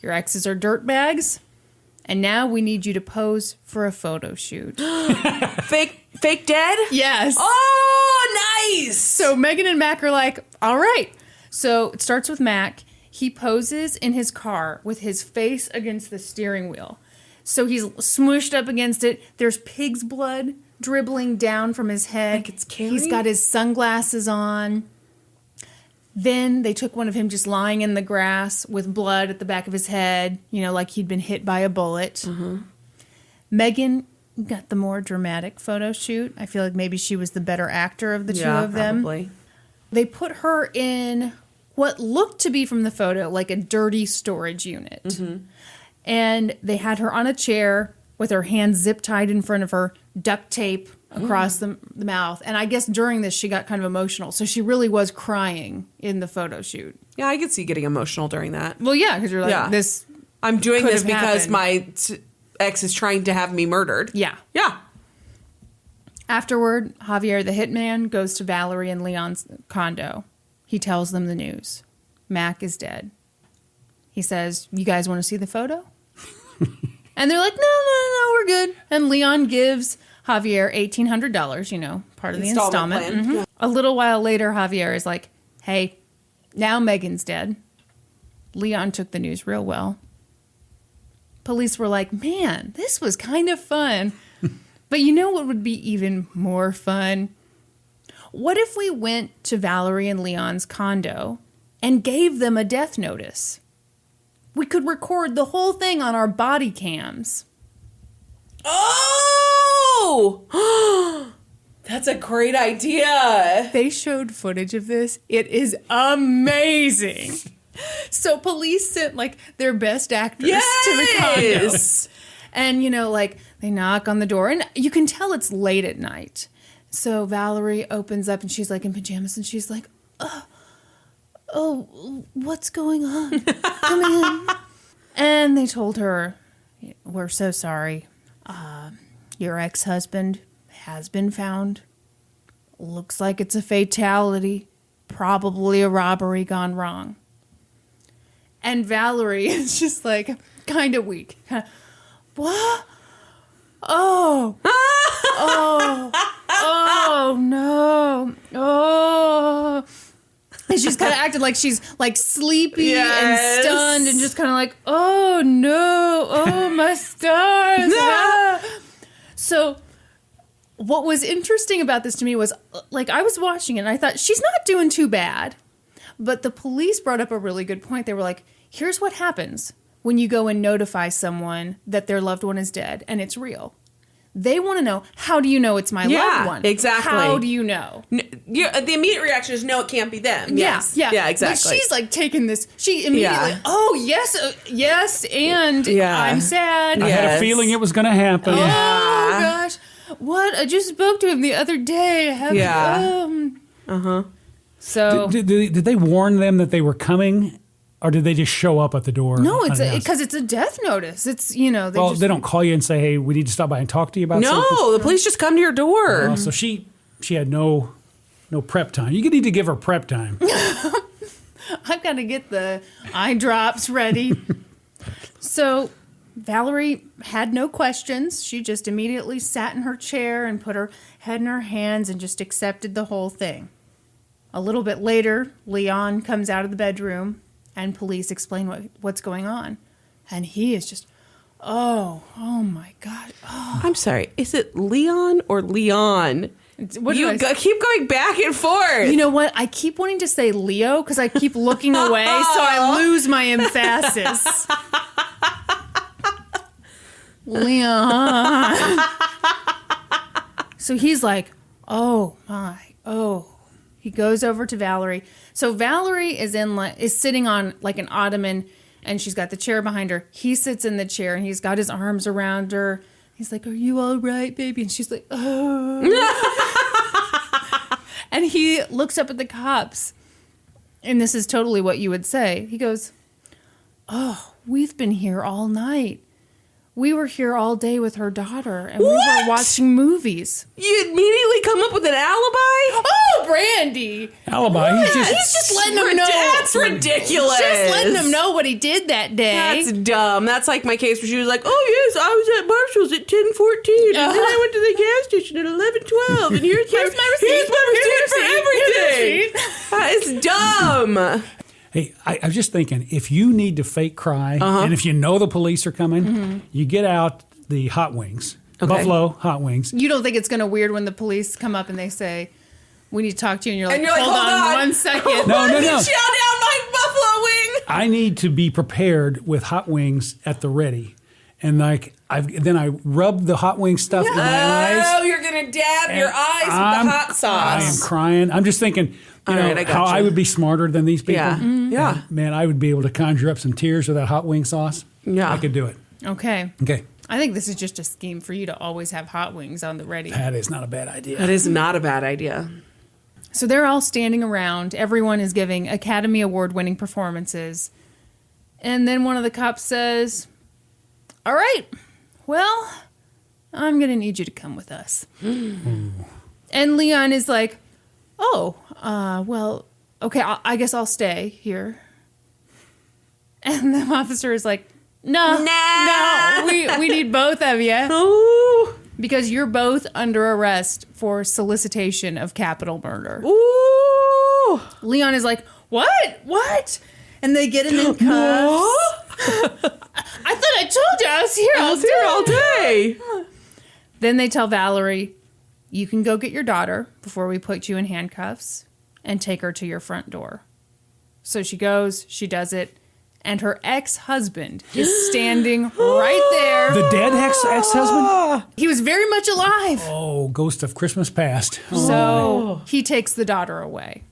your exes are dirtbags. And now we need you to pose for a photo shoot. Fake dead? Yes. Oh, nice. So Megan and Mac are like, all right. So it starts with Mac. He poses in his car with his face against the steering wheel. So he's smooshed up against it. There's pig's blood dribbling down from his head. Like it's caring? He's got his sunglasses on. Then they took one of him just lying in the grass with blood at the back of his head, like he'd been hit by a bullet. Mm-hmm. Megan got the more dramatic photo shoot. I feel like maybe she was the better actor of the two of them. Probably. They put her in what looked to be from the photo like a dirty storage unit. Mm-hmm. And they had her on a chair with her hands zip tied in front of her, duct tape across the mouth. And I guess during this, she got kind of emotional. So she really was crying in the photo shoot. Yeah, I could see getting emotional during that. Well, yeah, because you're like, this. I'm doing this because happened. my ex is trying to have me murdered. Yeah. Yeah. Afterward, Javier, the hitman, goes to Valerie and Leon's condo. He tells them the news. Mac is dead. He says, you guys want to see the photo? And they're like, no, we're good. And Leon gives Javier $1,800, part of the installment. Plan. Mm-hmm. Yeah. A little while later, Javier is like, hey, now Megan's dead. Leon took the news real well. Police were like, man, this was kind of fun. But you know what would be even more fun? What if we went to Valerie and Leon's condo and gave them a death notice? We could record the whole thing on our body cams. Oh! That's a great idea. They showed footage of this. It is amazing. So police sent their best actors to the condo. And, they knock on the door and you can tell it's late at night. So Valerie opens up and she's in pajamas and she's like, oh, what's going on? Come in. And they told her, we're so sorry. Your ex-husband has been found. Looks like it's a fatality. Probably a robbery gone wrong. And Valerie is just kind of weak. What? Oh. Oh, no. Oh. And she's kind of acting like she's sleepy and stunned and just kind of oh no, oh my stars. So what was interesting about this to me was I was watching it and I thought she's not doing too bad. But the police brought up a really good point. They were like, here's what happens when you go and notify someone that their loved one is dead and it's real. They want to know, how do you know it's my loved one? Exactly. How do you know? The immediate reaction is, no, it can't be them. Yes. Yeah, exactly. But she's taking this. She immediately, oh, yes, and I'm sad. I had a feeling it was going to happen. Oh, gosh. What? I just spoke to him the other day. So. Did they warn them that they were coming? Or did they just show up at the door? No, it's because it's a death notice. It's, they don't call you and say, hey, we need to stop by and talk to you about something? No, the police just come to your door. So she had no prep time. You need to give her prep time. I've got to get the eye drops ready. So Valerie had no questions. She just immediately sat in her chair and put her head in her hands and just accepted the whole thing. A little bit later, Leon comes out of the bedroom and police explain what's going on. And he is just, oh my God. Oh. I'm sorry. Is it Leon or Leon? Keep going back and forth. You know what? I keep wanting to say Leo because I keep looking away, so I lose my emphasis. Leon. So he's like, oh my, oh. He goes over to Valerie. So Valerie is sitting on an ottoman, and she's got the chair behind her. He sits in the chair, and he's got his arms around her. He's like, "Are you all right, baby?" And she's like, "Oh." And he looks up at the cops, And this is totally what you would say. He goes, "Oh, we've been here all night. We were here all day with her daughter, and we were watching movies." You immediately come up with an alibi? Oh, Brandi! Alibi. He's He's just letting them know. That's ridiculous. Just letting them know what he did that day. That's dumb. That's like my case where she was like, "Oh yes, I was at Marshall's at 10:14, and then I went to the gas station at 11:12, and here's my receipt for everything." That is dumb. Hey, I was just thinking, if you need to fake cry, and if you know the police are coming, you get out the hot wings, Buffalo hot wings. You don't think it's going to weird when the police come up and they say, "We need to talk to you," and you're like, And you're like, hold on "Hold on. 1 second. No. Chow down my buffalo wing. I need to be prepared with hot wings at the ready. And then I rub the hot wing stuff in my eyes. Oh, you're going to dab your eyes with the hot sauce. I am crying. I'm just thinking, All right, I how gotcha. I would be smarter than these people. Yeah. Yeah. Man, I would be able to conjure up some tears with that hot wing sauce. Yeah. I could do it. Okay. Okay. I think this is just a scheme for you to always have hot wings on the ready. That is not a bad idea. That is not a bad idea. So they're all standing around. Everyone is giving Academy Award-winning performances. And then one of the cops says, "All right, well, I'm going to need you to come with us." And Leon is like, "Oh, well, okay, I guess I'll stay here." And the officer is like, No, we need both of you. Ooh. Because you're both under arrest for solicitation of capital murder. Ooh. Leon is like, What? And they get him in cuffs. I thought I told you I was here all day. Then they tell Valerie, "You can go get your daughter before we put you in handcuffs and take her to your front door." So she goes, she does it, and her ex-husband is standing right there. The dead ex-husband? He was very much alive. Oh, ghost of Christmas past. So he takes the daughter away,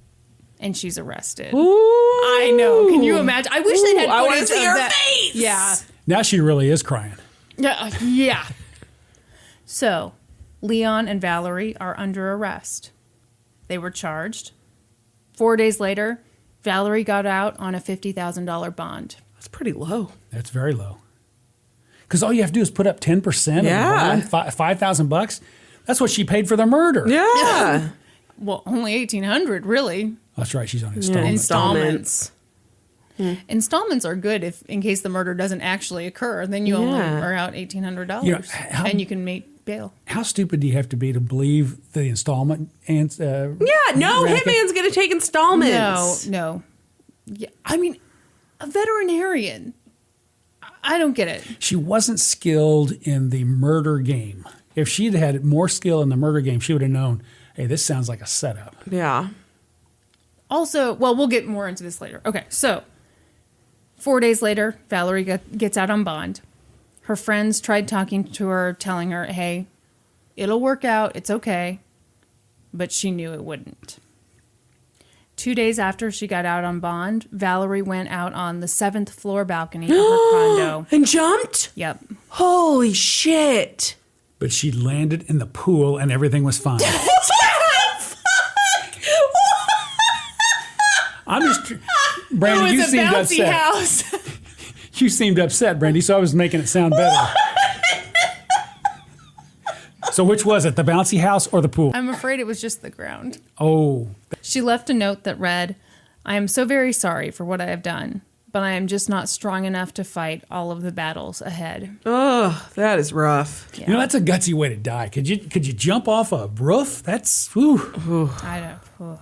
and she's arrested. Ooh. I know. Can you imagine? I wish they had I footage want to see of her that. face. Yeah. Now she really is crying. Yeah. So, Leon and Valerie are under arrest. They were charged. 4 days later, Valerie got out on a $50,000 bond. That's pretty low. That's very low. Because all you have to do is put up 10% of the bond, $5,000. That's what she paid for the murder. Yeah. Well, only $1,800, really. That's right. She's on Installments. Installments are good if, in case the murder doesn't actually occur, then you only are out $1,800, You know, and you can make bail. How stupid do you have to be to believe the installment? No hitman's going to take installments. No. Yeah, I mean, a veterinarian. I don't get it. She wasn't skilled in the murder game. If she'd had more skill in the murder game, she would have known, hey, this sounds like a setup. Yeah. Also, well, we'll get more into this later. Okay, so 4 days later, Valerie gets out on bond. Her friends tried talking to her, telling her, hey, it'll work out, it's okay. But she knew it wouldn't. 2 days after she got out on bond, Valerie went out on the 7th floor balcony of her condo. And jumped? Yep. Holy shit. But she landed in the pool and everything was fine. I'm just... Brandi, you seemed upset. House. You seemed upset, Brandi, so I was making it sound better. So which was it, the bouncy house or the pool? I'm afraid it was just the ground. Oh. She left a note that read, I am so very sorry for what I have done, but I am just not strong enough to fight all of the battles ahead. Oh, that is rough. Yeah. You know, that's a gutsy way to die. Could you jump off a roof? That's, whew. I don't.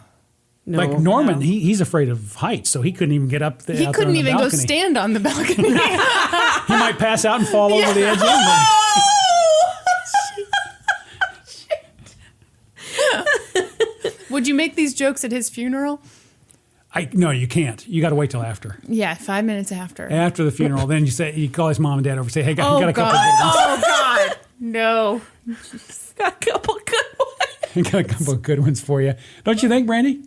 No, like Norman, he's afraid of heights, so he couldn't even get up there. He couldn't even go stand on the balcony. He might pass out and fall over the edge of it. Would you make these jokes at his funeral? No, you can't. You got to wait till after. Yeah, 5 minutes after. After the funeral, then you call his mom and dad over and say, hey, got a couple Oh, God. No. Got a couple good ones. got a couple of good ones for you. Don't you think, Brandi?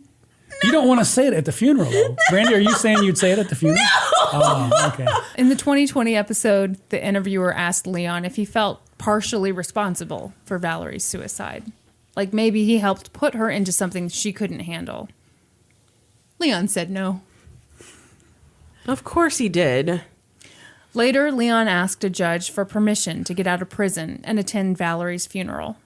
You don't want to say it at the funeral, though. Brandi, are you saying you'd say it at the funeral? No! Oh, okay. In the 2020 episode, the interviewer asked Leon if he felt partially responsible for Valerie's suicide. Like maybe he helped put her into something she couldn't handle. Leon said no. Of course he did. Later, Leon asked a judge for permission to get out of prison and attend Valerie's funeral.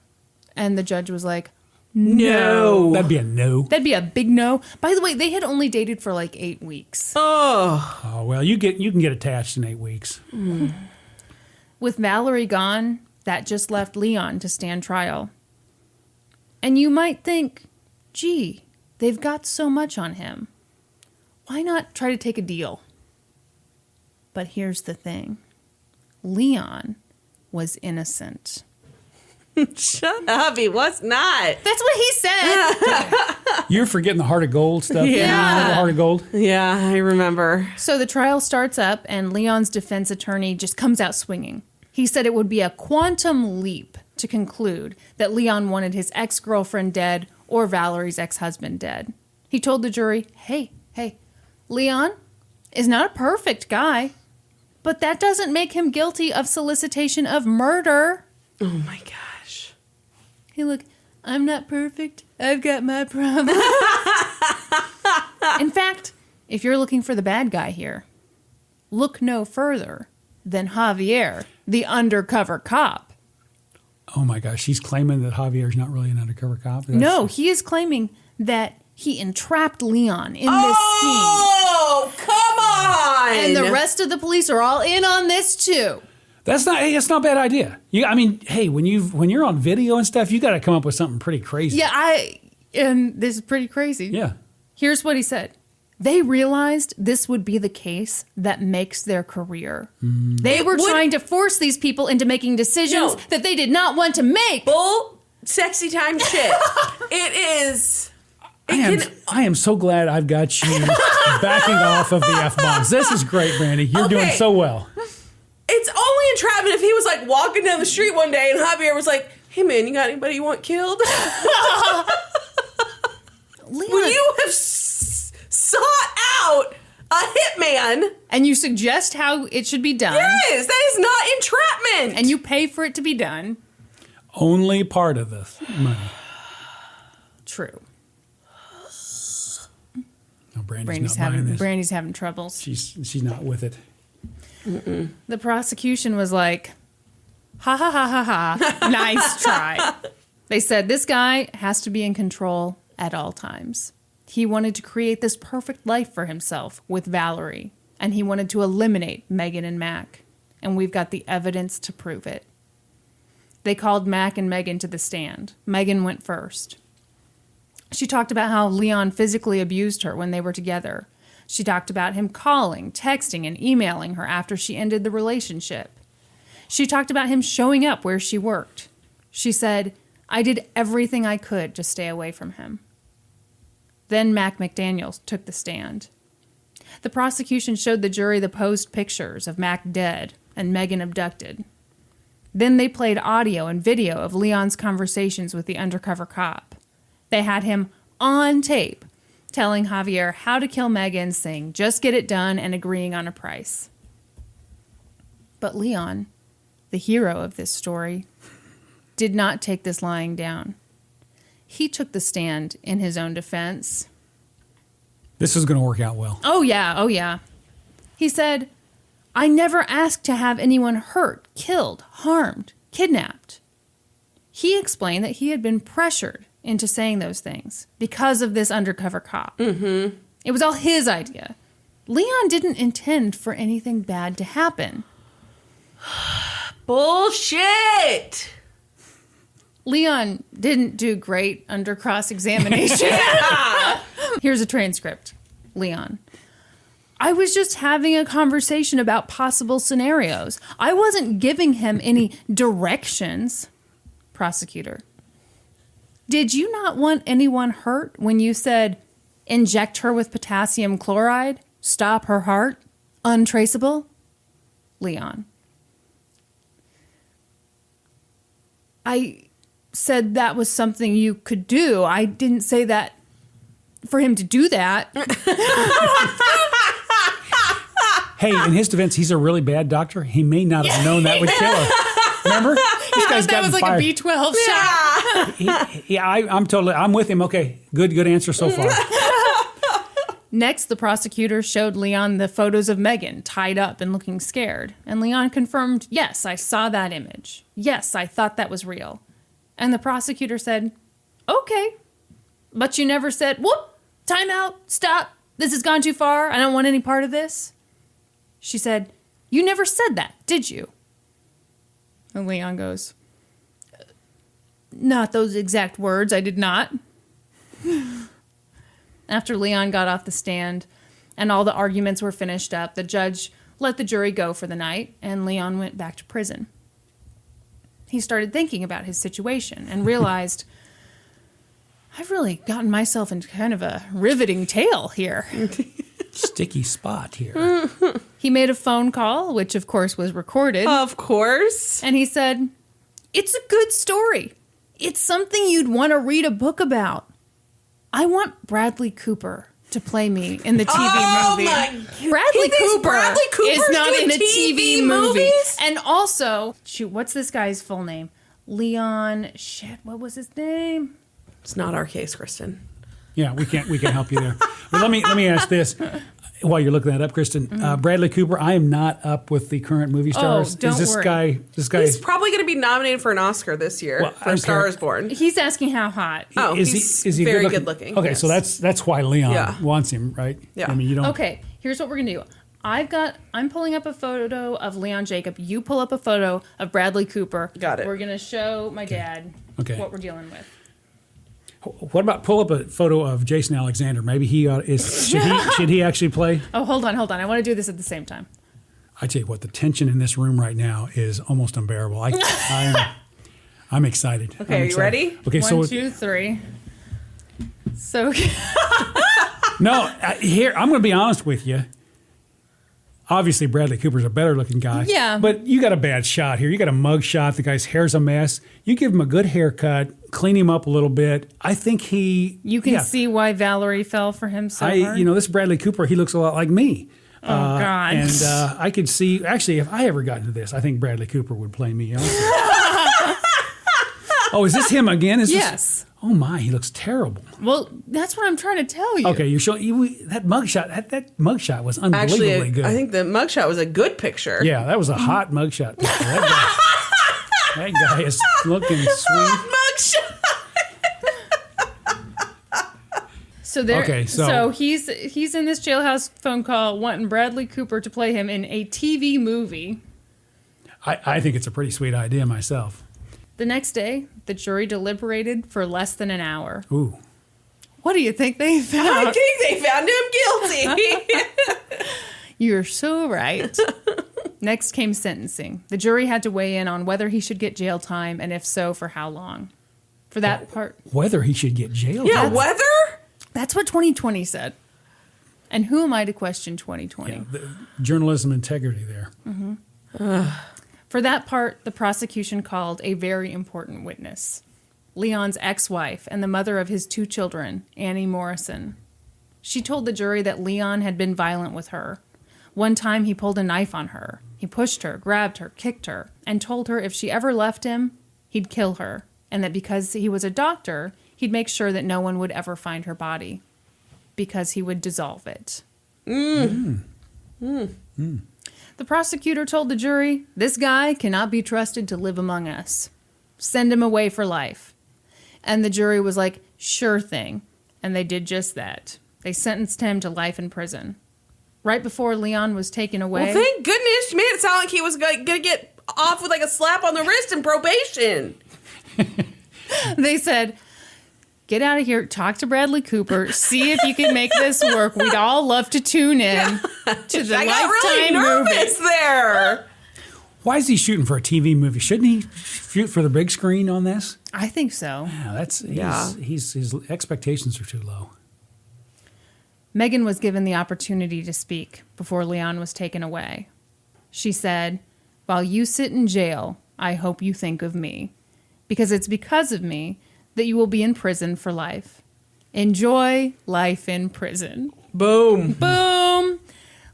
And the judge was like, no. That'd be a no. That'd be a big no. By the way, they had only dated for like 8 weeks. Oh. Well, you can get attached in 8 weeks. With Valerie gone, that just left Leon to stand trial. And you might think, gee, they've got so much on him. Why not try to take a deal? But here's the thing. Leon was innocent. Shut up, he was not. That's what he said. You're forgetting the heart of gold stuff. Yeah. The heart of gold. Yeah, I remember. So the trial starts up and Leon's defense attorney just comes out swinging. He said it would be a quantum leap to conclude that Leon wanted his ex-girlfriend dead or Valerie's ex-husband dead. He told the jury, hey, Leon is not a perfect guy, but that doesn't make him guilty of solicitation of murder. Oh my gosh. Hey, look, I'm not perfect. I've got my problems. In fact, if you're looking for the bad guy here, look no further than Javier, the undercover cop. Oh my gosh, she's claiming that Javier's not really an undercover cop? No, he is claiming that he entrapped Leon in this scheme. Oh, come on! And the rest of the police are all in on this too. That's not a bad idea. Hey, when you're on video and stuff, you got to come up with something pretty crazy. Yeah, and this is pretty crazy. Yeah. Here's what he said. They realized this would be the case that makes their career. They were trying to force these people into making decisions that they did not want to make. Bull sexy time shit. It is. I am so glad I've got you backing off of the F-bombs. This is great, Brandi. You're doing so well. It's only entrapment if he was like walking down the street one day and Javier was like, hey man, you got anybody you want killed? Leon, When you have sought out a hitman. and you suggest how it should be done. Yes, that is not entrapment. And you pay for it to be done. Only part of the money. True. No, Brandy's having troubles. She's not with it. The prosecution was like, ha ha ha ha ha, nice try. They said this guy has to be in control at all times. He wanted to create this perfect life for himself with Valerie, and he wanted to eliminate Megan and Mac, and we've got the evidence to prove it. They called Mac and Megan to the stand. Megan went first. She talked about how Leon physically abused her when they were together. She talked about him calling, texting, and emailing her after she ended the relationship. She talked about him showing up where she worked. She said, I did everything I could to stay away from him. Then Mac McDaniel took the stand. The prosecution showed the jury the posed pictures of Mac dead and Megan abducted. Then they played audio and video of Leon's conversations with the undercover cop. They had him on tape telling Javier how to kill Megan, saying, just get it done, and agreeing on a price. But Leon, the hero of this story, did not take this lying down. He took the stand in his own defense. This is going to work out well. Oh, yeah. He said, I never asked to have anyone hurt, killed, harmed, kidnapped. He explained that he had been pressured into saying those things because of this undercover cop. Mm-hmm. It was all his idea. Leon didn't intend for anything bad to happen. Bullshit. Leon didn't do great under cross-examination. Here's a transcript. Leon. I was just having a conversation about possible scenarios. I wasn't giving him any directions. Prosecutor. Did you not want anyone hurt when you said, inject her with potassium chloride, stop her heart, untraceable? Leon. I said that was something you could do. I didn't say that for him to do that. Hey, in his defense, he's a really bad doctor. He may not have known that would kill her. Remember? This guy's that was like fired. a B12 shot. I'm with him. Okay, good answer so far. Next, the prosecutor showed Leon the photos of Megan tied up and looking scared. And Leon confirmed, yes, I saw that image. Yes, I thought that was real. And the prosecutor said, okay. But you never said, whoop, time out, stop. This has gone too far. I don't want any part of this. She said, you never said that, did you? And Leon goes, not those exact words, I did not. After Leon got off the stand and all the arguments were finished up, the judge let the jury go for the night, and Leon went back to prison. He started thinking about his situation and realized, I've really gotten myself into kind of a riveting tale here. Sticky spot here. He made a phone call, which of course was recorded. Of course. And he said, it's a good story. It's something you'd want to read a book about. I want Bradley Cooper to play me in the TV movie. Bradley Cooper is not in a TV movie. And also, shoot, what's this guy's full name? Leon, what was his name? It's not our case, Kristin. Yeah, we can help you there. But let me ask this. While you're looking that up, Kristin, Bradley Cooper, I am not up with the current movie stars. Don't is this worry. guy He's probably going to be nominated for an Oscar this year for Star is Born. He's asking how hot. Oh, is he very good looking. Okay, yes. so that's why Leon wants him, right? Yeah. I mean, you don't. Okay, here's what we're gonna do. I'm pulling up a photo of Leon Jacob. You pull up a photo of Bradley Cooper. Got it. We're gonna show my dad what we're dealing with. What about pull up a photo of Jason Alexander? Maybe should he actually play? Oh, hold on. I want to do this at the same time. I tell you what, the tension in this room right now is almost unbearable. I'm excited. Okay, are you ready? Okay, 1, 2, 3. So no, here I'm going to be honest with you. Obviously, Bradley Cooper's a better looking guy. Yeah. But you got a bad shot here. You got a mug shot. The guy's hair's a mess. You give him a good haircut, clean him up a little bit. I think You can see why Valerie fell for him so hard. This Bradley Cooper, he looks a lot like me. Oh, God. And I could see, actually, if I ever got into this, I think Bradley Cooper would play me also. Oh, is this him again? Yes. Oh my, he looks terrible. Well, that's what I'm trying to tell you. Okay, you're showing that mugshot. That mugshot was unbelievably Actually, good. I think the mugshot was a good picture. Yeah, that was a hot mugshot picture. That guy is looking sweet. Mugshot. So he's in this jailhouse phone call wanting Bradley Cooper to play him in a TV movie. I think it's a pretty sweet idea myself. The next day, the jury deliberated for less than an hour. Ooh. What do you think they found? I think they found him guilty. You're so right. Next came sentencing. The jury had to weigh in on whether he should get jail time, and if so, for how long. For that part... Whether he should get jail Yeah, time. whether? That's what 2020 said. And who am I to question 2020? Yeah, the journalism integrity there. Mm-hmm. For that part, the prosecution called a very important witness. Leon's ex-wife and the mother of his 2 children, Annie Morrison. She told the jury that Leon had been violent with her. One time he pulled a knife on her. He pushed her, grabbed her, kicked her, and told her if she ever left him, he'd kill her, and that because he was a doctor, he'd make sure that no one would ever find her body, because he would dissolve it. The prosecutor told the jury, this guy cannot be trusted to live among us. Send him away for life. And the jury was like, sure thing. And they did just that. They sentenced him to life in prison. Right before Leon was taken away... Well, thank goodness. You made it sound like he was going to get off with like a slap on the wrist and probation. They said, get out of here, talk to Bradley Cooper, see if you can make this work. We'd all love to tune in to the I got really nervous there. Why is he shooting for a TV movie? Shouldn't he shoot for the big screen on this? I think so. Yeah, his expectations are too low. Megan was given the opportunity to speak before Leon was taken away. She said, while you sit in jail, I hope you think of me, because it's because of me that you will be in prison for life. Enjoy life in prison. Boom. Boom.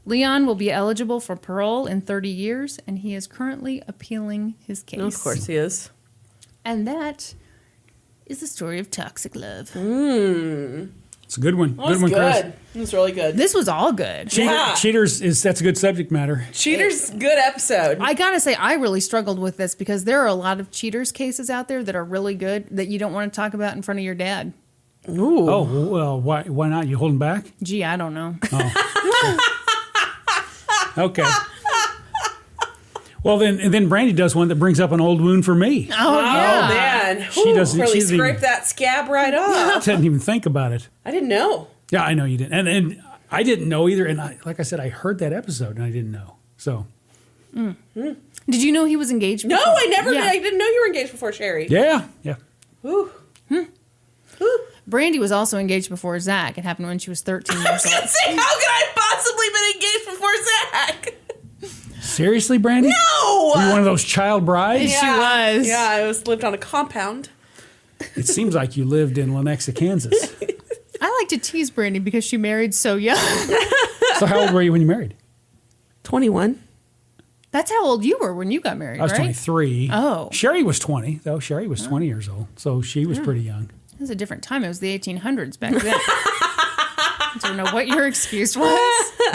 Leon will be eligible for parole in 30 years, and he is currently appealing his case. Of course he is. And that is the story of toxic love. It's a good one. Good one, Chris. It was really good. This was all good. Cheaters that's a good subject matter. Cheaters, good episode. I gotta say, I really struggled with this because there are a lot of cheaters cases out there that are really good that you don't want to talk about in front of your dad. Ooh. Oh, well, why not? You holding back? Gee, I don't know. Okay. Well, then Brandi does one that brings up an old wound for me. Oh, yeah. Man. She doesn't really she scrape that scab right off. Didn't even think about it. I didn't know. Yeah, I know you didn't. And I didn't know either. And like I said, I heard that episode and I didn't know. So. Did you know he was engaged before? No, I never did. I didn't know you were engaged before Sherry. Yeah. Ooh. Brandi was also engaged before Zach. It happened when she was 13 years I was old. going to say, how could I possibly been engaged before Zach? Seriously, Brandi? No! Were you one of those child brides? She was. Yeah, I lived on a compound. It seems like you lived in Lenexa, Kansas. I like to tease Brandi because she married so young. So how old were you when you married? 21. That's how old you were when you got married, I was right? 23. Oh. Sherry was 20, though. Sherry was 20 years old. So she was pretty young. It was a different time. It was the 1800s back then. I don't know what your excuse was.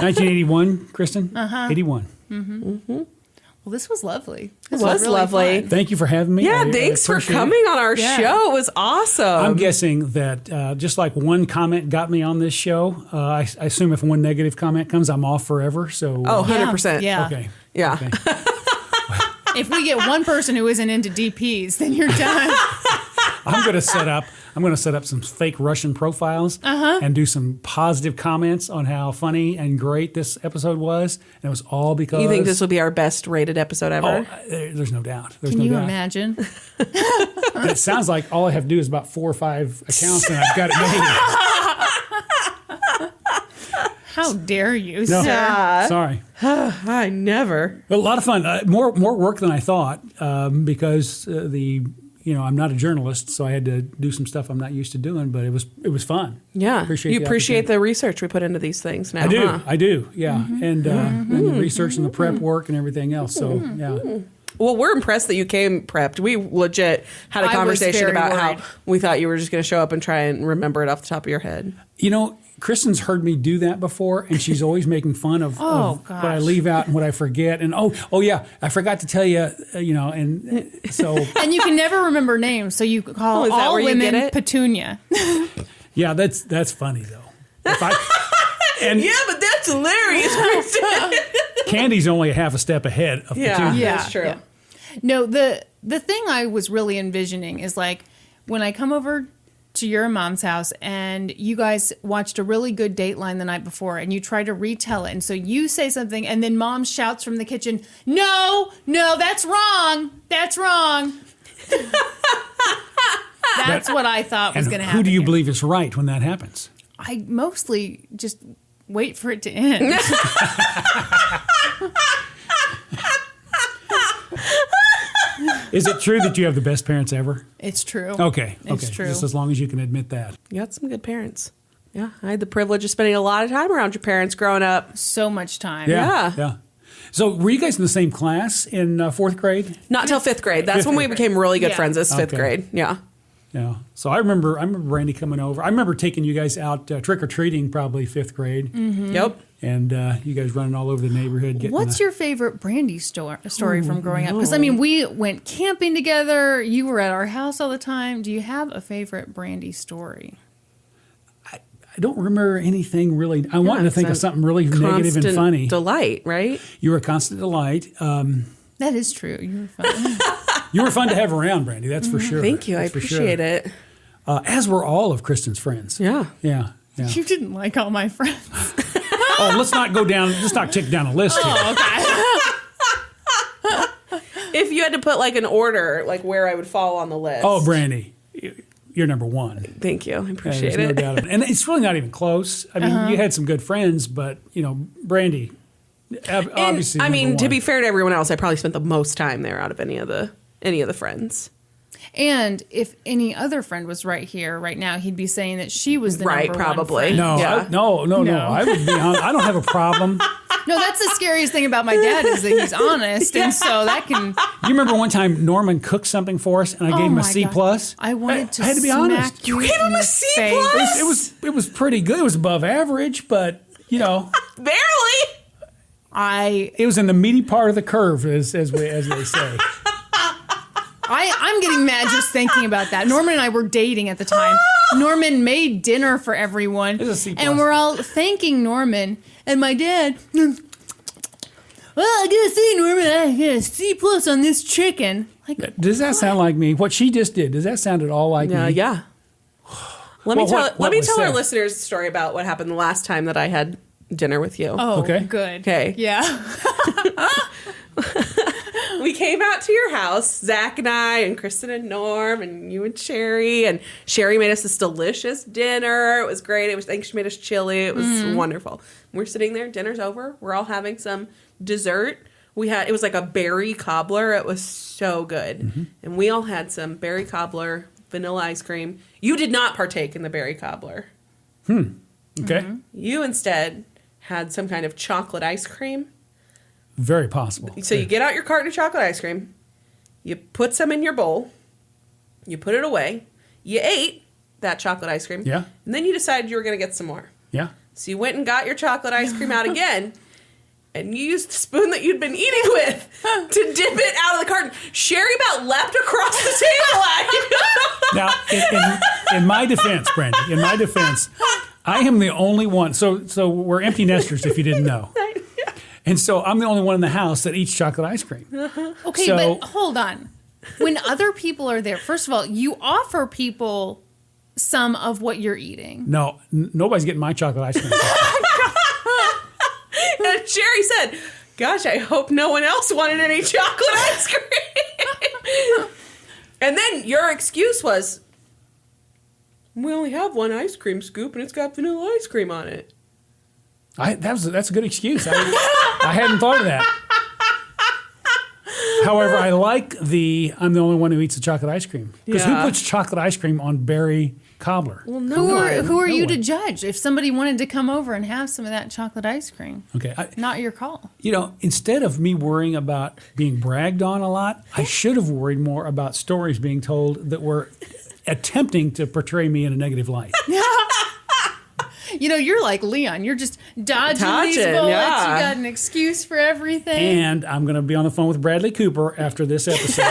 1981, Kristin? 81. Well, this was lovely. It was really lovely. fun. Thank you for having me. Yeah, I thanks for appreciate it. coming on our show. It was awesome. I'm guessing that just like one comment got me on this show, I assume if one negative comment comes, I'm off forever. So, Oh, 100%. Yeah. okay. Yeah. Okay. If we get one person who isn't into DPs, then you're done. I'm going to set up some fake Russian profiles and do some positive comments on how funny and great this episode was. And it was all because You think this will be our best rated episode ever? There's no doubt. There's Can no you doubt. imagine? It sounds like all I have to do is about 4 or 5 accounts and I've got it made. How dare you, No, sir? sorry. I never. But a lot of fun. More work than I thought because I'm not a journalist, so I had to do some stuff I'm not used to doing. But it was fun. Yeah. Appreciate you the appreciate opportunity. the research we put into these things now. I do. Yeah, and the research and the prep work and everything else. So yeah. Well, we're impressed that you came prepped. We legit had a I was conversation very about worried. how we thought you were just going to show up and try and remember it off the top of your head. Kristin's heard me do that before, and she's always making fun of what I gosh. leave out and what I forget. And oh yeah, I forgot to tell you, and so And you can never remember names, so you call Oh, is that all where you get women it? Petunia. yeah, that's funny though. And Yeah, but that's hilarious, Kristin. Candy's only a half a step ahead of Petunia. That's true. Yeah. No, the thing I was really envisioning is like when I come over to your mom's house and you guys watched a really good Dateline the night before and you try to retell it. And so you say something and then mom shouts from the kitchen, no, that's wrong. That's wrong. That's what I thought was And going to happen. who do you here. believe is right when that happens? I mostly just wait for it to end. Is it true that you have the best parents ever? It's true. Okay. It's true. Just as long as you can admit that. You got some good parents. Yeah, I had the privilege of spending a lot of time around your parents growing up. So much time. Yeah. So were you guys in the same class in 4th grade? Not till 5th grade. That's Fifth when we grade. became really good Yeah. friends as 5th Okay. grade. Yeah. Yeah. So I remember Brandi coming over. I remember taking you guys out trick or treating, probably 5th grade, Yep. and you guys running all over the neighborhood. Getting What's your favorite Brandi story from growing up? Because, I mean, we went camping together. You were at our house all the time. Do you have a favorite Brandi story? I don't remember anything really. I wanted to think of something really negative and funny. Delight, right? You were a constant delight. That is true. You were fun. You were fun to have around, Brandi. That's for sure. Thank you. I That's for appreciate sure. it. As were all of Kristin's friends. Yeah. Yeah. Yeah. You didn't like all my friends. Oh, let's not go down. Let's not tick down a list here. If you had to put like an order, like where I would fall on the list. Oh, Brandi, you're number one. Thank you. I Yeah, appreciate there's it. no doubt about it. And it's really not even close. I mean, you had some good friends, but Brandi, obviously. I mean, number to be one. fair to everyone else, I probably spent the most time there out of any of the friends. And if any other friend was right here, right now, he'd be saying that she was the Right, number probably. one friend. No, Yeah. no. No. I would be. I don't have a problem. No, that's the scariest thing about my dad is that he's honest, and so that can. You remember one time Norman cooked something for us, and I gave him a C+. God. I wanted to. I had to be honest. You gave him a C+? It was pretty good. It was above average, but barely. It was in the meaty part of the curve, as they say. I'm getting mad just thinking about that. Norman and I were dating at the time. Norman made dinner for everyone. It was a C+. And we're all thanking Norman. And my dad, well, I gotta say, Norman, I get a C+ on this chicken. Like, does that sound like me? What she just did, does that sound at all like me? Yeah. Let me tell our said? listeners a story about what happened the last time that I had dinner with you. oh, Okay. good. Okay. Yeah. We came out to your house, Zach and I, and Kristin and Norm, and you and Sherry. And Sherry made us this delicious dinner. It was great. I think she made us chili. It was wonderful. We're sitting there. Dinner's over. We're all having some dessert. It was like a berry cobbler. It was so good. Mm-hmm. And we all had some berry cobbler, vanilla ice cream. You did not partake in the berry cobbler. Okay. Mm-hmm. You instead had some kind of chocolate ice cream. Very possible. So you get out your carton of chocolate ice cream, you put some in your bowl, you put it away, you ate that chocolate ice cream, Yeah. and then you decided you were going to get some more. Yeah. So you went and got your chocolate ice cream out again, and you used the spoon that you'd been eating with to dip it out of the carton. Sherry about leapt across the table. Now, in my defense, Brandi, I am the only one. So we're empty nesters, if you didn't know. And so I'm the only one in the house that eats chocolate ice cream. Okay, So- but hold on. When other people are there, first of all, you offer people some of what you're eating. No, nobody's getting my chocolate ice cream. And Sherry said, gosh, I hope no one else wanted any chocolate ice cream. And then your excuse was, we only have one ice cream scoop and it's got vanilla ice cream on it. That's a good excuse. I hadn't thought of that. However, I like I'm the only one who eats the chocolate ice cream. Because who puts chocolate ice cream on berry cobbler? Well, Who are No you one. to judge? If somebody wanted to come over and have some of that chocolate ice cream, Okay. not your call. Instead of me worrying about being bragged on a lot, I should have worried more about stories being told that were attempting to portray me in a negative light. You're like Leon. You're just dodging these bullets. Yeah. You got an excuse for everything. And I'm going to be on the phone with Bradley Cooper after this episode.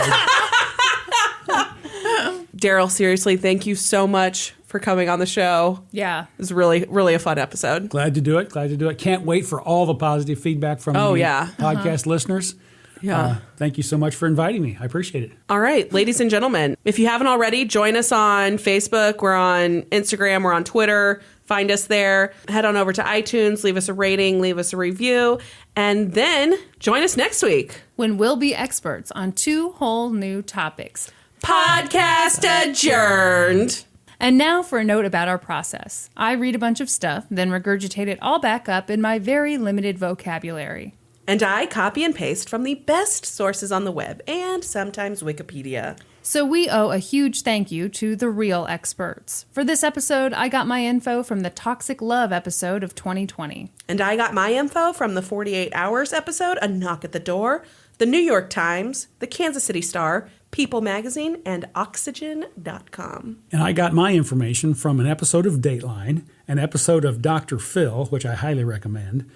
Daryl, seriously, thank you so much for coming on the show. Yeah. It was really, really a fun episode. Glad to do it. Can't wait for all the positive feedback from podcast listeners. Yeah. Thank you so much for inviting me. I appreciate it. All right, ladies and gentlemen, if you haven't already, join us on Facebook. We're on Instagram. We're on Twitter. Find us there. Head on over to iTunes. Leave us a rating. Leave us a review. And then join us next week. When we'll be experts on 2 whole new topics. Podcast adjourned. And now for a note about our process. I read a bunch of stuff, then regurgitate it all back up in my very limited vocabulary. And I copy and paste from the best sources on the web and sometimes Wikipedia. So we owe a huge thank you to the real experts. For this episode, I got my info from the Toxic Love episode of 2020. And I got my info from the 48 Hours episode, A Knock at the Door, the New York Times, the Kansas City Star, People Magazine, and Oxygen.com. And I got my information from an episode of Dateline, an episode of Dr. Phil, which I highly recommend,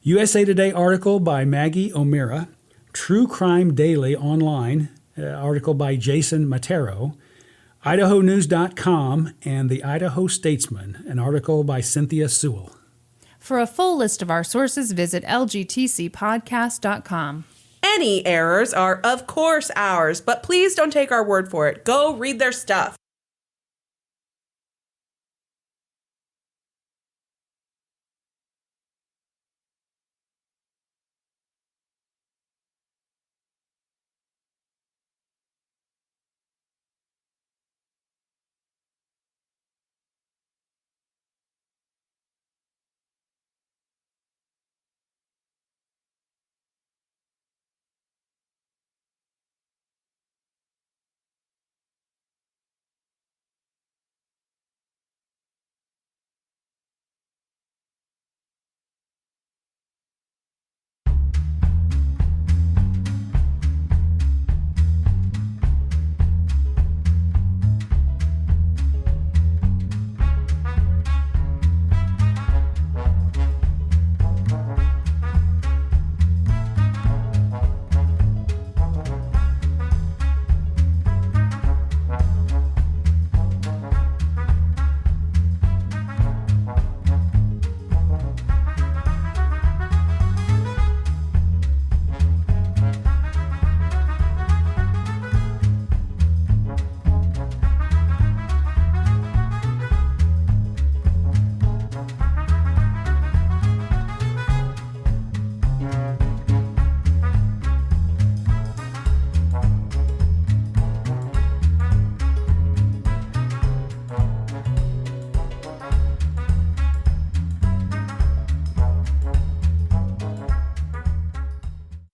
USA Today article by Maggie O'Meara, True Crime Daily online, article by Jason Matero, IdahoNews.com, and the Idaho Statesman, an article by Cynthia Sewell. For a full list of our sources, visit lgtcpodcast.com. Any errors are, of course, ours, but please don't take our word for it. Go read their stuff.